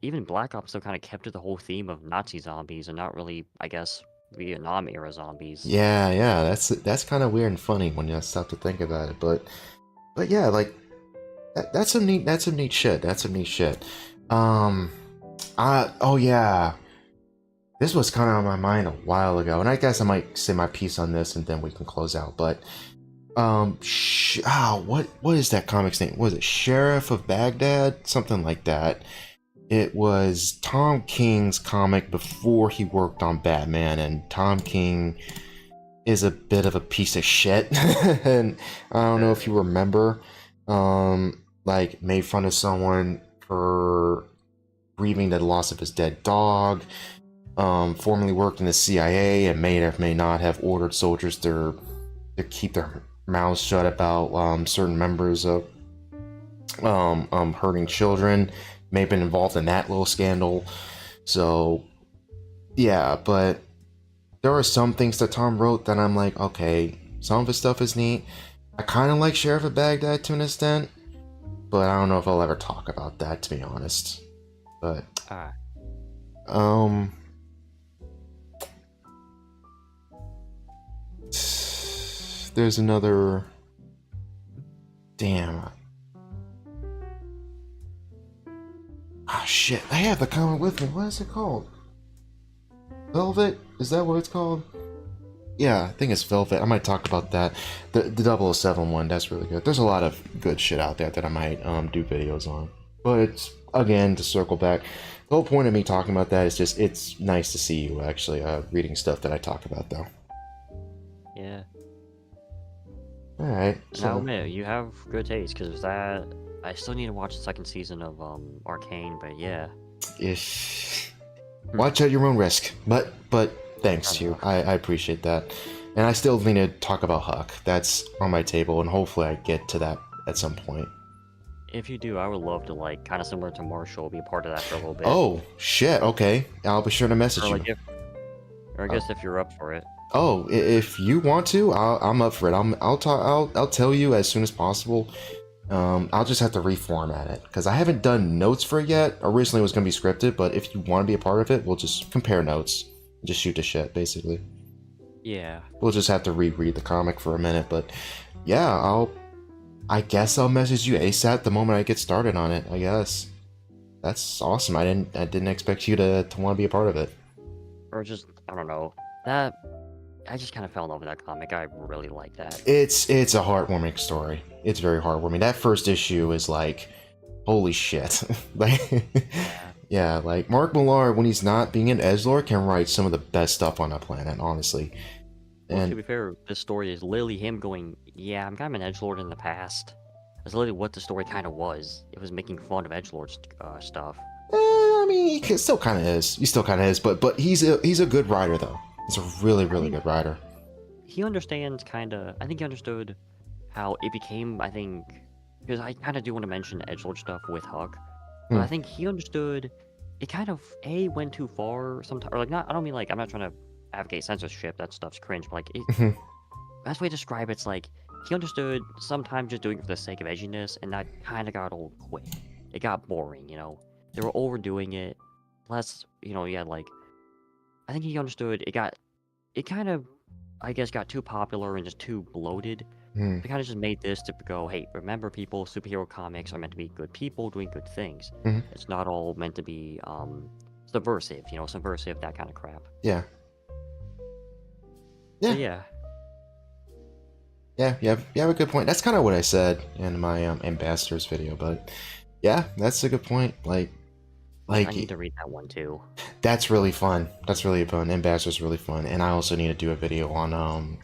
even Black Ops still kind of kept to the whole theme of Nazi zombies and not really, I guess, Vietnam era zombies. Yeah, that's kind of weird and funny when you stop to think about it. But yeah, like that's some neat shit. That's some neat shit. Oh yeah, this was kind of on my mind a while ago, and I guess I might say my piece on this and then we can close out. But what is that comic's name? Was it Sheriff of Baghdad? Something like that. It was Tom King's comic before he worked on Batman, and Tom King is a bit of a piece of shit. And I don't know if you remember, like made fun of someone for grieving the loss of his dead dog. Formerly worked in the CIA and may or may not have ordered soldiers to to keep their mouths shut about certain members of hurting children. May have been involved in that little scandal. So yeah, but there are some things that Tom wrote that I'm like, okay, some of his stuff is neat. I kind of like Sheriff of Baghdad to an extent, but I don't know if I'll ever talk about that, to be honest. But there's another. Damn. Ah, shit! I have the comic with me. What is it called? Velvet? Is that what it's called? Yeah, I think it's Velvet. I might talk about that. The 007 one, that's really good. There's a lot of good shit out there that I might do videos on. But again, to circle back, the whole point of me talking about that is just it's nice to see you actually reading stuff that I talk about, though. Yeah. Alright. Now, admit, you have good taste, because that... I still need to watch the second season of Arcane, but yeah. Ish. Watch at your own risk. But thanks to you. I appreciate that. And I still need to talk about Huck. That's on my table, and hopefully I get to that at some point. If you do, I would love to, like, kind of similar to Marshall, be a part of that for a little bit. Oh, shit, okay. I'll be sure to message or, like, you. Or I guess if you're up for it. Oh, if you want to, I'm up for it. I'll tell you as soon as possible. I'll just have to reformat it because I haven't done notes for it yet. Originally, it was gonna be scripted, but if you want to be a part of it, we'll just compare notes, just shoot the shit, basically. Yeah. We'll just have to reread the comic for a minute, but yeah, I guess I'll message you ASAP the moment I get started on it. I guess that's awesome. I didn't expect you to want to be a part of it. Or just, I don't know, that. I just kind of fell in love with that comic. I really like that. It's a heartwarming story. It's very heartwarming. That first issue is like, holy shit. Like, yeah, like Mark Millar, when he's not being an edgelord, can write some of the best stuff on the planet, honestly. Well, And to be fair, this story is literally him going, yeah, I'm kind of an edgelord in the past. That's literally what the story kind of was. It was making fun of edgelord stuff. I mean, he still kind of is. He still kind of is, but he's a good writer though. He's a really good writer. He understands kind of. I think he understood how it became. I think because I kind of do want to mention the edgelord stuff with Huck, but I think he understood. It kind of went too far sometimes, or like not. I don't mean like I'm not trying to advocate censorship. That stuff's cringe. But like it, best way to describe it's like he understood sometimes just doing it for the sake of edginess, and that kind of got old quick. It got boring, you know. They were overdoing it. Plus, you know, yeah, like I think he understood it kind of, I guess, got too popular and just too bloated. They kind of just made this to go, hey, remember people, superhero comics are meant to be good people doing good things. It's not all meant to be subversive, you know, subversive, that kind of crap. Yeah. But yeah. Yeah, you have a good point. That's kind of what I said in my ambassadors video, but yeah, that's a good point. Like I need to read that one too. That's really fun. That's really fun. Ambassador's really fun. And I also need to do a video on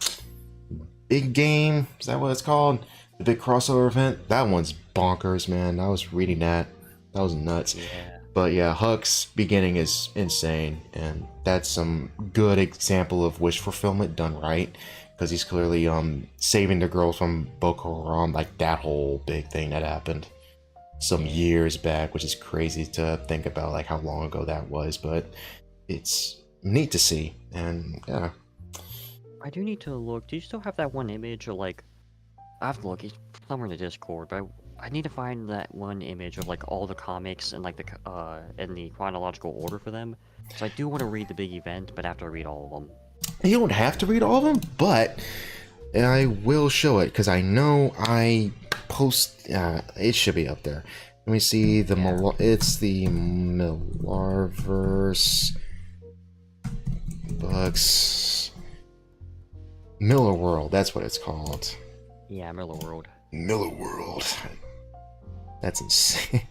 Big Game. Is that what it's called? The big crossover event. That one's bonkers, man. I was reading that. That was nuts. Yeah. But yeah, Huck's beginning is insane, and that's some good example of wish fulfillment done right. Because he's clearly saving the girls from Boko Haram, like that whole big thing that happened some years back, which is crazy to think about, like how long ago that was, but it's neat to see. And yeah, I do need to look. Do you still have that one image, or like I have to look? It's somewhere in the Discord, but I need to find that one image of like all the comics and like the in the chronological order for them. So I do want to read the big event, but after I read all of them. you don't have to read all of them, but I will show it because I know I post. It should be up there. Let me see the it's the Millarverse books. Miller World, that's what it's called. Yeah, Miller World. Miller World. That's insane.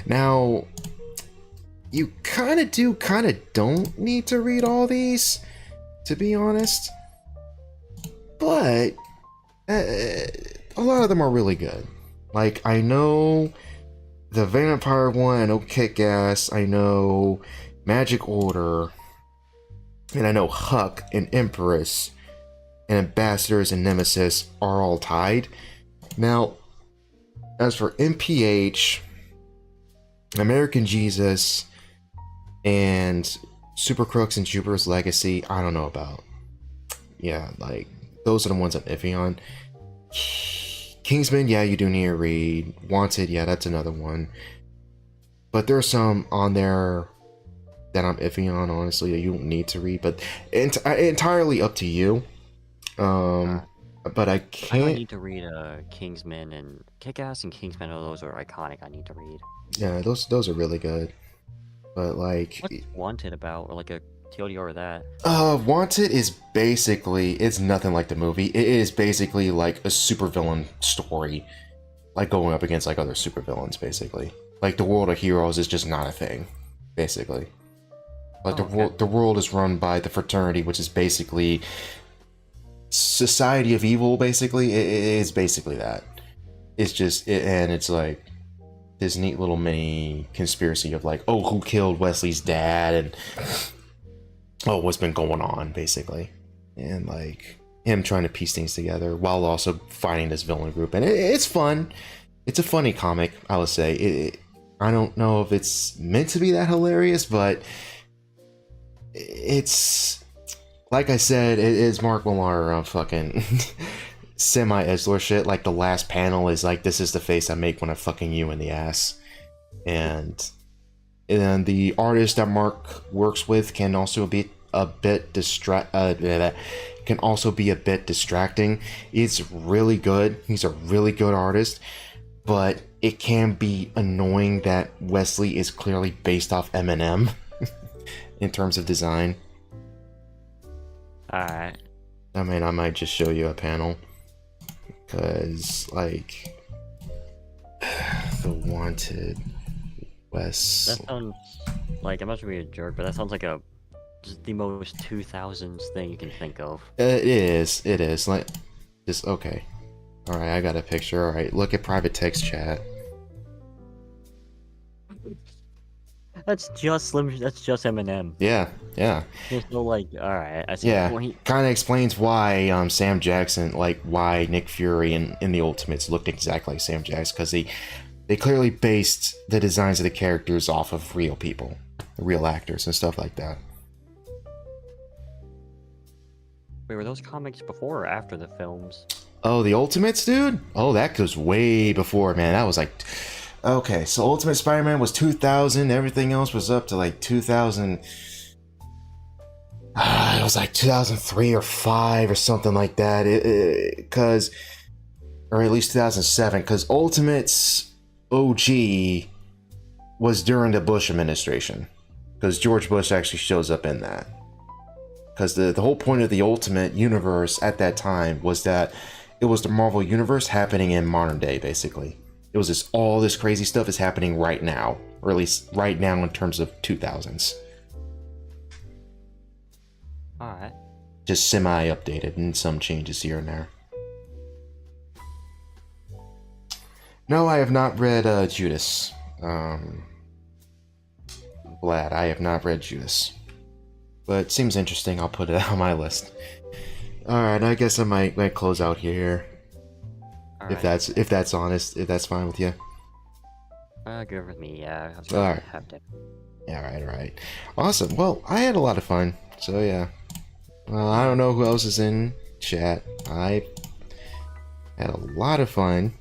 Now, you kind of do, kind of don't need to read all these, to be honest. But a lot of them are really good. Like, I know the Vampire one, I know Kick-Ass, I know Magic Order, and I know Huck and Empress. and Ambassadors and Nemesis are all tied. Now, as for MPH, American Jesus, and Super Crooks and Jupiter's Legacy, I don't know about. Yeah, like, those are the ones I'm iffy on. Kingsman, yeah, you do need to read. Wanted, yeah, that's another one. But there's some on there that I'm iffy on, honestly, that you don't need to read. But entirely up to you. But I I can't. need to read Kingsman and Kick-Ass and Kingsman. Oh, those are iconic. I need to read. Yeah, those are really good. But like, What's Wanted about, or like a TLDR or that? Wanted is basically, it's nothing like the movie. It is basically like a supervillain story, like going up against like other supervillains, basically. Like the world of heroes is just not a thing, basically. Like the world is run by the fraternity, which is basically society of evil. Basically, it is basically that. It's just, and it's like this neat little mini conspiracy of like, oh, who killed Wesley's dad, and oh, what's been going on, basically, and like him trying to piece things together while also fighting this villain group, and it's fun. It's a funny comic, I would say. I don't know if it's meant to be that hilarious, but it's, like I said, it is Mark Millar fucking semi-Edgelord shit. Like the last panel is like, this is the face I make when I'm fucking you in the ass. And the artist that Mark works with can also be a bit can also be a bit distracting. It's really good. He's a really good artist, but it can be annoying that Wesley is clearly based off Eminem in terms of design. Alright. I mean, I might just show you a panel, because like the Wanted West. That sounds like, I'm not trying to be a jerk, but that sounds like just the most 2000s thing you can think of. It is like, just okay. All right, I got a picture. All right, look at private text chat. That's just Slim. That's just Eminem. Yeah. There's no like. All right, I see. Yeah, Well, kind of explains why Sam Jackson, like why Nick Fury in the Ultimates looked exactly like Sam Jackson, because they clearly based the designs of the characters off of real people, real actors and stuff like that. Wait, were those comics before or after the films? Oh, the Ultimates, dude? Oh, that goes way before, man. That was like, okay, so Ultimate Spider-Man was 2000. Everything else was up to like 2000. It was like 2003 or 5 or something like that. Or at least 2007, because Ultimates OG was during the Bush administration, because George Bush actually shows up in that. Because the whole point of the Ultimate Universe at that time was that it was the Marvel Universe happening in modern day, basically. It was just all this crazy stuff is happening right now, or at least right now in terms of 2000s. Alright. Just semi-updated and some changes here and there. No, I have not read Judas. Glad I have not read Judas. But it seems interesting, I'll put it on my list. Alright, I guess I might close out here. All right. If that's honest, if that's fine with you. Good with me, yeah. I was All gonna right. have to. Alright. Awesome. Well, I had a lot of fun. So yeah. Well, I don't know who else is in chat. I had a lot of fun.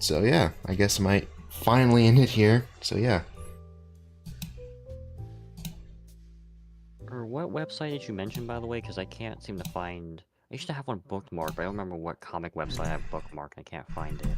So yeah, I guess I might finally end it here. So yeah. Or what website did you mention, by the way? Because I can't seem to find. I used to have one bookmarked, but I don't remember what comic website I have bookmarked. I can't find it.